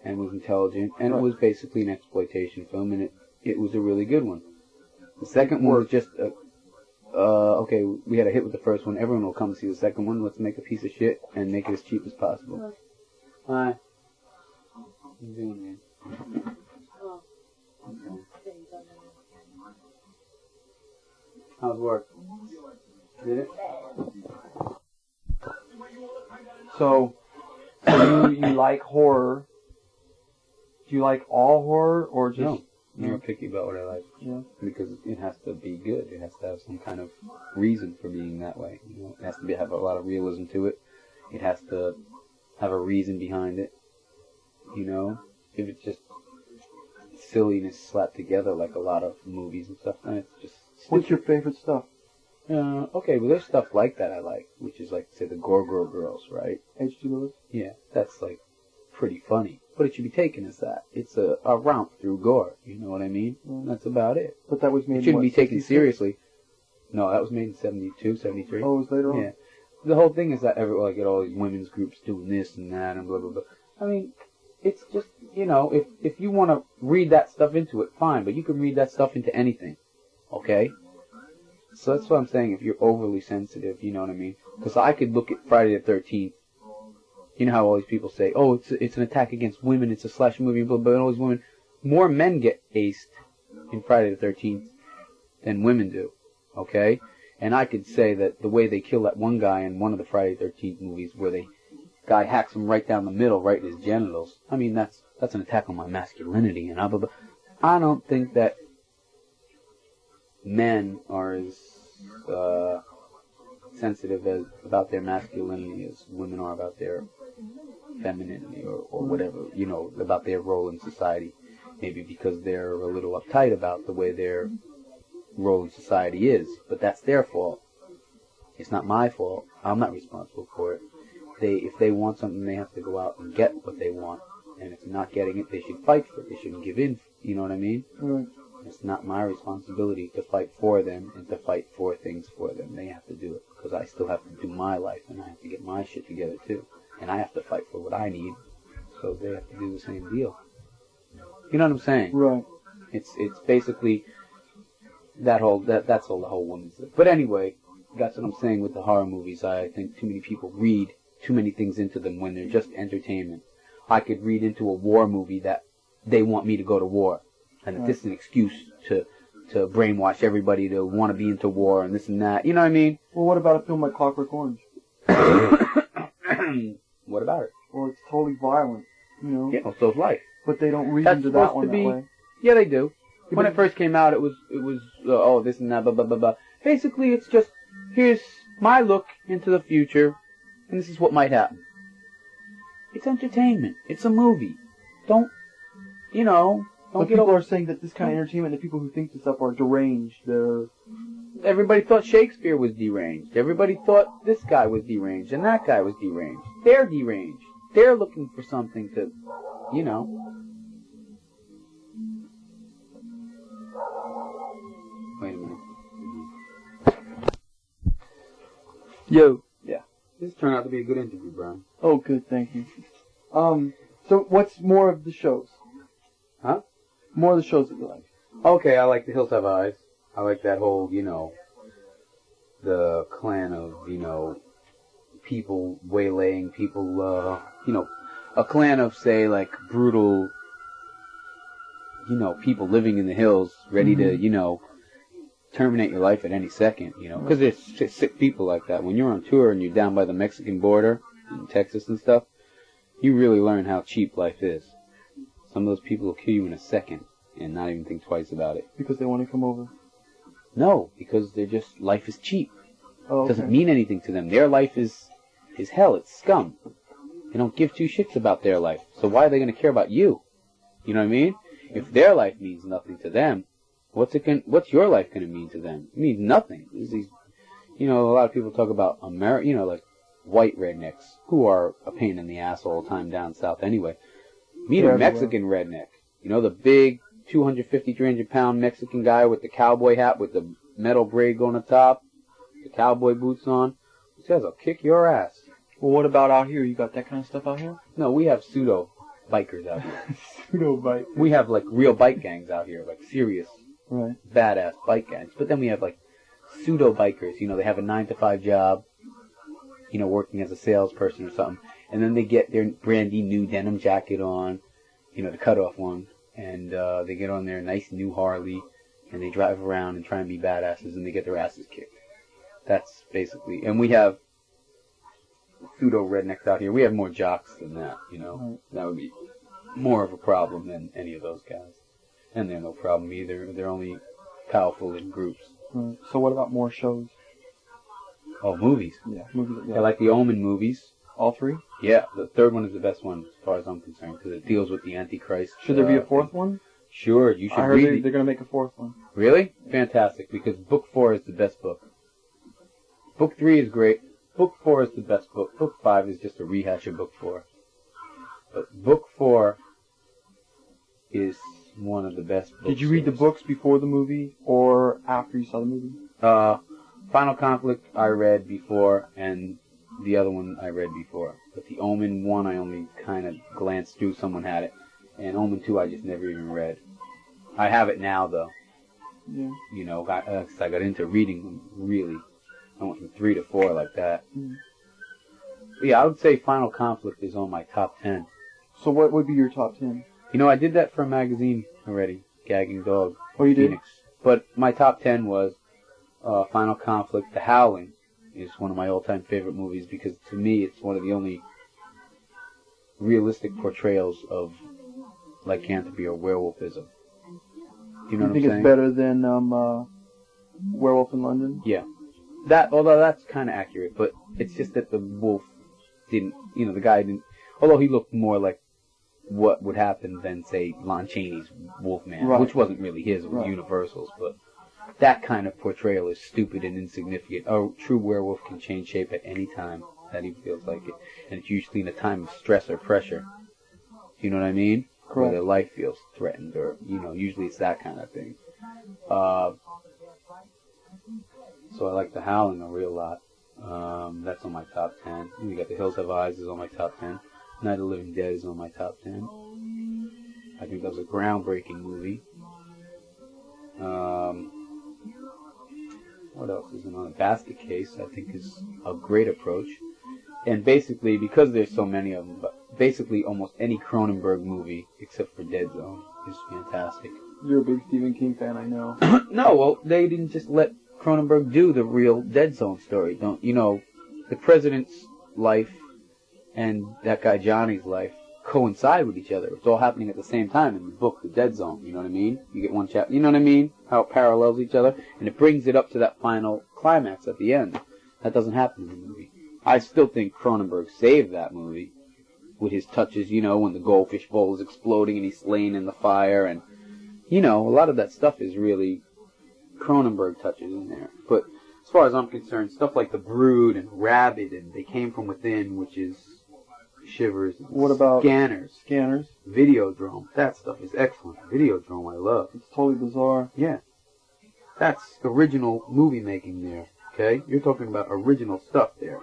and was intelligent, and it was basically an exploitation film, and it was a really good one. The second one was just okay, we had a hit with the first one. Everyone will come see the second one. Let's make a piece of shit and make it as cheap as possible. Hi. What are you doing, man? How's work? Did it? So, you like horror? Do you like all horror, or just... No. I'm not picky about what I like. Yeah. Because it has to be good. It has to have some kind of reason for being that way. You know, it has to have a lot of realism to it. It has to have a reason behind it. You know? If it's just silliness slapped together like a lot of movies and stuff, then it's just stupid. What's your favorite stuff? Okay, well, there's stuff like that I like, which is like, say, the Gorgoro Girls, right? H.G. Lewis? Yeah, that's like pretty funny. But it should be taken as that. It's a romp through gore, you know what I mean? That's about it. But that was made It shouldn't be taken 66? seriously. No, that was made in 72, 73. Oh, it was later on? Yeah. The whole thing is that get all these women's groups doing this and that and blah, blah, blah. I mean, it's just, you know, if you want to read that stuff into it, fine, but you can read that stuff into anything, okay? So that's what I'm saying, if you're overly sensitive, you know what I mean? Because I could look at Friday the 13th. You know how all these people say, oh, it's an attack against women, it's a slasher movie, blah, blah, blah, all these women. More men get aced in Friday the 13th than women do, okay? And I could say that the way they kill that one guy in one of the Friday the 13th movies where the guy hacks him right down the middle, right in his genitals, I mean, that's an attack on my masculinity, and blah, blah, blah. I don't think that men are as sensitive about their masculinity as women are about their femininity or whatever, you know, about their role in society. Maybe because they're a little uptight about the way their role in society is, but that's their fault. It's not my fault. I'm not responsible for it. If they want something, they have to go out and get what they want. And if they're not getting it, they should fight for it. They shouldn't give in. You know what I mean? Right. It's not my responsibility to fight for them and to fight for things for them. They have to do it because I still have to do my life and I have to get my shit together too. And I have to fight for what I need, so they have to do the same deal. You know what I'm saying? Right. It's basically that's all the whole woman's thing. But anyway, that's what I'm saying with the horror movies. I think too many people read too many things into them when they're just entertainment. I could read into a war movie that they want me to go to war, and that this is an excuse to brainwash everybody to want to be into war and this and that. You know what I mean? Well, what about a film like Clockwork Orange? What about it? Or it's totally violent, you know? Yeah, well, so's life. But they don't read That's into that supposed one to be, that way. Yeah, they do. When it first came out, it was oh, this and that, blah, blah, blah, blah. Basically, it's just, here's my look into the future, and this is what might happen. It's entertainment. It's a movie. Don't But people are saying that this kind of entertainment, the people who think this up are deranged. Everybody thought Shakespeare was deranged. Everybody thought this guy was deranged, and that guy was deranged. They're deranged. They're looking for something to, you know. Wait a minute. Yo. Yeah. This turned out to be a good interview, Brian. Oh, good, thank you. So what's more of the shows? Huh? More of the shows that you like. Okay, I like The Hills Have Eyes. I like that whole, you know, the clan of, you know, people waylaying people, you know, a clan of, say, like, brutal, you know, people living in the hills, ready to, you know, terminate your life at any second, you know, because there's sick people like that. When you're on tour and you're down by the Mexican border in Texas and stuff, you really learn how cheap life is. Some of those people will kill you in a second and not even think twice about it. Because they want to come over. No, because they're just, life is cheap. Oh, okay. It doesn't mean anything to them. Their life is hell. It's scum. They don't give two shits about their life. So why are they going to care about you? You know what I mean? If their life means nothing to them, what's your life going to mean to them? It means nothing. These, you know, a lot of people talk about you know, like white rednecks who are a pain in the ass all the time down south anyway. Meet a Mexican redneck. You know, the big 250, 300-pound Mexican guy with the cowboy hat with the metal braid going on top, the cowboy boots on. He says, I'll kick your ass. Well, what about out here? You got that kind of stuff out here? No, we have pseudo bikers out here. Pseudo bike. We have, like, real bike gangs out here, like serious, right, badass bike gangs. But then we have, like, pseudo bikers. You know, they have a 9-to-5 job, you know, working as a salesperson or something. And then they get their brandy new denim jacket on, you know, the cut-off one. And they get on their nice new Harley, and they drive around and try and be badasses, and they get their asses kicked. That's basically, and we have pseudo rednecks out here. We have more jocks than that, you know. That would be more of a problem than any of those guys. And they're no problem either. They're only powerful in groups. So what about more shows? Oh, movies. Yeah, movies. Yeah. I like the Omen movies. All three? Yeah, the third one is the best one as far as I'm concerned because it deals with the Antichrist. Should there be a fourth one? Sure, you should I heard they're going to make a fourth one. Really? Fantastic, because book 4 is the best book. Book 3 is great. Book 4 is the best book. Book 5 is just a rehash of book 4. But book 4 is one of the best books. Did you read the books before the movie or after you saw the movie? Final Conflict I read before, and the other one I read before. But the Omen one I only kind of glanced through. Someone had it. And Omen 2 I just never even read. I have it now, though. Yeah. You know, 'cause I got into reading them, really. I went from 3 to 4 like that. But yeah, I would say Final Conflict is on my top 10. So what would be your top 10? You know, I did that for a magazine already, Gagging Dog. Oh, you did? Phoenix. But my top 10 was Final Conflict. The Howling is one of my all-time favorite movies because to me it's one of the only realistic portrayals of lycanthropy or werewolfism. Do you know what I'm saying? You think it's better than Werewolf in London? Yeah. Although that's kind of accurate, but it's just that the wolf didn't, you know, the guy didn't, although he looked more like what would happen than, say, Lon Chaney's Wolfman, right, which wasn't really his, it was right, Universal's, but that kind of portrayal is stupid and insignificant. A true werewolf can change shape at any time that he feels like it, and it's usually in a time of stress or pressure. You know what I mean? Correct. Where their life feels threatened, or, you know, usually it's that kind of thing. So I like The Howling a real lot. That's on my top 10. You got The Hills Have Eyes is on my top 10. Night of the Living Dead is on my top 10. I think that was a groundbreaking movie. What else is on? Basket Case, I think, is a great approach. And basically, because there's so many of them, basically almost any Cronenberg movie, except for Dead Zone, is fantastic. You're a big Stephen King fan, I know. No, well, they didn't just let Cronenberg do the real Dead Zone story. Don't you know? The president's life and that guy Johnny's life coincide with each other. It's all happening at the same time in the book, The Dead Zone. You know what I mean? You get one chapter. You know what I mean? How it parallels each other, and it brings it up to that final climax at the end. That doesn't happen in the movie. I still think Cronenberg saved that movie with his touches. You know, when the goldfish bowl is exploding and he's slain in the fire, and you know, a lot of that stuff is really Cronenberg touches in there. But as far as I'm concerned, stuff like The Brood and Rabid and They Came From Within, which is Shivers. What about Scanners? Scanners. Videodrome. That stuff is excellent. Videodrome I love. It's totally bizarre. Yeah. That's original movie making there. Okay? You're talking about original stuff there.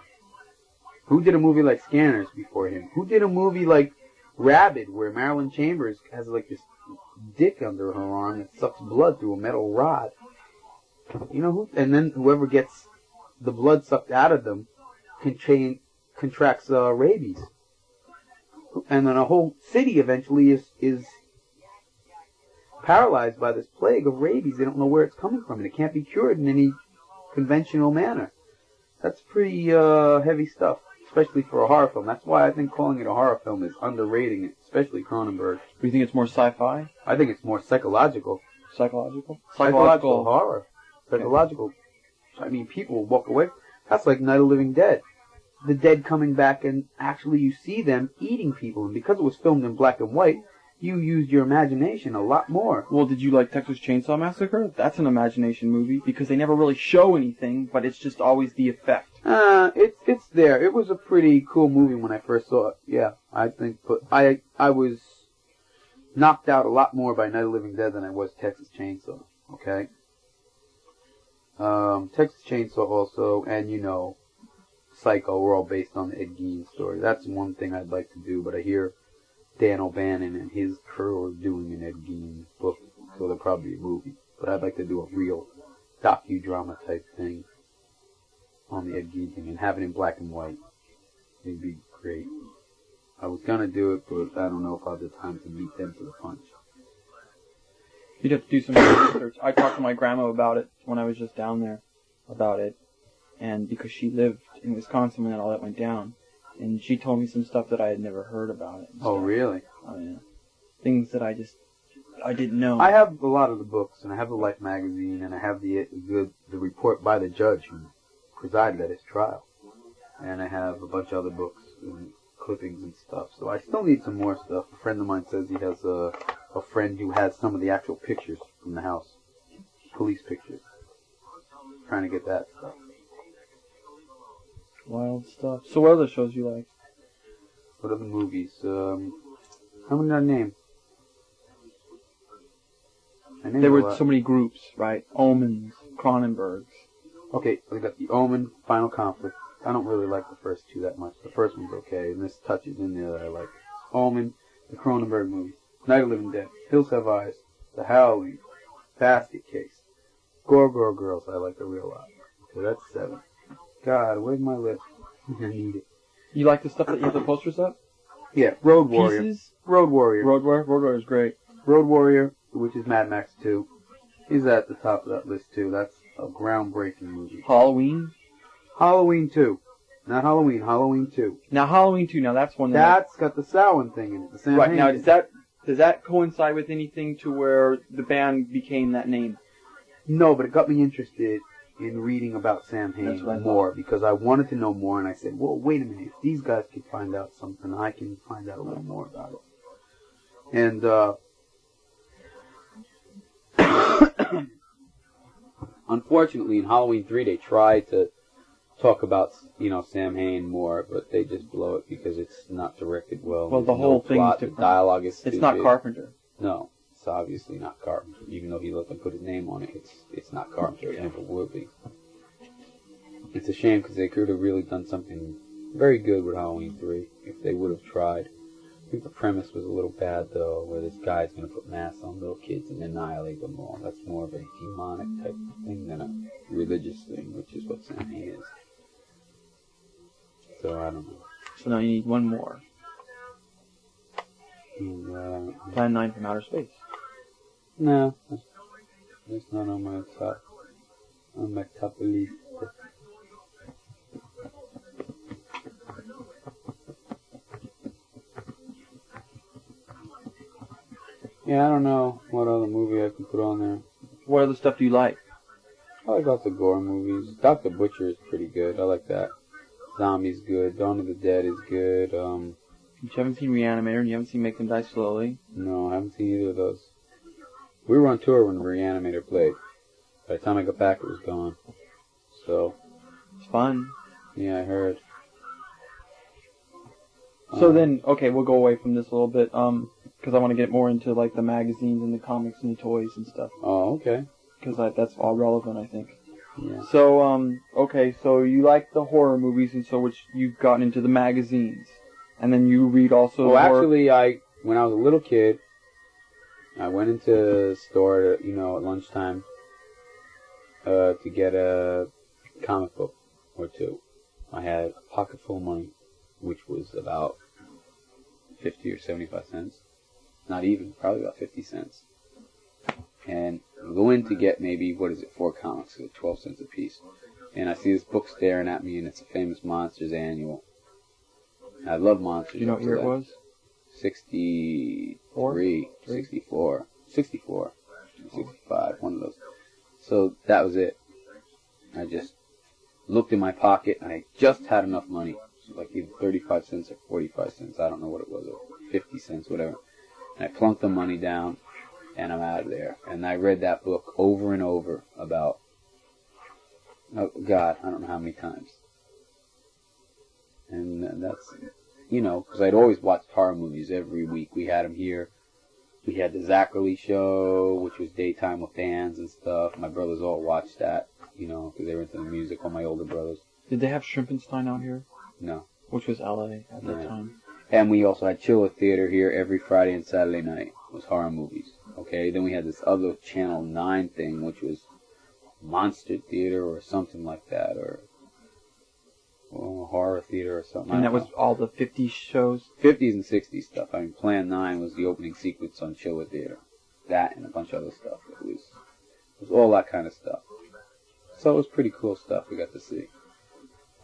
Who did a movie like Scanners before him? Who did a movie like Rabid, where Marilyn Chambers has like this dick under her arm that sucks blood through a metal rod? You know who? And then whoever gets the blood sucked out of them contracts rabies, and then a whole city eventually is paralyzed by this plague of rabies. They don't know where it's coming from, and it can't be cured in any conventional manner. That's pretty heavy stuff, especially for a horror film. That's why I think calling it a horror film is underrating it, especially Cronenberg. Do you think it's more sci-fi? I think it's more psychological. Psychological? Psychological horror. Psychological. I mean, people will walk away. That's like Night of the Living Dead. The dead coming back, and actually you see them eating people. And because it was filmed in black and white, you used your imagination a lot more. Well, did you like Texas Chainsaw Massacre? That's an imagination movie, because they never really show anything, but it's just always the effect. It's there. It was a pretty cool movie when I first saw it. Yeah, I think. But I was knocked out a lot more by Night of the Living Dead than I was Texas Chainsaw. Okay? Texas Chainsaw also, and you know, Psycho were all based on the Ed Gein story. That's one thing I'd like to do, but I hear Dan O'Bannon and his crew are doing an Ed Gein book, so there'll probably be a movie. But I'd like to do a real docudrama type thing on the Ed Gein thing and have it in black and white. It'd be great. I was gonna do it, but I don't know if I'll have the time to meet them to the punch. You'd have to do some research. I talked to my grandma about it when I was just down there about it, and because she lived in Wisconsin when all that went down, and she told me some stuff that I had never heard about it. Oh, really? Oh, yeah. Things that I didn't know. I have a lot of the books, and I have the Life magazine, and I have the report by the judge who presided at his trial, and I have a bunch of other books and clippings and stuff. So I still need some more stuff. A friend of mine says he has a friend who has some of the actual pictures from the house, police pictures. Trying to get that stuff. Wild stuff. So what other shows you like? What other movies? How many did I name? There were so many groups, right? Omens, Cronenbergs. Okay, we got The Omen, Final Conflict. I don't really like the first two that much. The first one's okay, and this touches in there that I like. Omen, the Cronenberg movie, Night of the Living Dead, Hills Have Eyes, The Halloween, Basket Case, Gore Girls I like a real lot. Okay, that's 7. God, where's my list? I need it. You like the stuff that you have the posters up? Yeah, Road Warrior. Pieces? Road Warrior. Road Warrior is great. Road Warrior, which is Mad Max 2. He's at the top of that list, too. That's a groundbreaking movie. Halloween? Halloween 2. Not Halloween, Halloween 2. Now, Halloween 2, now that's one That's got the Samhain thing in it. The Samhain right, now, thing. does that coincide with anything to where the band became that name? No, but it got me interested in reading about Samhain more, because I wanted to know more, and I said, well, wait a minute. If these guys can find out something, I can find out a little more about it. And, unfortunately, in Halloween 3, they tried to talk about, Samhain more, but they just blow it because it's not directed well. Well, the whole thing is different. The dialogue is stupid. It's not Carpenter. No, it's obviously not Carpenter. Even though he let them put his name on it, it's not Carpenter. It never will be. It's a shame because they could have really done something very good with Halloween 3 if they would have tried. I think the premise was a little bad, though, where this guy's going to put masks on little kids and annihilate them all. That's more of a demonic type of thing than a religious thing, which is what Samhain is. So, I don't know. So now you need one more. And, Plan 9 from Outer Space. No, that's not on my top list. Yeah, I don't know what other movie I can put on there. What other stuff do you like? I like lots of gore movies. Dr. Butcher is pretty good. I like that. Zombie's good. Dawn of the Dead is good. You haven't seen Reanimator and you haven't seen Make Them Die Slowly? No, I haven't seen either of those. We were on tour when Reanimator played. By the time I got back, it was gone. So. It's fun. Yeah, I heard. So then, okay, we'll go away from this a little bit, because I want to get more into, like, the magazines and the comics and the toys and stuff. Oh, okay. Because that's all relevant, I think. Yeah. So, okay, so you like the horror movies, and so which you've gotten into the magazines. And then you read also Well, actually, when I was a little kid, I went into the store, at lunchtime, to get a comic book or two. I had a pocket full of money, which was about 50 or 75 cents. Not even, probably about 50 cents. And I go in to get maybe, 4 comics, so 12 cents a piece. And I see this book staring at me, and it's a Famous Monsters annual. I love monsters. Do you know what year it was? 63, 64, 65, one of those. So that was it. I just looked in my pocket, and I just had enough money. Like either 35 cents or 45 cents. I don't know what it was, or 50 cents, whatever. And I plunked the money down, and I'm out of there. And I read that book over and over about, oh God, I don't know how many times. And that's, because I'd always watched horror movies every week. We had them here. We had the Zachary show, which was daytime with bands and stuff. My brothers all watched that, because they were into the music, all my older brothers. Did they have Shrimpenstein out here? No. Which was LA at that time. And we also had Chiller Theater here every Friday and Saturday night. It was horror movies. Okay, then we had this other Channel 9 thing, which was Monster Theater or something like that, or Horror Theater or something. And that was all the 50s shows? 50s and 60s stuff. I mean, Plan 9 was the opening sequence on Chiller Theater. That and a bunch of other stuff. all that kind of stuff. So it was pretty cool stuff we got to see.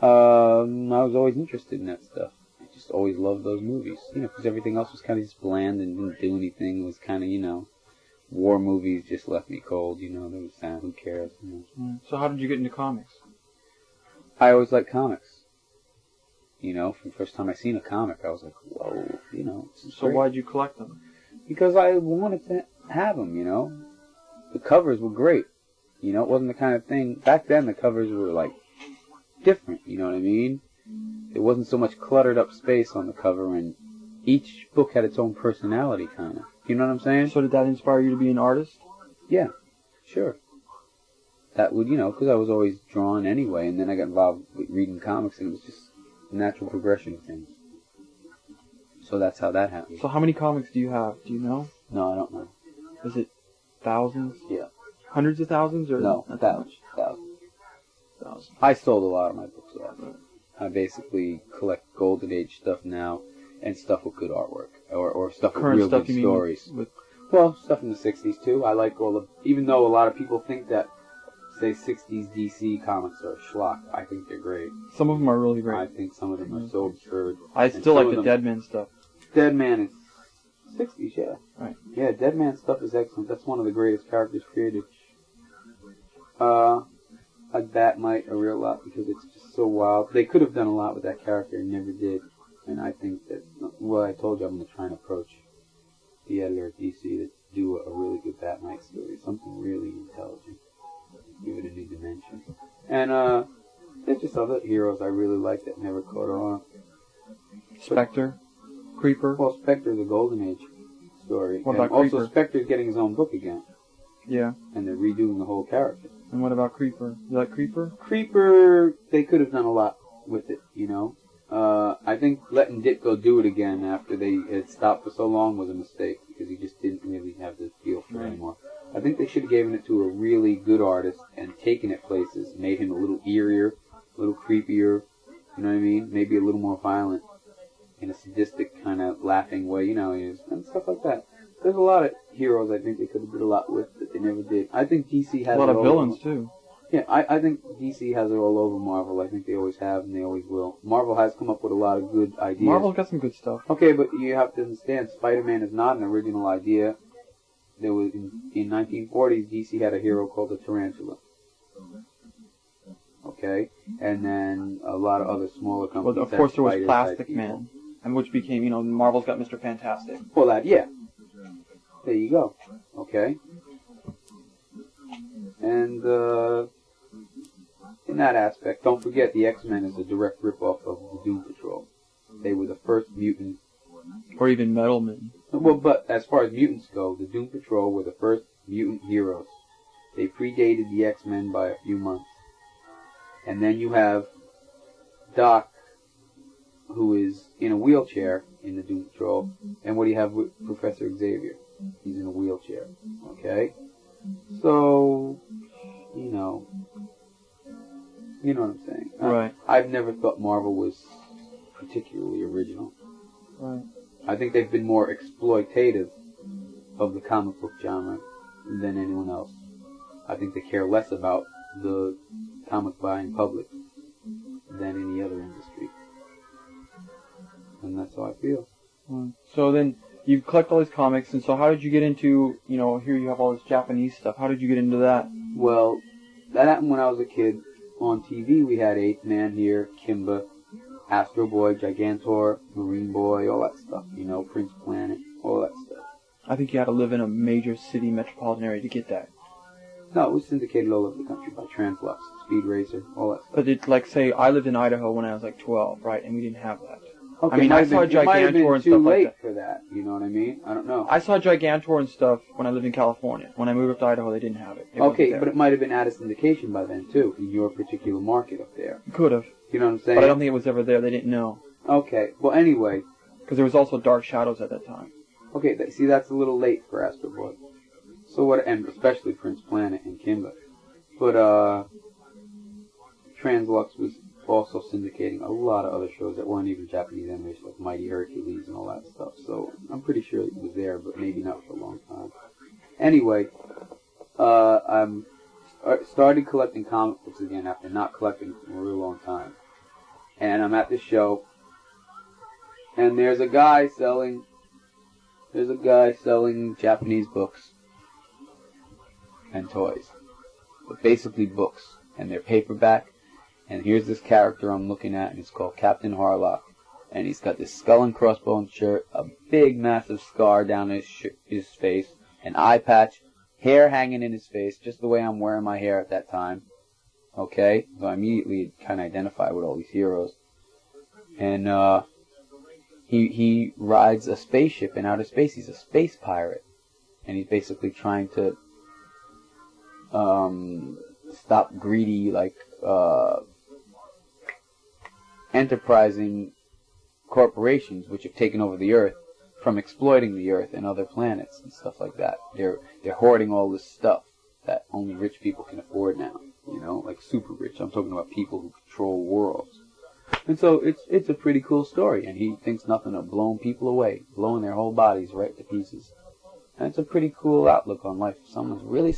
I was always interested in that stuff. I just always loved those movies, because everything else was kind of just bland and didn't do anything. It was kind of, war movies just left me cold, there was who cares, So how did you get into comics? I always liked comics. From the first time I seen a comic, I was like, whoa, So why'd you collect them? Because I wanted to have them, The covers were great. It wasn't the kind of thing... Back then, the covers were, different, you know what I mean? There wasn't so much cluttered up space on the cover, and each book had its own personality, kind of. You know what I'm saying? So did that inspire you to be an artist? Yeah, sure. That would, because I was always drawn anyway, and then I got involved with reading comics, and it was just a natural progression of things. So that's how that happened. So how many comics do you have? Do you know? No, I don't know. Is it thousands? Yeah. Hundreds of thousands? Or no, thousands. I sold a lot of my books off. I basically collect Golden Age stuff now, and stuff with good artwork, or stuff with real good stories. Well, stuff in the 60s too. I like even though a lot of people think that, say, 60s DC comics are schlock, I think they're great. Some of them are really great. I think some of them are so absurd. I still like the Deadman stuff. Deadman is 60s, yeah. Right. Yeah, Deadman stuff is excellent. That's one of the greatest characters created. Like Batmite a real lot because it's just so wild. They could have done a lot with that character and never did. And I think that, well, I told you I'm going to try and approach the editor at DC to do a really good Batmite story. Something really intelligent. Give it a new dimension. And there's just other heroes I really like that never caught on. Spectre? Creeper? Well, Spectre's a Golden Age story. What about also, Creeper? Spectre's getting his own book again. Yeah. And they're redoing the whole character. And what about Creeper? You like Creeper? Creeper, they could have done a lot with it, I think letting Ditko do it again after they had stopped for so long was a mistake because he just didn't really have the feel for it anymore. I think they should have given it to a really good artist and taken it places, made him a little eerier, a little creepier, you know what I mean? Maybe a little more violent in a sadistic kind of laughing way, and stuff like that. There's a lot of heroes I think they could have did a lot with that they never did. I think DC has a lot of villains too. Yeah, I think DC has it all over Marvel. I think they always have and they always will. Marvel has come up with a lot of good ideas. Marvel's got some good stuff. Okay, but you have to understand, Spider-Man is not an original idea. There was in 1940s, DC had a hero called the Tarantula. Okay, and then a lot of other smaller companies. Well, of course, there was Plastic Man, and which became, Marvel's got Mr. Fantastic. Well, yeah. There you go. Okay. And in that aspect, don't forget the X-Men is a direct rip-off of the Doom Patrol. They were the first mutant. Or even Metal Men. Well, but as far as mutants go, the Doom Patrol were the first mutant heroes. They predated the X-Men by a few months. And then you have Doc, who is in a wheelchair in the Doom Patrol. And what do you have with Professor Xavier? He's in a wheelchair. Okay? So, you know what I'm saying. Right. I've never thought Marvel was particularly original. Right. I think they've been more exploitative of the comic book genre than anyone else. I think they care less about the comic buying public than any other industry. And that's how I feel. So then, you collect all these comics, and so how did you get into, here you have all this Japanese stuff. How did you get into that? Well, that happened when I was a kid. On TV, we had Eighth Man here, Kimba, Astro Boy, Gigantor, Marine Boy, all that stuff, Prince Planet, all that stuff. I think you had to live in a major city metropolitan area to get that. No, it was syndicated all over the country by Translux, Speed Racer, all that stuff. But it's say, I lived in Idaho when I was 12, right, and we didn't have that. Okay, I mean, I saw Gigantor and stuff like that. For that, you know what I mean? I don't know. I saw Gigantor and stuff when I lived in California. When I moved up to Idaho, they didn't have it. Okay, but it might have been out of syndication by then, too, in your particular market up there. Could have. You know what I'm saying? But I don't think it was ever there. They didn't know. Okay, well, anyway. Because there was also Dark Shadows at that time. Okay, see, that's a little late for Astro Boy. So what, and especially Prince Planet and Kimba. But, Translux was also syndicating a lot of other shows that weren't even Japanese animation, like Mighty Hercules and all that stuff. So I'm pretty sure it was there, but maybe not for a long time. Anyway, I'm started collecting comic books again after not collecting for a real long time. And I'm at this show, and there's a guy selling Japanese books and toys, but basically books, and they're paperback. And here's this character I'm looking at, and it's called Captain Harlock, and he's got this skull and crossbones shirt, a big massive scar down his face, an eye patch, hair hanging in his face, just the way I'm wearing my hair at that time. Okay, so I immediately kind of identify with all these heroes. And he rides a spaceship in outer space. He's a space pirate, and he's basically trying to stop greedy, enterprising corporations which have taken over the Earth from exploiting the Earth and other planets and stuff like that. They're hoarding all this stuff that only rich people can afford now. You know, like super rich. I'm talking about people who control worlds. And so it's a pretty cool story, and he thinks nothing of blowing people away, blowing their whole bodies right to pieces. And it's a pretty cool outlook on life. If someone's really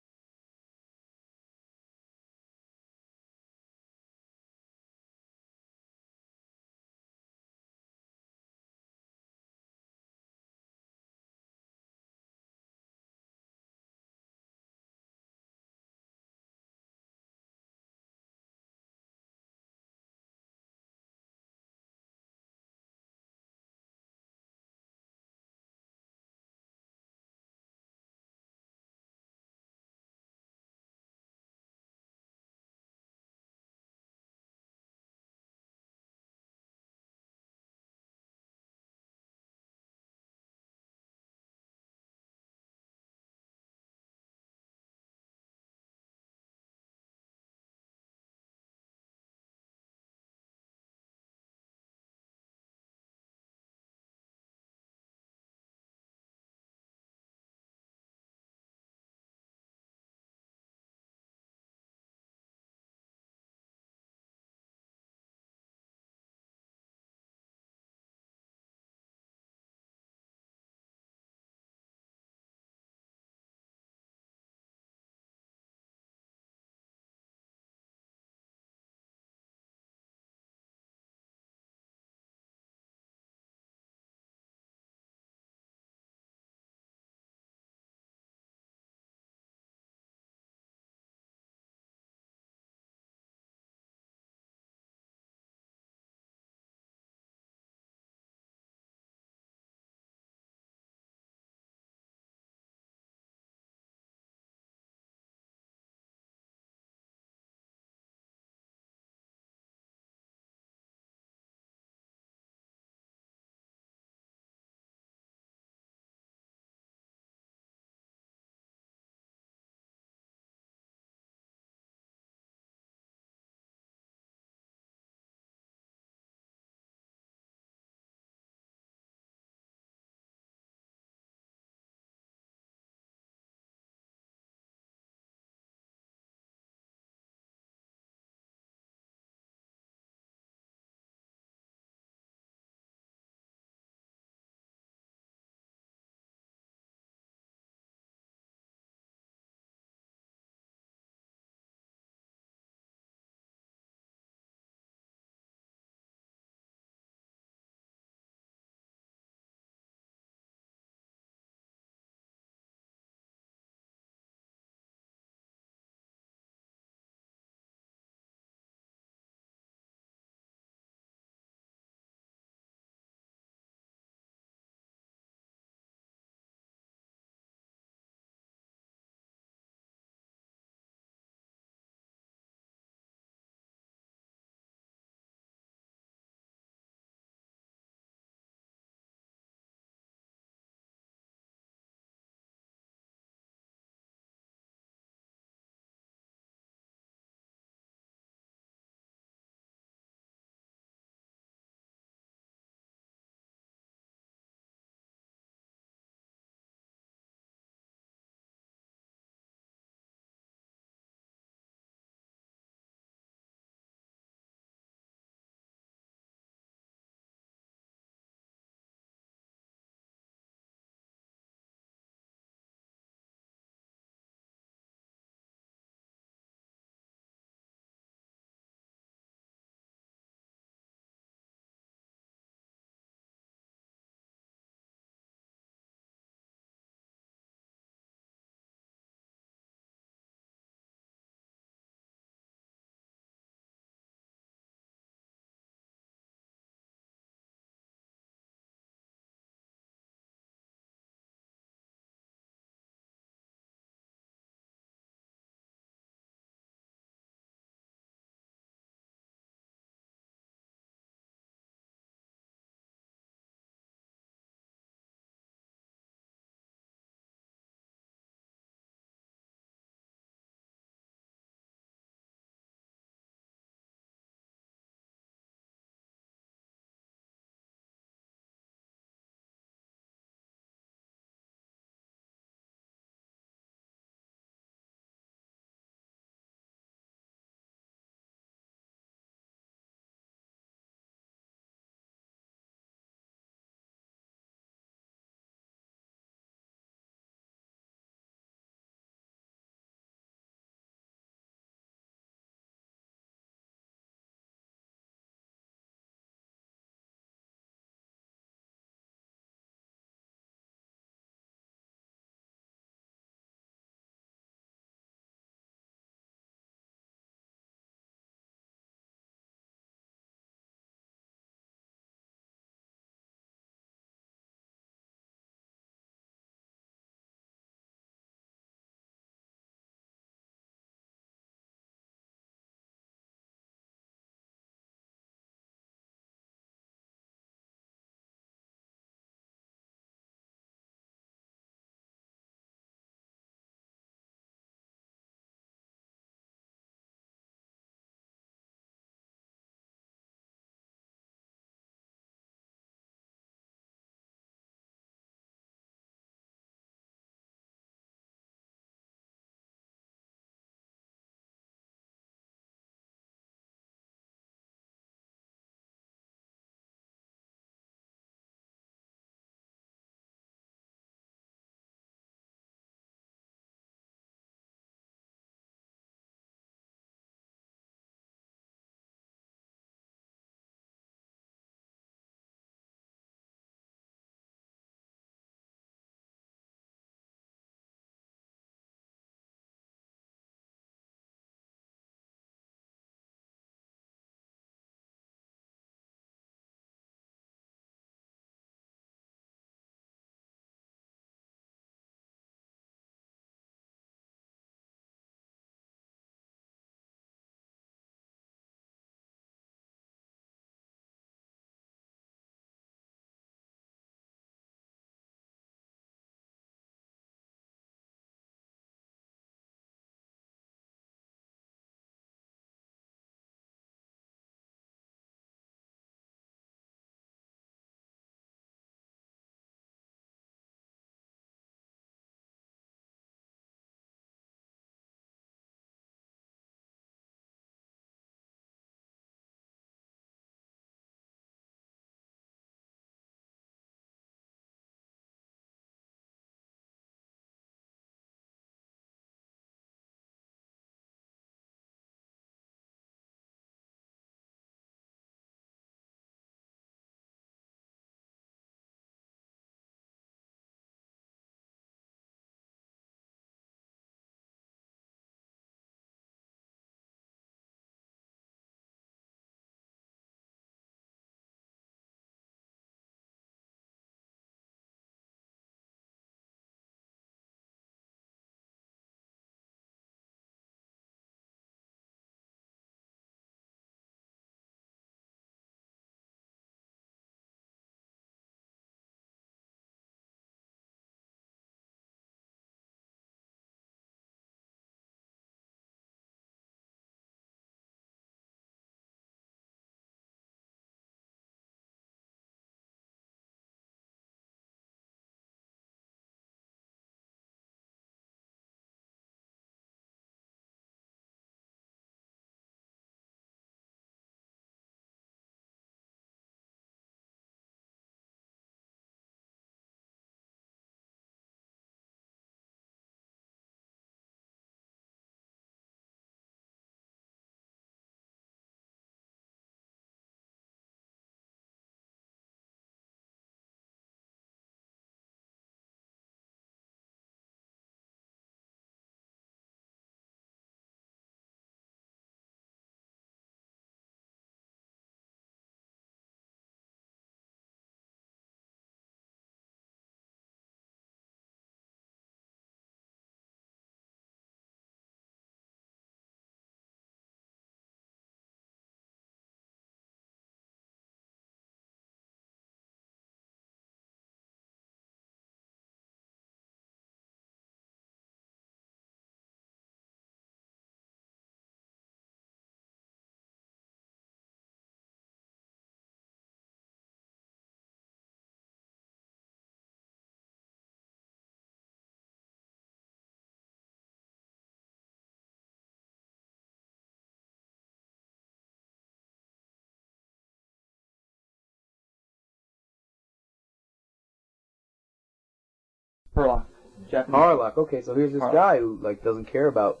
Harlock. Japanese. Harlock. Okay, so here's this Harlock. guy who like doesn't care about,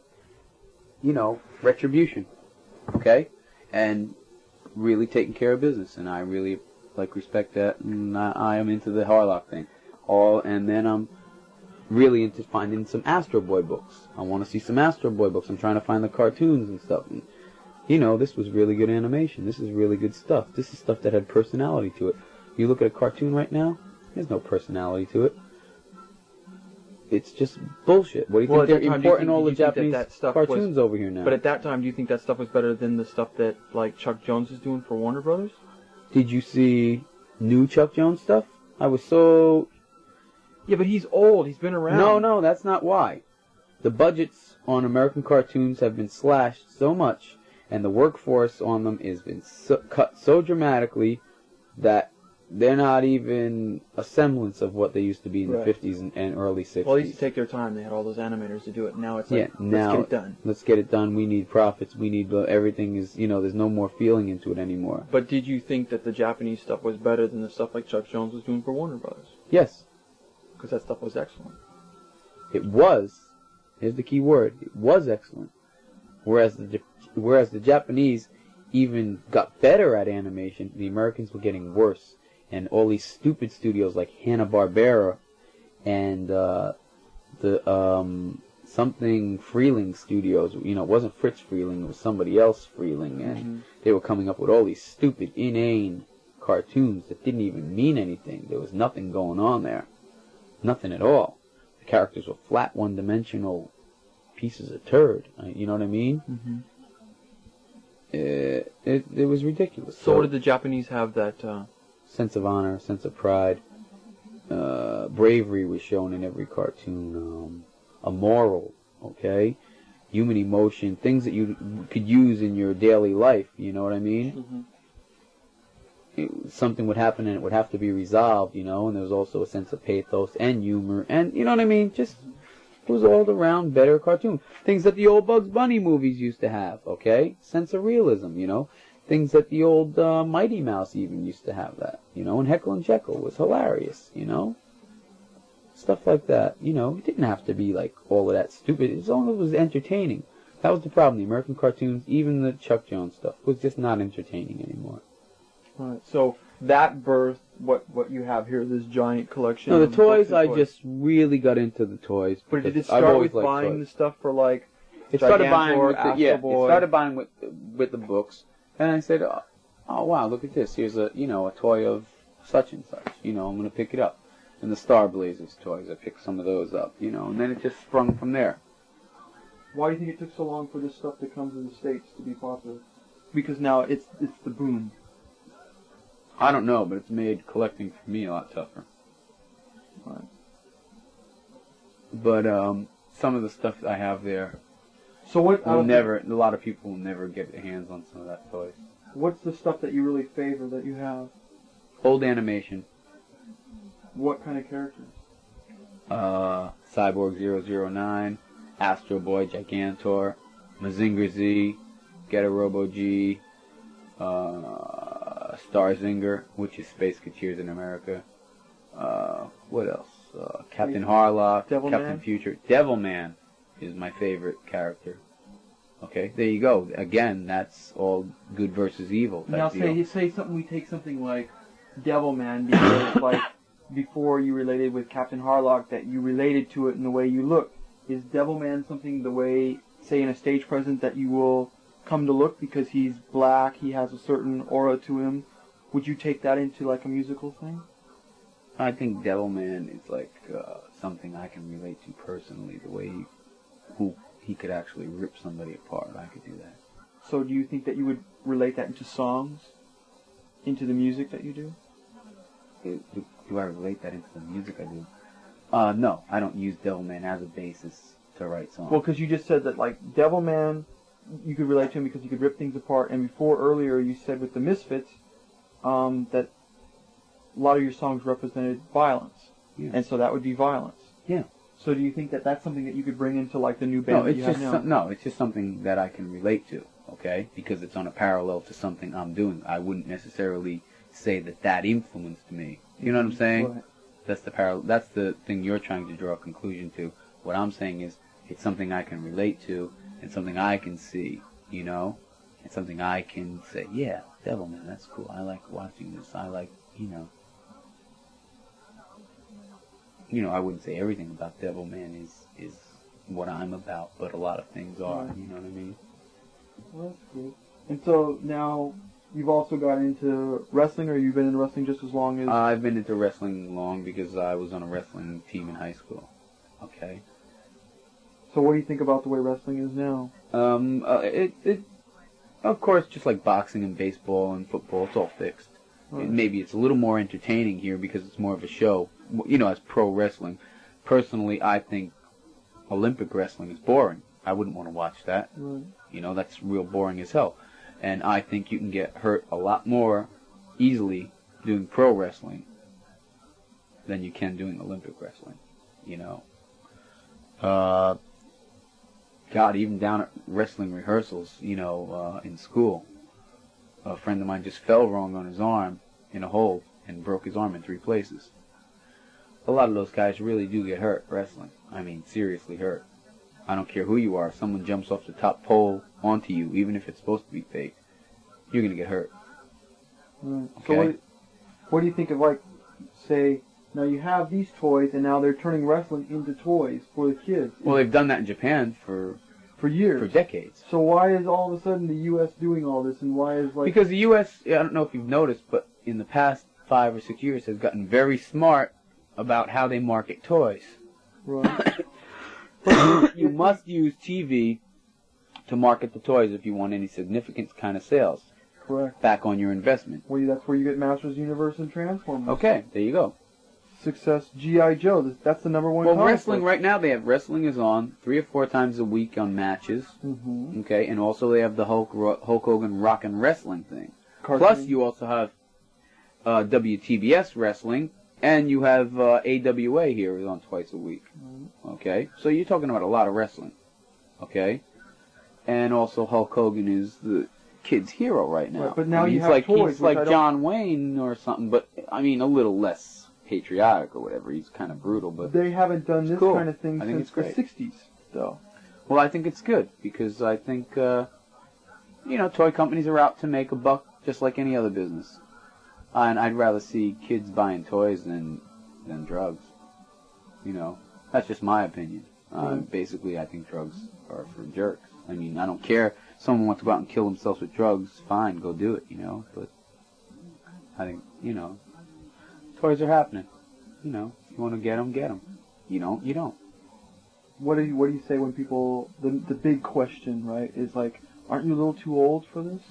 retribution. Okay, and really taking care of business, and I really respect that, and I am into the Harlock thing. And then I'm really into finding some Astro Boy books. I want to see some Astro Boy books. I'm trying to find the cartoons and stuff. And, this was really good animation. This is really good stuff. This is stuff that had personality to it. You look at a cartoon right now, there's no personality to it. It's just bullshit. What do you think they're importing all the Japanese cartoons over here now? But at that time, do you think that stuff was better than the stuff that, Chuck Jones is doing for Warner Brothers? Did you see new Chuck Jones stuff? I was so... Yeah, but he's old. He's been around. No, that's not why. The budgets on American cartoons have been slashed so much, and the workforce on them has been cut so dramatically that they're not even a semblance of what they used to be in the 50s and early 60s. Well, they used to take their time. They had all those animators to do it. Now it's let's get it done. Let's get it done. We need profits. We need everything is, there's no more feeling into it anymore. But did you think that the Japanese stuff was better than the stuff like Chuck Jones was doing for Warner Brothers? Yes. Because that stuff was excellent. It was. Here's the key word. It was excellent. Whereas the Japanese even got better at animation, the Americans were getting worse. And all these stupid studios like Hanna-Barbera and something Freeling Studios, it wasn't Fritz Freeling, it was somebody else Freeling, and they were coming up with all these stupid, inane cartoons that didn't even mean anything. There was nothing going on there. Nothing at all. The characters were flat, one-dimensional pieces of turd. You know what I mean? Mm-hmm. It was ridiculous. So what did the Japanese have that... sense of honor, sense of pride, bravery was shown in every cartoon, a moral, okay? Human emotion, things that you could use in your daily life, you know what I mean? Something would happen and it would have to be resolved, and there was also a sense of pathos and humor, and you know what I mean? Just, it was all around better cartoon. Things that the old Bugs Bunny movies used to have, okay? Sense of realism, Things that the old Mighty Mouse even used to have that, and Heckle and Jekyll was hilarious, Stuff like that, it didn't have to be like all of that stupid, as long as it was entertaining. That was the problem. The American cartoons, even the Chuck Jones stuff, was just not entertaining anymore. Right. So that birthed what you have here, this giant collection. No, the toys, I just really got into the toys. But did it start with buying the stuff for It started buying with the books. And I said, oh wow, look at this. Here's a toy of such and such. I'm going to pick it up. And the Star Blazers toys, I picked some of those up, and then it just sprung from there. Why do you think it took so long for this stuff to come to the States to be popular? Because now it's the boom. I don't know, but it's made collecting for me a lot tougher. Right. But some of the stuff I have there, so what? A lot of people will never get their hands on some of that toys. What's the stuff that you really favor that you have? Old animation. What kind of characters? Cyborg 009, Astro Boy, Gigantor, Mazinger Z, Getter Robo G, Starzinger, which is Space Kateers in America. What else? Captain Harlock, Captain Future. Devilman is my favorite character. Okay, there you go. Again, that's all good versus evil. Now say something. We take something like Devilman, because before you related with Captain Harlock, that you related to it in the way you look. Is Devilman something the way, say, in a stage presence that you will come to look because he's black, he has a certain aura to him? Would you take that into a musical thing? I think Devilman is something I can relate to personally. The way he could actually rip somebody apart, I could do that. So do you think that you would relate that into songs, into the music that you do? Do I relate that into the music I do? No, I don't use Devilman as a basis to write songs. Well, because you just said that Devilman, you could relate to him because he could rip things apart, and earlier you said with the Misfits that a lot of your songs represented violence, and so that would be violence. Yeah. So do you think that that's something that you could bring into the new band that you have now? No, it's just something that I can relate to, okay? Because it's on a parallel to something I'm doing. I wouldn't necessarily say that influenced me. You know what I'm saying? Right. That's the thing you're trying to draw a conclusion to. What I'm saying is, it's something I can relate to, and something I can see, you know? It's something I can say, yeah, Devilman, that's cool. I like watching this. I like, you know, I wouldn't say everything about Devilman is what I'm about, but a lot of things are, you know what I mean? Well, that's good. And so now you've also got into wrestling, or you've been in wrestling just as long as... I've been into wrestling long because I was on a wrestling team in high school. Okay. So what do you think about the way wrestling is now? Of course, just like boxing and baseball and football, it's all fixed. Right. Maybe it's a little more entertaining here because it's more of a show, you know, as pro wrestling. Personally, I think Olympic wrestling is boring. I wouldn't want to watch that. Right. You know, that's real boring as hell. And I think you can get hurt a lot more easily doing pro wrestling than you can doing Olympic wrestling, you know. God, even down at wrestling rehearsals, you know, in school, a friend of mine just fell wrong on his arm in a hole and broke his arm in 3 places. A lot of those guys really do get hurt wrestling. I mean, seriously hurt. I don't care who you are. If someone jumps off the top pole onto you, even if it's supposed to be fake, you're going to get hurt. Right. Okay? So what do you think of, like, say, now you have these toys, and now they're turning wrestling into toys for the kids. Well, they've done that in Japan for years. For decades. So why is all of a sudden the U.S. doing all this, and why is, like... Because the U.S., I don't know if you've noticed, but in the past 5 or 6 years has gotten very smart about how they market toys. Right. You must use TV to market the toys if you want any significant kind of sales. Correct. Back on your investment. Well, that's where you get Masters Universe and Transformers. Okay, there you go. Success, G.I. Joe, that's the #1 Well, comic wrestling book. right now, they have wrestling is on 3 or 4 times a week on matches. Mm-hmm. Okay, and also they have the Hulk Hogan Rock and Wrestling thing. Cartoon. Plus, you also have WTBS Wrestling, and you have AWA here is on twice a week. Okay, so you're talking about a lot of wrestling. Okay, and also Hulk Hogan is the kid's hero right now. Right, but now I mean, you he's have like, toys, he's which like John Wayne or something, but I mean a little less patriotic or whatever. He's kind of brutal, but they haven't done this cool. kind of thing I think since it's the great. 60s, though. Well, I think it's good because I think you know, toy companies are out to make a buck just like any other business, and I'd rather see kids buying toys than drugs. You know, that's just my opinion. Basically, I think drugs are for jerks. I mean, I don't care. If someone wants to go out and kill themselves with drugs, fine, go do it, you know. But I think, you know, toys are happening. You know, if you want to get them, get them. You don't, you don't. What do you say when people, the big question, right, is like, aren't you a little too old for this?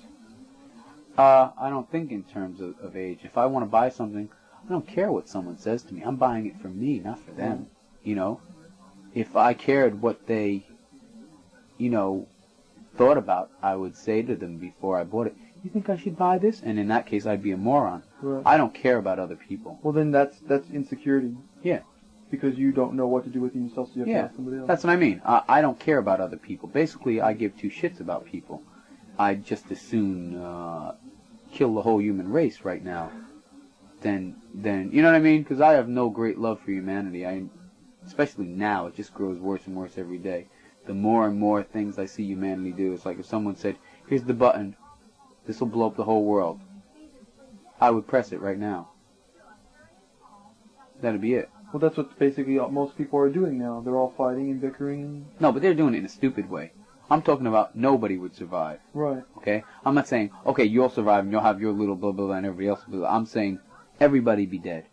I don't think in terms of age. If I want to buy something, I don't care what someone says to me. I'm buying it for me, not for them. You know? If I cared what they, you know, thought about, I would say to them before I bought it, you think I should buy this? And in that case, I'd be a moron. Right. I don't care about other people. Well, then that's insecurity. Yeah. Because you don't know what to do with yourself, so you have to ask somebody else. That's what I mean. I don't care about other people. Basically, I give 2 shits about people. I'd just as soon kill the whole human race right now than you know what I mean? Because I have no great love for humanity. Especially now, it just grows worse and worse every day. The more and more things I see humanity do, it's like if someone said, here's the button, this will blow up the whole world. I would press it right now. That'd be it. Well, that's what basically most people are doing now. They're all fighting and bickering. No, but they're doing it in a stupid way. I'm talking about nobody would survive. Right. Okay? I'm not saying, okay, you'll survive and you'll have your little blah, blah, blah, and everybody else will blah. I'm saying everybody be dead.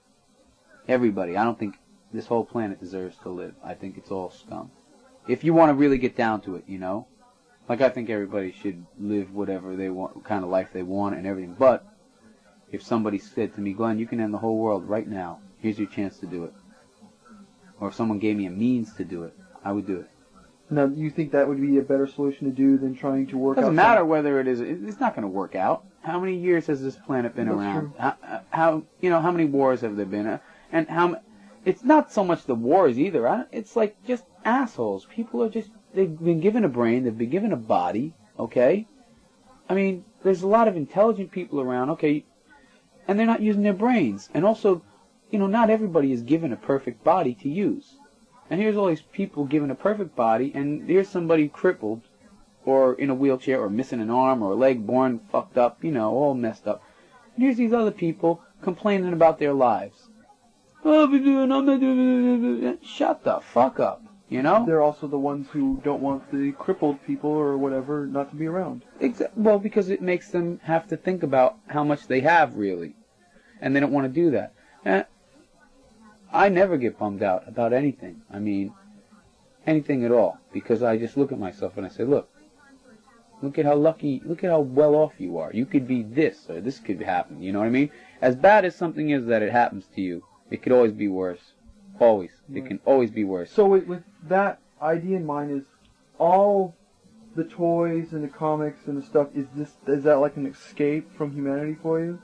Everybody. I don't think this whole planet deserves to live. I think it's all scum. If you want to really get down to it, you know? Like, I think everybody should live whatever they want, kind of life they want and everything. But if somebody said to me, Glenn, you can end the whole world right now. Here's your chance to do it. Or if someone gave me a means to do it, I would do it. Now, you think that would be a better solution to do than trying to work out? Doesn't matter whether it is. It's not going to work out. How many years has this planet been around? How you know how many wars have there been? And how? It's not so much the wars either. It's like just assholes. People are just they've been given a brain. They've been given a body. Okay. I mean, there's a lot of intelligent people around. Okay, and they're not using their brains. And also, not everybody is given a perfect body to use. And here's all these people given a perfect body, and here's somebody crippled, or in a wheelchair, or missing an arm, or a leg, born fucked up, all messed up. And here's these other people complaining about their lives. Oh, I'm not doing. Shut the fuck up, They're also the ones who don't want the crippled people or whatever not to be around. Well, because it makes them have to think about how much they have, really. And they don't want to do that. I never get bummed out about anything. I mean, anything at all. Because I just look at myself and I say, look at how lucky, look at how well off you are. You could be this, or this could happen, you know what I mean? As bad as something is that it happens to you, it could always be worse. Always. Right. It can always be worse. So with that idea in mind, is all the toys and the comics and the stuff, is that like an escape from humanity for you?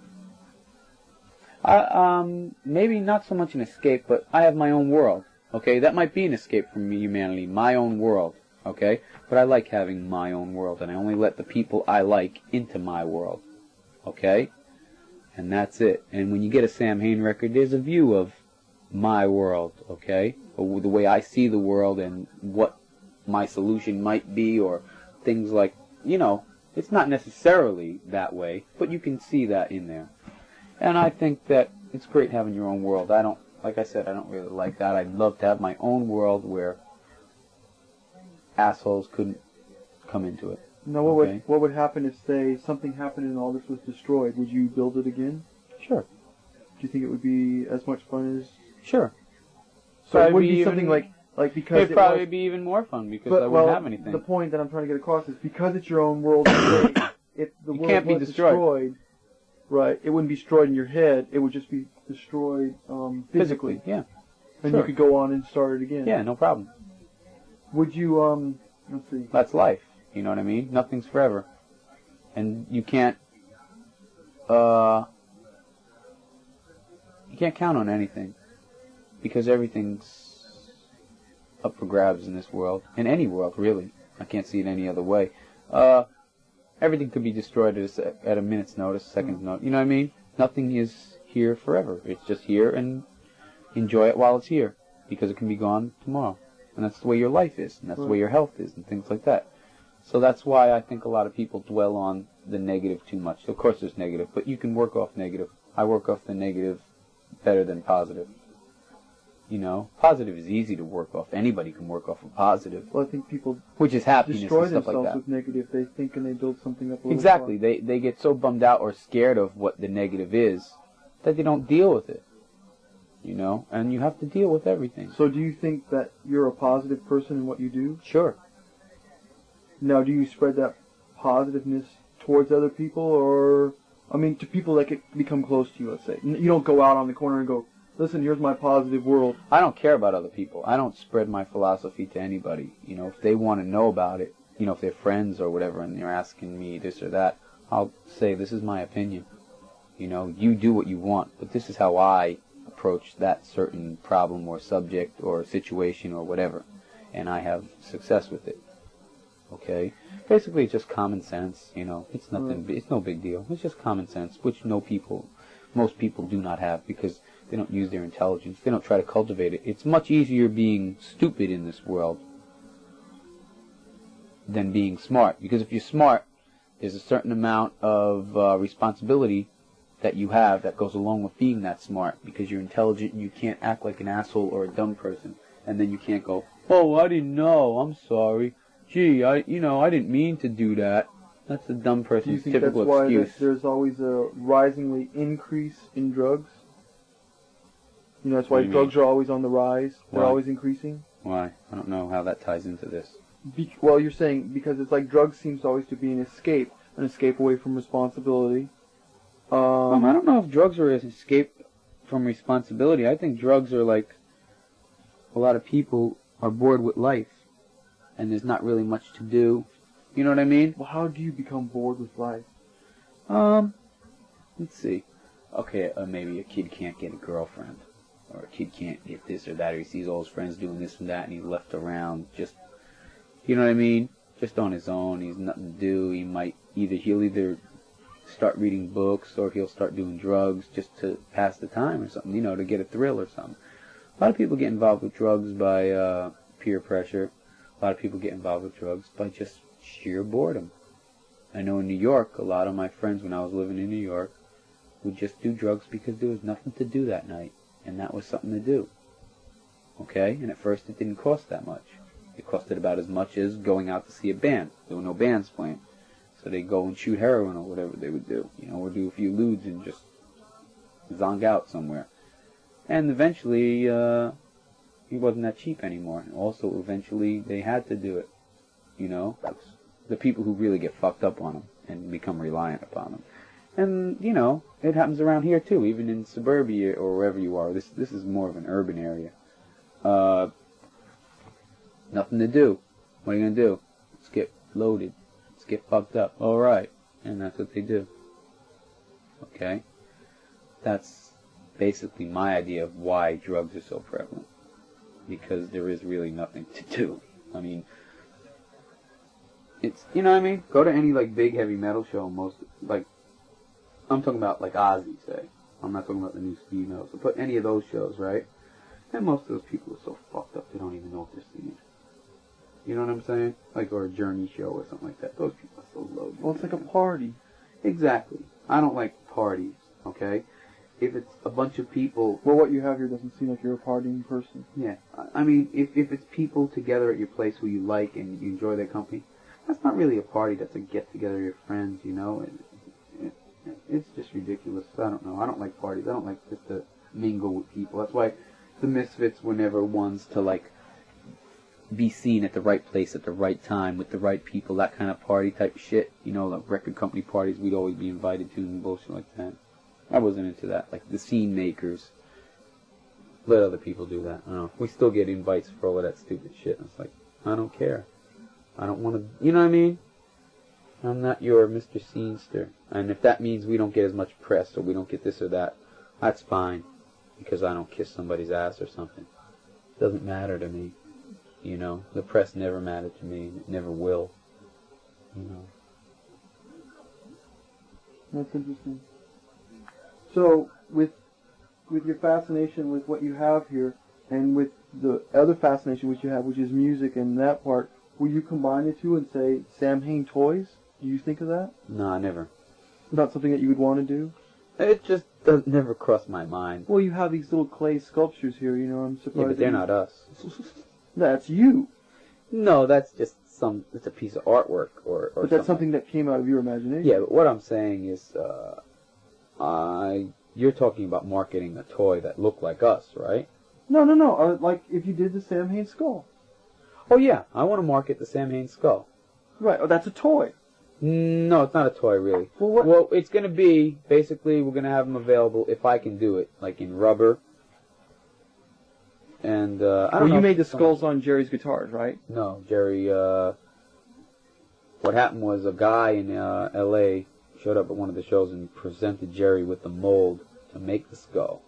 Maybe not so much an escape, but I have my own world, okay? That might be an escape from humanity, my own world, okay? But I like having my own world, and I only let the people I like into my world, okay? And that's it. And when you get a Samhain record, there's a view of my world, okay? The way I see the world and what my solution might be, or things like, it's not necessarily that way, but you can see that in there. And I think that it's great having your own world. Like I said, I don't really like that. I'd love to have my own world where assholes couldn't come into it. Now, what would happen if, say, something happened and all this was destroyed? Would you build it again? Sure. Do you think it would be as much fun as... Sure. So it would be something like because it'd probably be even more fun because I wouldn't have anything. The point that I'm trying to get across is because it's your own world, if the world can't be was destroyed. Right, it wouldn't be destroyed in your head. It would just be destroyed physically. Yeah. And you could go on and start it again. Yeah, no problem. Would you, let's see. That's life. You know what I mean? Nothing's forever. And you can't count on anything. Because everything's up for grabs in this world. In any world, really. I can't see it any other way. Everything could be destroyed at a minute's notice, second's notice. You know what I mean? Nothing is here forever. It's just here, and enjoy it while it's here, because it can be gone tomorrow. And that's the way your life is, and that's the way your health is, and things like that. So that's why I think a lot of people dwell on the negative too much. Of course there's negative, but you can work off negative. I work off the negative better than positive. Positive is easy to work off. Anybody can work off a positive. Well, I think people which is happiness destroy and stuff themselves like that. with negative. They think and they build something up a little Exactly. far. They get so bummed out or scared of what the negative is that they don't deal with it. And you have to deal with everything. So do you think that you're a positive person in what you do? Sure. Now, do you spread that positiveness towards other people, or, to people that could become close to you, let's say? You don't go out on the corner and go, listen, here's my positive world. I don't care about other people. I don't spread my philosophy to anybody. If they want to know about it, if they're friends or whatever and they're asking me this or that, I'll say, this is my opinion. You do what you want, but this is how I approach that certain problem or subject or situation or whatever, and I have success with it. Okay? Basically, it's just common sense, It's nothing. It's no big deal. It's just common sense, which most people do not have because they don't use their intelligence. They don't try to cultivate it. It's much easier being stupid in this world than being smart. Because if you're smart, there's a certain amount of responsibility that you have that goes along with being that smart. Because you're intelligent and you can't act like an asshole or a dumb person. And then you can't go, oh, I didn't know. I'm sorry. Gee, I didn't mean to do that. That's a dumb person's typical excuse. Do you think that's why there's always a risingly increase in drugs? That's why drugs are always on the rise. They're always increasing. Why? I don't know how that ties into this. Well, you're saying because it's like drugs seems always to be an escape away from responsibility. I don't know if drugs are an escape from responsibility. I think drugs are like a lot of people are bored with life, and there's not really much to do. You know what I mean? Well, how do you become bored with life? Let's see. Okay, maybe a kid can't get a girlfriend. Or a kid can't get this or that, or he sees all his friends doing this and that, and he's left around just, you know what I mean? Just on his own. He's nothing to do. He'll either start reading books, or he'll start doing drugs just to pass the time or something, you know, to get a thrill or something. A lot of people get involved with drugs by peer pressure. A lot of people get involved with drugs by just sheer boredom. I know in New York, a lot of my friends when I was living in New York would just do drugs because there was nothing to do that night, and that was something to do. Okay? And at first it didn't cost that much. It costed about as much as going out to see a band. There were no bands playing. So they'd go and shoot heroin or whatever they would do, you know, or do a few ludes and just zonk out somewhere. And eventually, he wasn't that cheap anymore. And also, eventually, they had to do it, you know. The people who really get fucked up on them and become reliant upon them. And, you know, it happens around here, too, even in suburbia or wherever you are. This is more of an urban area. Nothing to do. What are you going to do? Let's get loaded. Let's get fucked up. All right. And that's what they do. Okay? That's basically my idea of why drugs are so prevalent. Because there is really nothing to do. I mean, it's, you know what I mean? Go to any, like, big heavy metal show, most, like, I'm talking about, like, Ozzy, say. I'm not talking about the new speed metal. So put any of those shows, right? And most of those people are so fucked up, they don't even know what they're singing. You know what I'm saying? Like, or a Journey show or something like that. Those people are so low. Well, it's like a party. Exactly. I don't like parties, okay? If it's a bunch of people... Well, what you have here doesn't seem like you're a partying person. Yeah. I mean, if it's people together at your place who you like and you enjoy their company, that's not really a party. That's a get-together of your friends, you know? It's just ridiculous. I don't know. I don't like parties. I don't like just to mingle with people. That's why the Misfits were never ones to, like, be seen at the right place at the right time with the right people, that kind of party type shit. You know, like record company parties we'd always be invited to and bullshit like that. I wasn't into that. Like the scene makers. Let other people do that. I don't know. We still get invites for all of that stupid shit. And it's like, I don't care. I don't want to, you know what I mean? I'm not your Mr. Scenester. And if that means we don't get as much press or we don't get this or that, that's fine. Because I don't kiss somebody's ass or something. It doesn't matter to me. You know, the press never mattered to me. It never will. You know. That's interesting. So, with your fascination with what you have here, and with the other fascination which you have, which is music and that part, will you combine the two and say Samhain toys? Do you think of that? No, never. Not something that you would want to do? It just never crossed my mind. Well, you have these little clay sculptures here, you know, I'm surprised. Yeah, but they're not us. That's you. No, that's just it's a piece of artwork or But that's something that came out of your imagination. Yeah, but what I'm saying is, you're talking about marketing a toy that looked like us, right? No. Like if you did the Samhain skull. Oh yeah, I want to market the Samhain skull. Right. Oh, that's a toy. No, it's not a toy, really. Well, what? Well, it's going to be, basically, we're going to have them available if I can do it, like in rubber. And, I don't know. Well, you made the skulls on Jerry's guitars, right? No, Jerry, what happened was a guy in L.A. showed up at one of the shows and presented Jerry with the mold to make the skull.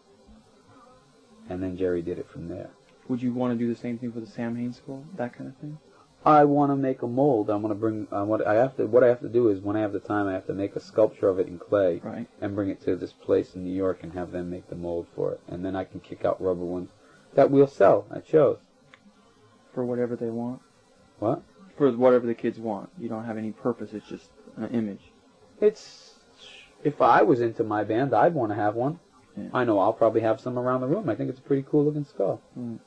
And then Jerry did it from there. Would you want to do the same thing for the Samhain skull? That kind of thing? I want to make a mold. I want to bring. What I have to do is when I have the time, I have to make a sculpture of it in clay, right, and bring it to this place in New York and have them make the mold for it, and then I can kick out rubber ones that we'll sell at shows for whatever they want. What? For whatever the kids want. You don't have any purpose. It's just an image. It's if I was into my band, I'd want to have one. Yeah. I know I'll probably have some around the room. I think it's a pretty cool looking skull. Mm.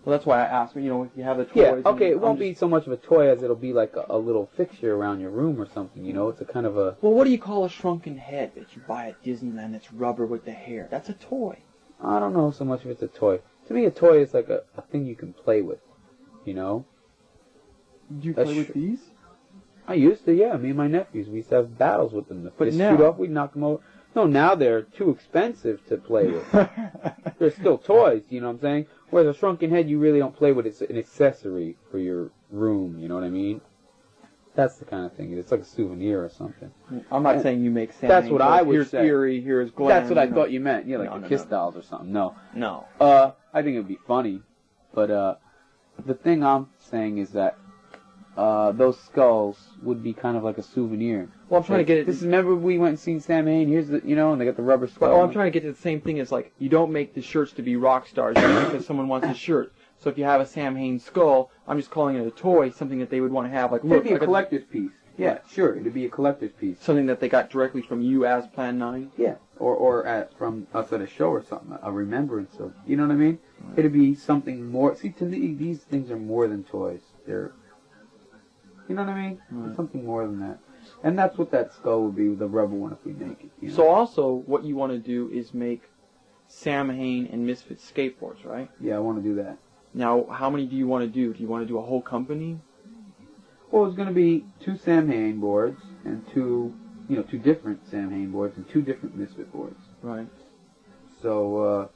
Well, that's why I asked. You know, if you have the toys. Yeah, okay, it won't be so much of a toy as it'll be like a little fixture around your room or something, you know? It's a kind of a... Well, what do you call a shrunken head that you buy at Disneyland that's rubber with the hair? That's a toy. I don't know so much if it's a toy. To me, a toy is like a thing you can play with, you know? Did you play with these? I used to, yeah. Me and my nephews, we used to have battles with them. But they now... shoot off, we'd knock them over. No, now they're too expensive to play with. They're still toys, you know what I'm saying? Whereas a shrunken head, you really don't play with. It's an accessory for your room, you know what I mean? That's the kind of thing. It's like a souvenir or something. I'm not saying you make Samhain. That's what I would say. Here's Eerie, here's Glenn. That's what I thought you meant. Yeah, like the Kiss dolls or something. No. No. I think it would be funny. But the thing I'm saying is that those skulls would be kind of like a souvenir. Well, I'm trying to get it. This is, remember we went and seen Samhain. Here's the, and they got the rubber skull. Well, I'm trying to get to the same thing as like you don't make the shirts to be rock stars because someone wants a shirt. So if you have a Samhain skull, I'm just calling it a toy, something that they would want to have. Like, look, it'd be a collector's piece. Yeah, sure, it'd be a collector's piece. Something that they got directly from you as Plan 9. Yeah, or from us at a show or something, a remembrance of. You know what I mean? Right. It'd be something more. See, to me, these things are more than toys. They're. You know what I mean? Right. Something more than that. And that's what that skull would be, the rubber one, if we make it. So also, what you want to do is make Samhain and Misfits skateboards, right? Yeah, I want to do that. Now, how many do you want to do? Do you want to do a whole company? Well, it's going to be 2 Samhain boards and 2 different Samhain boards and 2 different Misfit boards. Right. So,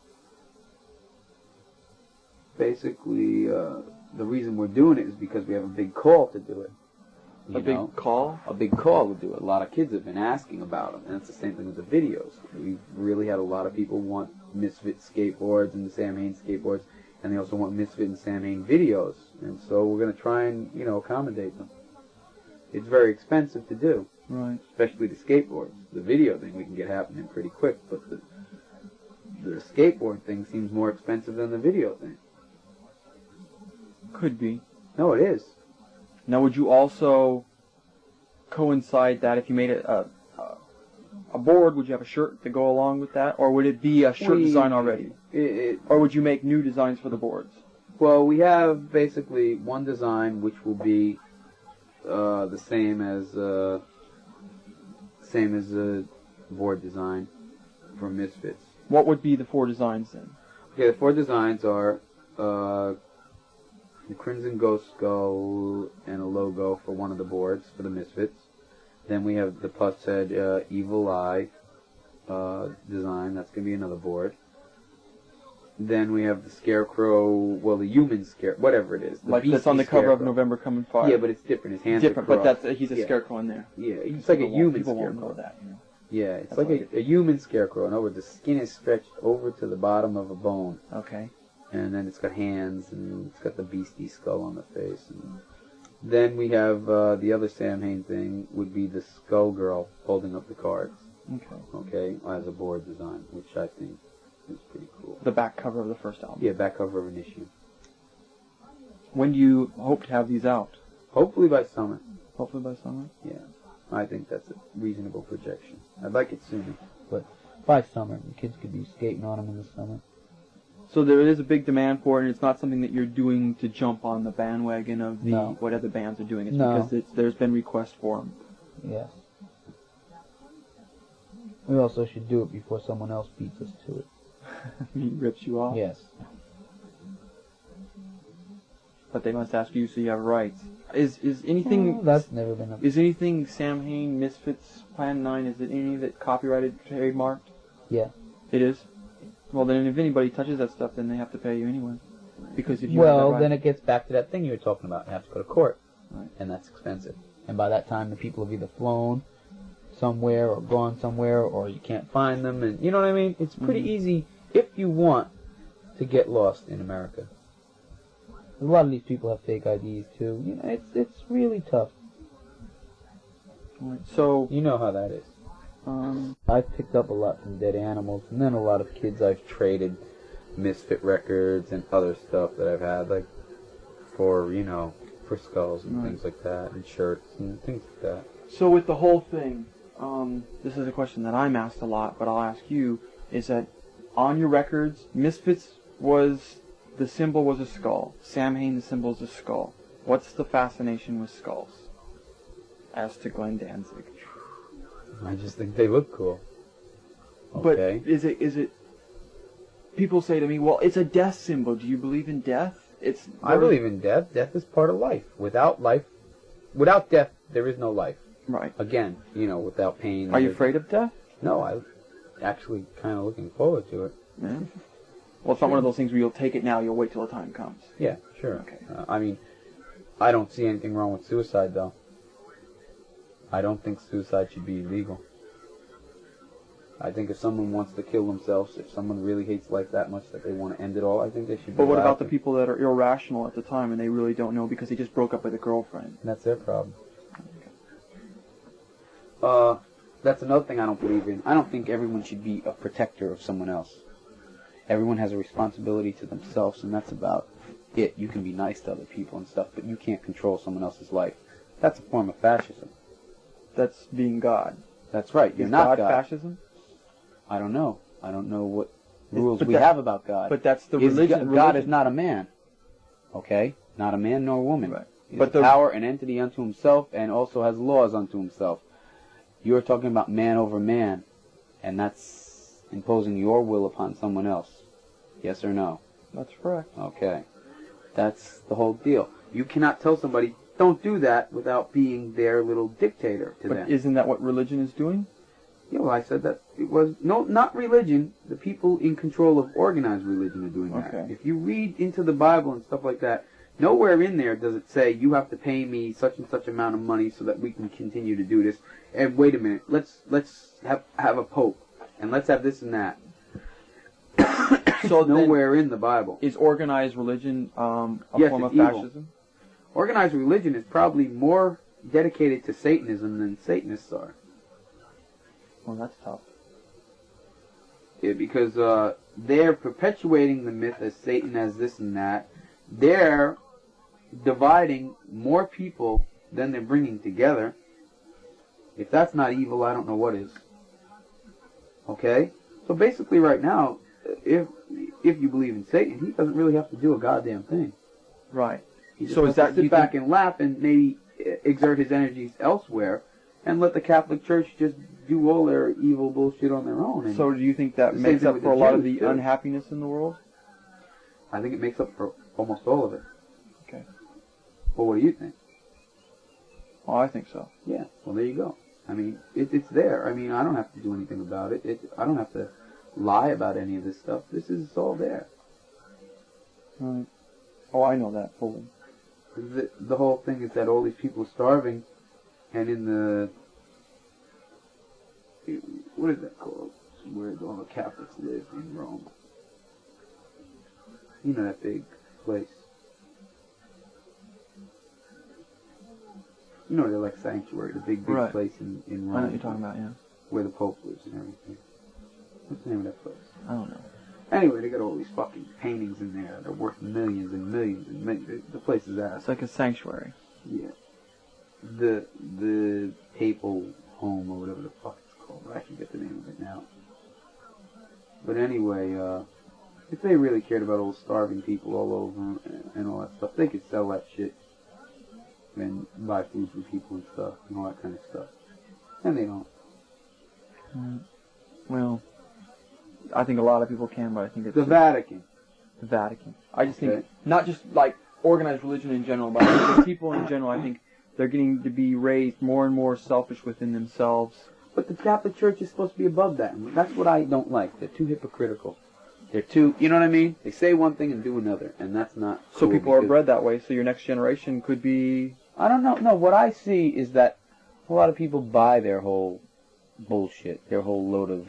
basically, the reason we're doing it is because we have a big call to do it. Big call? A big call to do it. A lot of kids have been asking about them, and it's the same thing with the videos. We've really had a lot of people want Misfit skateboards and the Samhain skateboards, and they also want Misfit and Samhain videos, and so we're going to try and, accommodate them. It's very expensive to do. Right. Especially the skateboards. The video thing we can get happening pretty quick, but the skateboard thing seems more expensive than the video thing. Could be. No, it is. Now, would you also coincide that if you made a board, would you have a shirt to go along with that? Or would it be a shirt design already? Or would you make new designs for the boards? Well, we have basically one design which will be the same as the board design for Misfits. What would be the 4 designs then? Okay, the 4 designs are the Crimson Ghost skull and a logo for one of the boards for the Misfits. Then we have the Pushead Evilive design. That's going to be another board. Then we have the Scarecrow, the human Scarecrow, whatever it is. Like that's on the cover of November Coming Fire. Yeah, but it's different. His hands different, are crossed. But he's a scarecrow in there. Yeah, it's like a human People Scarecrow. won't know that. Yeah, it's like a human Scarecrow. In other words, the skin is stretched over to the bottom of a bone. Okay. And then it's got hands, and it's got the beastie skull on the face. And then we have the other Samhain thing would be the Skull Girl holding up the cards. Okay, as a board design, which I think is pretty cool. The back cover of the first album. Yeah, back cover of an issue. When do you hope to have these out? Hopefully by summer. Hopefully by summer? Yeah. I think that's a reasonable projection. I'd like it sooner. But by summer, the kids could be skating on them in the summer. So there is a big demand for it, and it's not something that you're doing to jump on the bandwagon of what other bands are doing. It's because there's been requests for them. Yes. We also should do it before someone else beats us to it. He rips you off? Yes. But they must ask you so you have rights. Is anything... that's never been a... Is anything Samhain, Misfits, Plan 9, is it any of it copyrighted, trademarked? Yeah. It is? Well, then if anybody touches that stuff, then they have to pay you anyway. Because if you then it gets back to that thing you were talking about. You have to go to court. Right. And that's expensive. And by that time, the people have either flown somewhere or gone somewhere, or you can't find them. And you know what I mean? It's pretty easy, if you want, to get lost in America. A lot of these people have fake IDs, too. You know, it's really tough. Right. So... You know how that is. I've picked up a lot from Dead Animals, and then a lot of kids I've traded Misfit records and other stuff that I've had, like, for skulls and things like that, and shirts and things like that. So with the whole thing, this is a question that I'm asked a lot, but I'll ask you, is that on your records, Misfits the symbol was a skull. Samhain, the symbol is a skull. What's the fascination with skulls? As to Glenn Danzig. I just think they look cool. Okay. But is it? People say to me, "Well, it's a death symbol. Do you believe in death?" I believe in death. Death is part of life. Without death, there is no life. Right. Again, without pain. Are you afraid of death? No, I'm actually kind of looking forward to it. Yeah. Well, it's not one of those things where you'll take it now. You'll wait till the time comes. Yeah, sure. Okay. I mean, I don't see anything wrong with suicide, though. I don't think suicide should be illegal. I think if someone wants to kill themselves, if someone really hates life that much that they want to end it all, I think they should be But what allowed about the to. people that are irrational at the time and they really don't know because they just broke up with a girlfriend? That's their problem. That's another thing I don't believe in. I don't think everyone should be a protector of someone else. Everyone has a responsibility to themselves, and that's about it. You can be nice to other people and stuff, but you can't control someone else's life. That's a form of fascism. That's being God. That's right. You're Is not God fascism? I don't know. I don't know what rules but we that- have about God. But that's the God religion. is not a man. Okay? Not a man nor a woman. Right. He's But a the- power, an entity unto himself, and also has laws unto himself. You're talking about man over man, and that's imposing your will upon someone else. Yes or no? That's correct. Okay. That's the whole deal. You cannot tell somebody, don't do that, without being their little dictator to them. But isn't that what religion is doing? Yeah, well, I said that it was, no, not religion. The people in control of organized religion are doing that. Okay. If you read into the Bible and stuff like that, nowhere in there does it say, you have to pay me such and such amount of money so that we can continue to do this. And wait a minute, let's have a pope, and let's have this and that. So Nowhere in the Bible. Is organized religion a Yes, form it's of evil. fascism? Organized religion is probably more dedicated to Satanism than Satanists are. Well, that's tough. Yeah, because they're perpetuating the myth as Satan as this and that. They're dividing more people than they're bringing together. If that's not evil, I don't know what is. Okay? So basically right now, if you believe in Satan, he doesn't really have to do a goddamn thing. Right. He just So has is that to sit back and laugh and maybe exert his energies elsewhere and let the Catholic Church just do all their evil bullshit on their own. And So do you think that the same makes thing up with for the a lot of Jews, the too. unhappiness in the world? I think it makes up for almost all of it. Okay. Well, what do you think? Oh, I think so. Yeah, well, there you go. I mean, it's there. I mean, I don't have to do anything about it. I don't have to lie about any of this stuff. This is all there. Right. Oh, I know that fully. The whole thing is that all these people are starving, and in the... What is that called? Where all the Catholics live in Rome. You know that big place. You know they're like sanctuary, the big Right. place in Rome. I know what you're talking about, yeah. Where the Pope lives and everything. What's the name of that place? I don't know. Anyway, they got all these fucking paintings in there. They're worth millions and millions and millions. The place is ass. It's like a sanctuary. Yeah. The papal home or whatever the fuck it's called. I can get the name of it now. But anyway, if they really cared about all starving people all over and all that stuff, they could sell that shit and buy food for people and stuff and all that kind of stuff. And they don't. Well, I think a lot of people can, but I think it's The Vatican. the Vatican. I just Okay. think, not just like organized religion in general, but I think the people in general, I think they're getting to be raised more and more selfish within themselves. But the Catholic Church is supposed to be above that. And that's what I don't like. They're too hypocritical. They're too, you know what I mean? They say one thing and do another, and that's not So cool people are because- bred that way, so your next generation could be... I don't know. No, what I see is that a lot of people buy their whole bullshit, their whole load of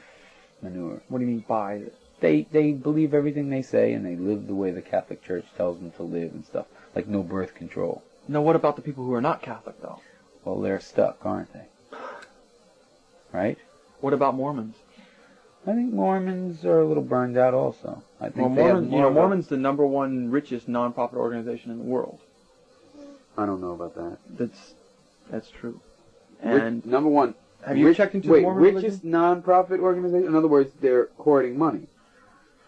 manure. What do you mean by it? They believe everything they say, and they live the way the Catholic Church tells them to live and stuff. Like no birth control. Now, what about the people who are not Catholic, though? Well, they're stuck, aren't they? Right? What about Mormons? I think Mormons are a little burned out also. I think Well, they have Mormons, more of a- Mormons the number one richest non-profit organization in the world. I don't know about that. That's true. And Number one. have you checked into the Mormon richest non-profit organization? In other words, they're hoarding money.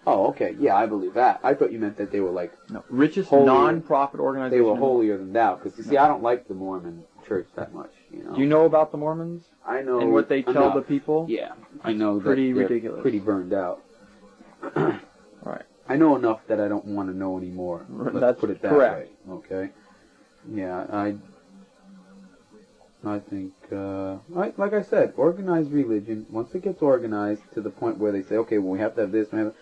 Oh, okay. Yeah, I believe that. I thought you meant that they were like, no, richest holier- non-profit organization. they were holier than thou. Because, you see, I don't like the Mormon church that much, you know. Do you know about the Mormons I know. and what they tell enough. the people? Yeah, I know Pretty that they're ridiculous. pretty burned out. Right. I know enough that I don't want to know anymore. Let's That's put it that correct. way. Okay. Yeah, I think, like I said, organized religion, once it gets organized to the point where they say, okay, well, we have to have this, then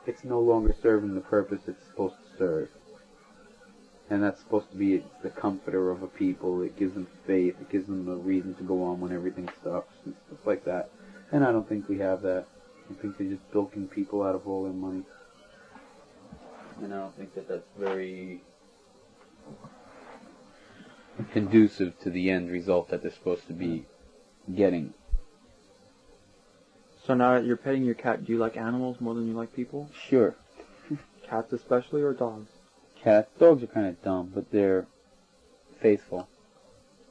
it's no longer serving the purpose it's supposed to serve. And that's supposed to be the comforter of a people. It gives them faith. It gives them a reason to go on when everything sucks and stuff like that. And I don't think we have that. I think they're just bilking people out of all their money. And I don't think that that's very conducive to the end result that they're supposed to be getting. So now that you're petting your cat, do you like animals more than you like people? Sure. Cats especially, or dogs? Cats. Dogs are kind of dumb, but they're faithful.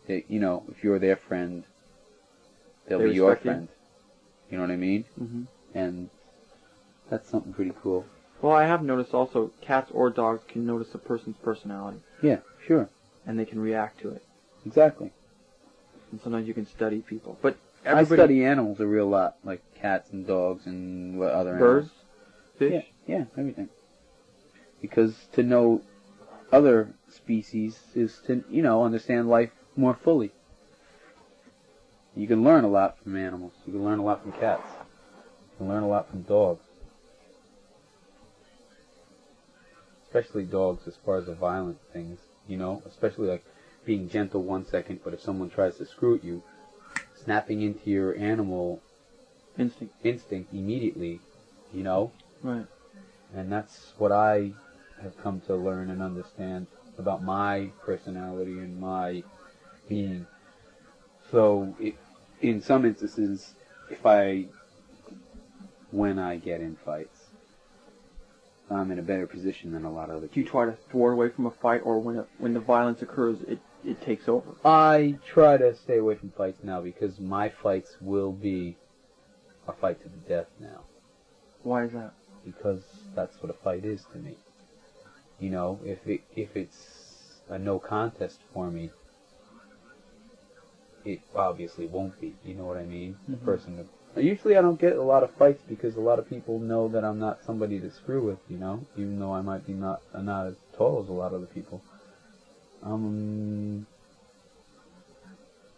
They, you know, if you're their friend, they'll be your friend. You know what I mean? Mm-hmm. And that's something pretty cool. Well, I have noticed also cats or dogs can notice a person's personality. Yeah, sure. And they can react to it. Exactly. And sometimes you can study people. But I study animals a real lot, like cats and dogs and what other birds, animals. fish? Yeah, everything. Because to know other species is to, you know, understand life more fully. You can learn a lot from animals. You can learn a lot from cats. You can learn a lot from dogs. Especially dogs as far as the violent things, you know? Especially like being gentle 1 second, but if someone tries to screw at you, snapping into your animal instinct immediately, you know? Right. And that's what I have come to learn and understand about my personality and my being. So, in some instances, when I get in fights, I'm in a better position than a lot of other people. Do you try to thwart away from a fight, or when the violence occurs, it takes over? I try to stay away from fights now because my fights will be a fight to the death now. Why is that? Because that's what a fight is to me. You know, if it's a no contest for me, it obviously won't be. You know what I mean? Mm-hmm. The person. Usually I don't get a lot of fights because a lot of people know that I'm not somebody to screw with. You know, even though I might be not as tall as a lot of the people. I don't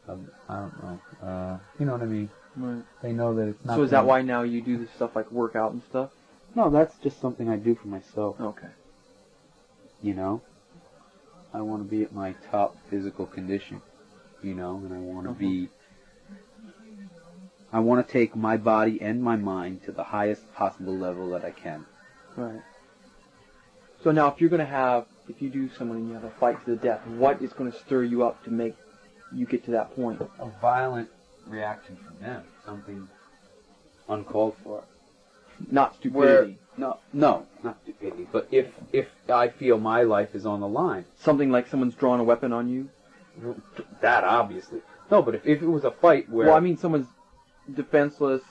know. You know what I mean? Right. They know that it's not. So is that why now you do this stuff like workout and stuff? No, that's just something I do for myself. Okay. You know? I want to be at my top physical condition. You know? And I want to be... I want to take my body and my mind to the highest possible level that I can. Right. So now if you do someone and you have a fight to the death, what is going to stir you up to make you get to that point? A violent reaction from them. Something uncalled for. Not stupidity. No, not stupidity. But if I feel my life is on the line. Something like someone's drawn a weapon on you? That, obviously. No, but if it was a fight where... Well, I mean someone's defenseless,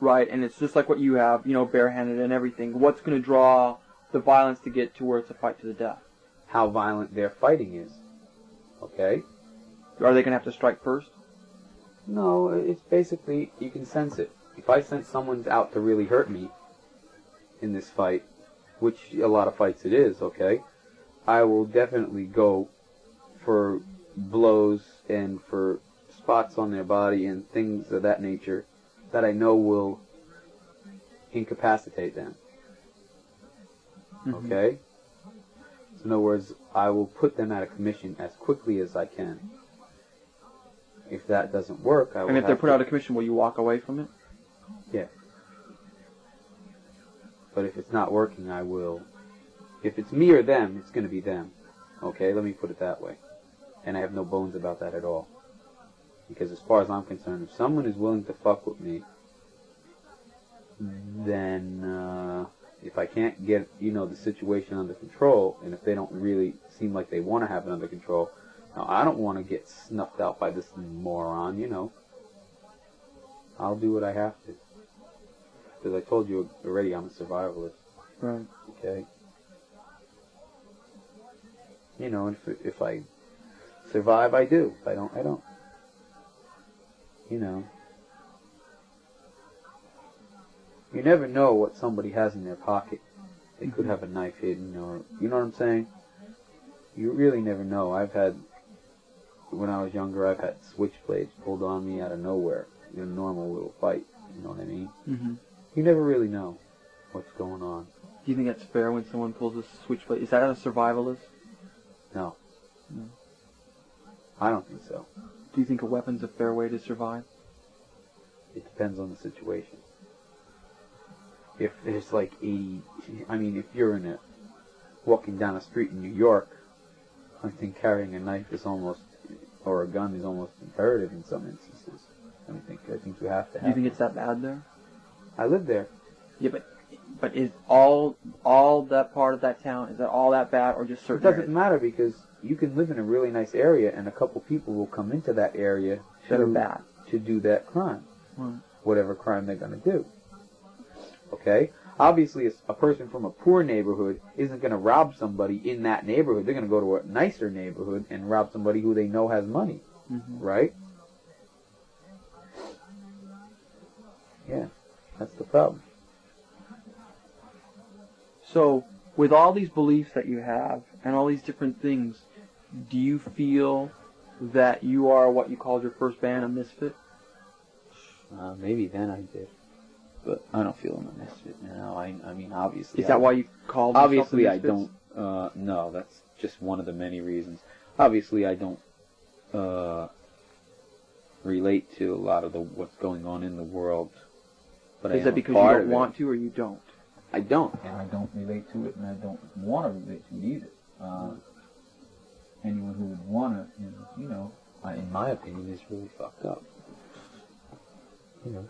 right, and it's just like what you have, you know, barehanded and everything. What's going to draw the violence to get to where it's a fight to the death? How violent their fighting is. Okay? Are they going to have to strike first? No, it's basically, you can sense it. If I sense someone's out to really hurt me in this fight, which a lot of fights it is, okay, I will definitely go for blows and for spots on their body and things of that nature that I know will incapacitate them. Mm-hmm. Okay? So in other words, I will put them out of commission as quickly as I can. If that doesn't work, I will. And if they're put out of commission, will you walk away from it? Yeah. But if it's not working, I will. If it's me or them, it's going to be them. Okay, let me put it that way. And I have no bones about that at all. Because as far as I'm concerned, if someone is willing to fuck with me, then if I can't get, you know, the situation under control, and if they don't really seem like they want to have it under control, now I don't want to get snuffed out by this moron, you know. I'll do what I have to. Because I told you already, I'm a survivalist. Right. Okay. You know, if I survive, I do. If I don't, I don't. You know. You never know what somebody has in their pocket. They could have a knife hidden, or, you know what I'm saying? You really never know. When I was younger, I've had switchblades pulled on me out of nowhere in a normal little fight. You know what I mean? Mm-hmm. You never really know what's going on. Do you think that's fair when someone pulls a switchblade? Is that a survivalist? No. No. I don't think so. Do you think a weapon's a fair way to survive? It depends on the situation. If there's like 80, I mean, if you're walking down a street in New York, I think carrying a knife is almost, or a gun is almost imperative in some instances. I think you have to have. Do you think it's that bad there? I live there. Yeah, but is all that part of that town, is that all that bad, or just certain It doesn't areas? matter, because you can live in a really nice area and a couple people will come into that area That are bad. to do that crime. Right. Whatever crime they're going to do. Okay? Obviously, a person from a poor neighborhood isn't going to rob somebody in that neighborhood. They're going to go to a nicer neighborhood and rob somebody who they know has money. Mm-hmm. Right? Yeah. That's the problem. So, with all these beliefs that you have, and all these different things, do you feel that you are what you called your first band, a misfit? Maybe then I did. But I don't feel I'm a misfit now. I mean, obviously... Is that why you called yourself obviously the I Misfits? don't... no, that's just one of the many reasons. Obviously I don't relate to a lot of what's going on in the world. But Is that because you don't want to, or you don't? I don't. And I don't relate to it, and I don't want to relate to it either. Anyone who would want to, you know, in my opinion, is really fucked up. You know.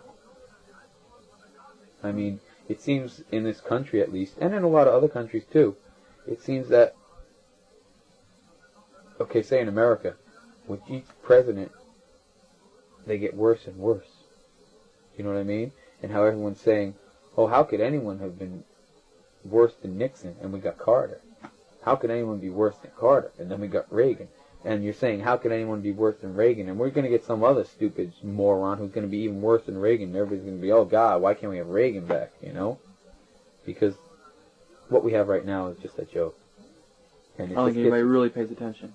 I mean, it seems in this country at least, and in a lot of other countries too, it seems that, okay, say in America, with each president, they get worse and worse. You know what I mean? And how everyone's saying, oh, how could anyone have been worse than Nixon? And we got Carter. How could anyone be worse than Carter? And then we got Reagan. And you're saying, how could anyone be worse than Reagan? And we're going to get some other stupid moron who's going to be even worse than Reagan. And everybody's going to be, oh, God, why can't we have Reagan back, you know? Because what we have right now is just a joke. And I don't think anybody really pays attention.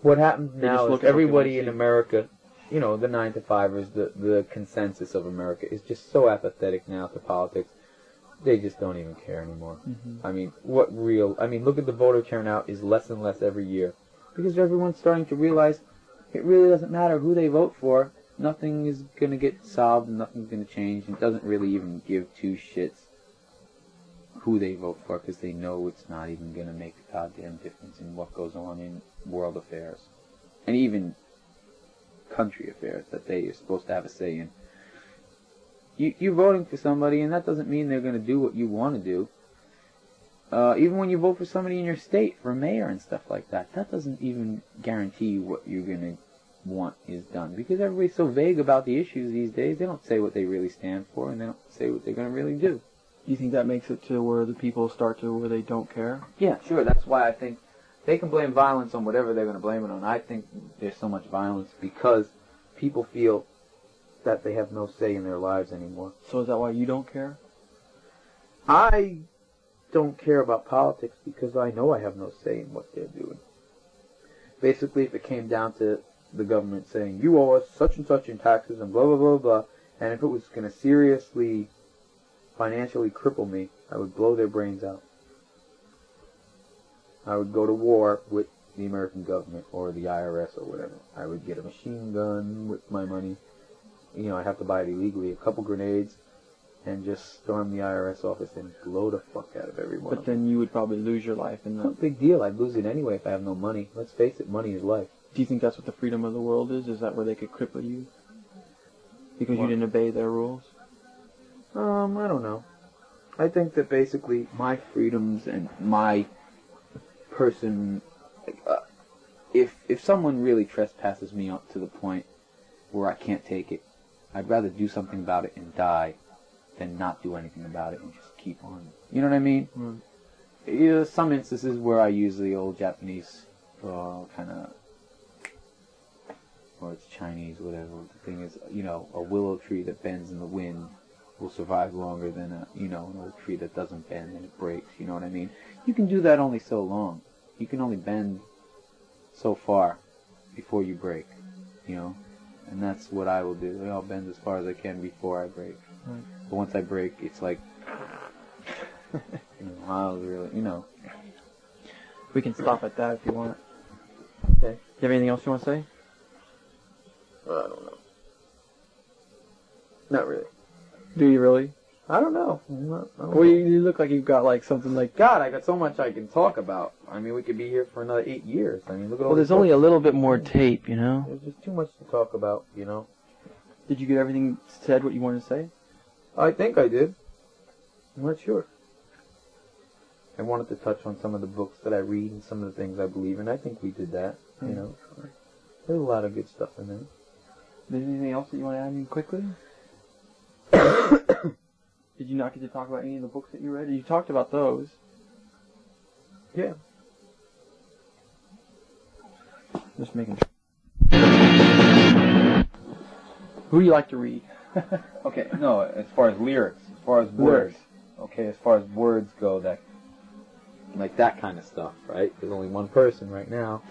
What happens They now just is look at what they everybody wanna in see. America, you know, the 9-to-5ers, the consensus of America is just so apathetic now to politics. They just don't even care anymore. Mm-hmm. I mean, look at the voter turnout is less and less every year. Because everyone's starting to realize it really doesn't matter who they vote for. Nothing is going to get solved and nothing's going to change. It doesn't really even give two shits who they vote for, because they know it's not even going to make a goddamn difference in what goes on in world affairs. And even country affairs that they are supposed to have a say in. You're voting for somebody, and that doesn't mean they're going to do what you want to do. Even when you vote for somebody in your state, for mayor and stuff like that, that doesn't even guarantee you what you're going to want is done. Because everybody's so vague about the issues these days, they don't say what they really stand for, and they don't say what they're going to really do. Do you think that makes it to where the people start to where they don't care? Yeah, sure. That's why I think they can blame violence on whatever they're going to blame it on. I think there's so much violence because people feel that they have no say in their lives anymore. So is that why you don't care? I don't care about politics because I know I have no say in what they're doing. Basically, if it came down to the government saying, you owe us such and such in taxes and blah, blah, blah, blah, and if it was going to seriously financially cripple me, I would blow their brains out. I would go to war with the American government or the IRS or whatever. I would get a machine gun with my money. You know, I'd have to buy it illegally, a couple grenades, and just storm the IRS office and blow the fuck out of everyone. But then you would probably lose your life in No that. big deal. I'd lose it anyway if I have no money. Let's face it, money is life. Do you think that's what the freedom of the world is? Is that where they could cripple you? Because What? you didn't obey their rules? I don't know. I think that basically my freedoms and my person, if someone really trespasses me up to the point where I can't take it, I'd rather do something about it and die than not do anything about it and just keep on. You know what I mean? Right. Yeah, some instances where I use the old Japanese kind of, or it's Chinese, whatever. The thing is, you know, a willow tree that bends in the wind will survive longer than an old tree that doesn't bend and it breaks. You know what I mean? You can do that only so long. You can only bend so far before you break. You know, and that's what I will do. I'll bend as far as I can before I break. Right. But once I break, it's like, I'll really, We can stop at that if you want. Okay. You have anything else you want to say? I don't know. Not really. Do you really? I don't know. Well, you look like you've got like something like. God, I got so much I can talk about. I mean, we could be here for another 8 years. I mean, look at all. Well, there's only a little bit more tape, you know. There's just too much to talk about, you know. Did you get everything said? What you wanted to say? I think I did. I'm not sure. I wanted to touch on some of the books that I read and some of the things I believe in. I think we did that. You know, there's a lot of good stuff in there. Is there anything else that you want to add in quickly? Did you not get to talk about any of the books that you read? You talked about those. Yeah. Just making sure. Who do you like to read? Okay, no, as far as lyrics, as far as words. Okay, as far as words go, that like that kind of stuff, right? There's only one person right now,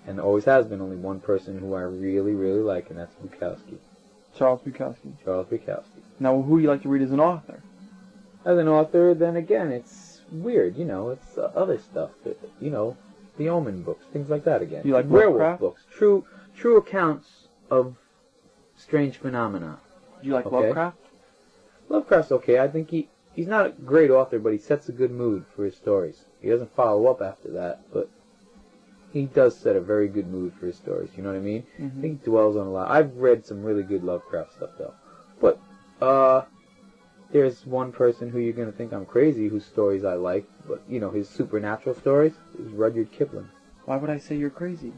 and there always has been only one person who I really, really like, and that's Bukowski. Charles Bukowski. Charles Bukowski. Now, who do you like to read as an author? As an author, then again, it's weird, you know, it's other stuff, you know, the Omen books, things like that again. You like werewolf Lovecraft? books, true accounts of strange phenomena. Do you like Okay. Lovecraft? Lovecraft's okay. I think he's not a great author, but he sets a good mood for his stories. He doesn't follow up after that, but he does set a very good mood for his stories. You know what I mean? Mm-hmm. I think he dwells on a lot. I've read some really good Lovecraft stuff, though. But there's one person who you're going to think I'm crazy, whose stories I like, but, you know, his supernatural stories is Rudyard Kipling. Why would I say you're crazy?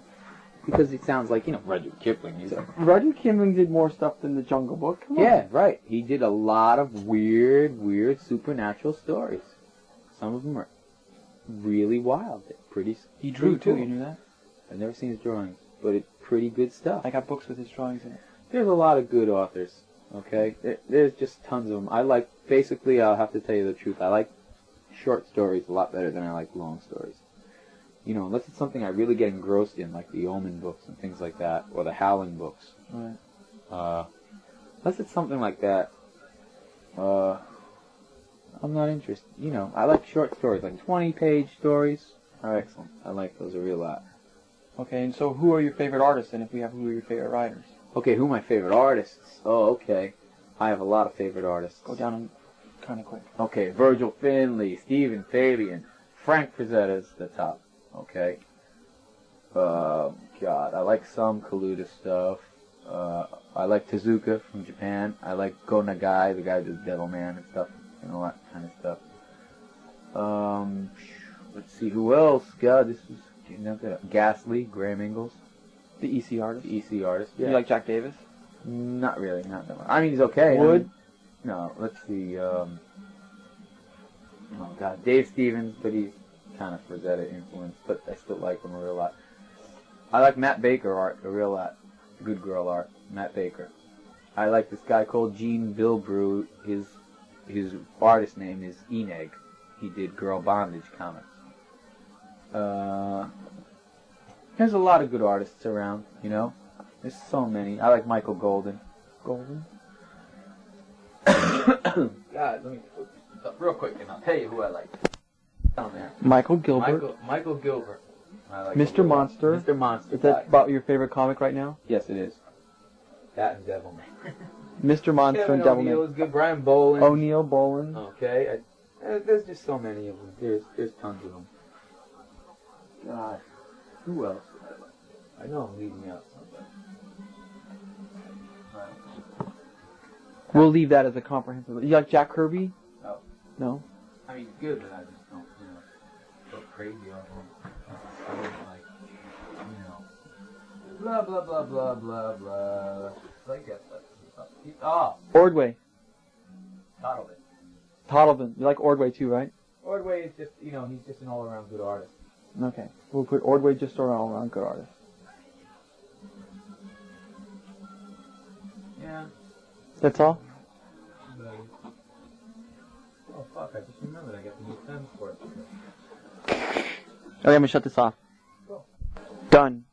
Because it sounds like, you know, Rudyard Kipling. He's Rudyard Kipling did more stuff than the Jungle Book. Come on. Yeah, right. He did a lot of weird supernatural stories. Some of them are really wild. They're pretty. He drew too, cool. you knew that? I've never seen his drawings, but it's pretty good stuff. I got books with his drawings in it. There's a lot of good authors, okay? There's just tons of them. I like, basically, I'll have to tell you the truth, I like short stories a lot better than I like long stories. You know, unless it's something I really get engrossed in, like the Omen books and things like that, or the Howling books. Right. Unless it's something like that, I'm not interested. You know, I like short stories, like 20-page stories are excellent. I like those a real lot. Okay, and so who are your favorite artists, and if we have who are your favorite writers? Okay, who are my favorite artists? Oh, okay. I have a lot of favorite artists. Go down kind of quick. Okay, Virgil Finlay, Stephen Fabian, Frank Frazetta's the top. Okay. God, I like some Kaluta stuff. I like Tezuka from Japan. I like Go Nagai, the guy who does Devilman and stuff, and all that kind of stuff. Let's see, who else? God, this is Ghastly, Graham Ingalls. The EC artist? The EC artist, yeah. You like Jack Davis? Not really, not that much. I mean, he's okay. Wood? No, let's see, oh God, Dave Stevens, but he's kind of Frazetta influenced, but I still like him a real lot. I like Matt Baker art a real lot. Good girl art, Matt Baker. I like this guy called Gene Bilbrew. His artist name is Eneg. He did Girl Bondage comics. There's a lot of good artists around, you know. There's so many. I like Michael Golden. Golden? God, let me put this up real quick and I'll tell you who I like. Down there. Michael Gilbert. Michael Gilbert. I like Mr. Monster. Mr. Monster. Is that about your favorite comic right now? Yes, it is. That and Devilman. Mr. Monster Kevin and O'Neill Devilman. is good. Brian Boland. O'Neill, Boland. Okay. There's just so many of them. There's tons of them. God. Who else? I know I'm leaving out somebody. Right. We'll leave that as a comprehensive. You like Jack Kirby? No. No? I mean, it's good, but I just don't, you know, go crazy on him. I don't like, you know, blah, blah, blah, blah, blah, blah. Like that. Ordway. Toddlebin. Toddlebin. You like Ordway too, right? Ordway is just, you know, he's just an all-around good artist. Okay. We'll put Ordway just all around good artist. Yeah. That's all? Oh, fuck, I just remembered I got the new pen for it. Okay, I'm gonna shut this off. Cool. Done.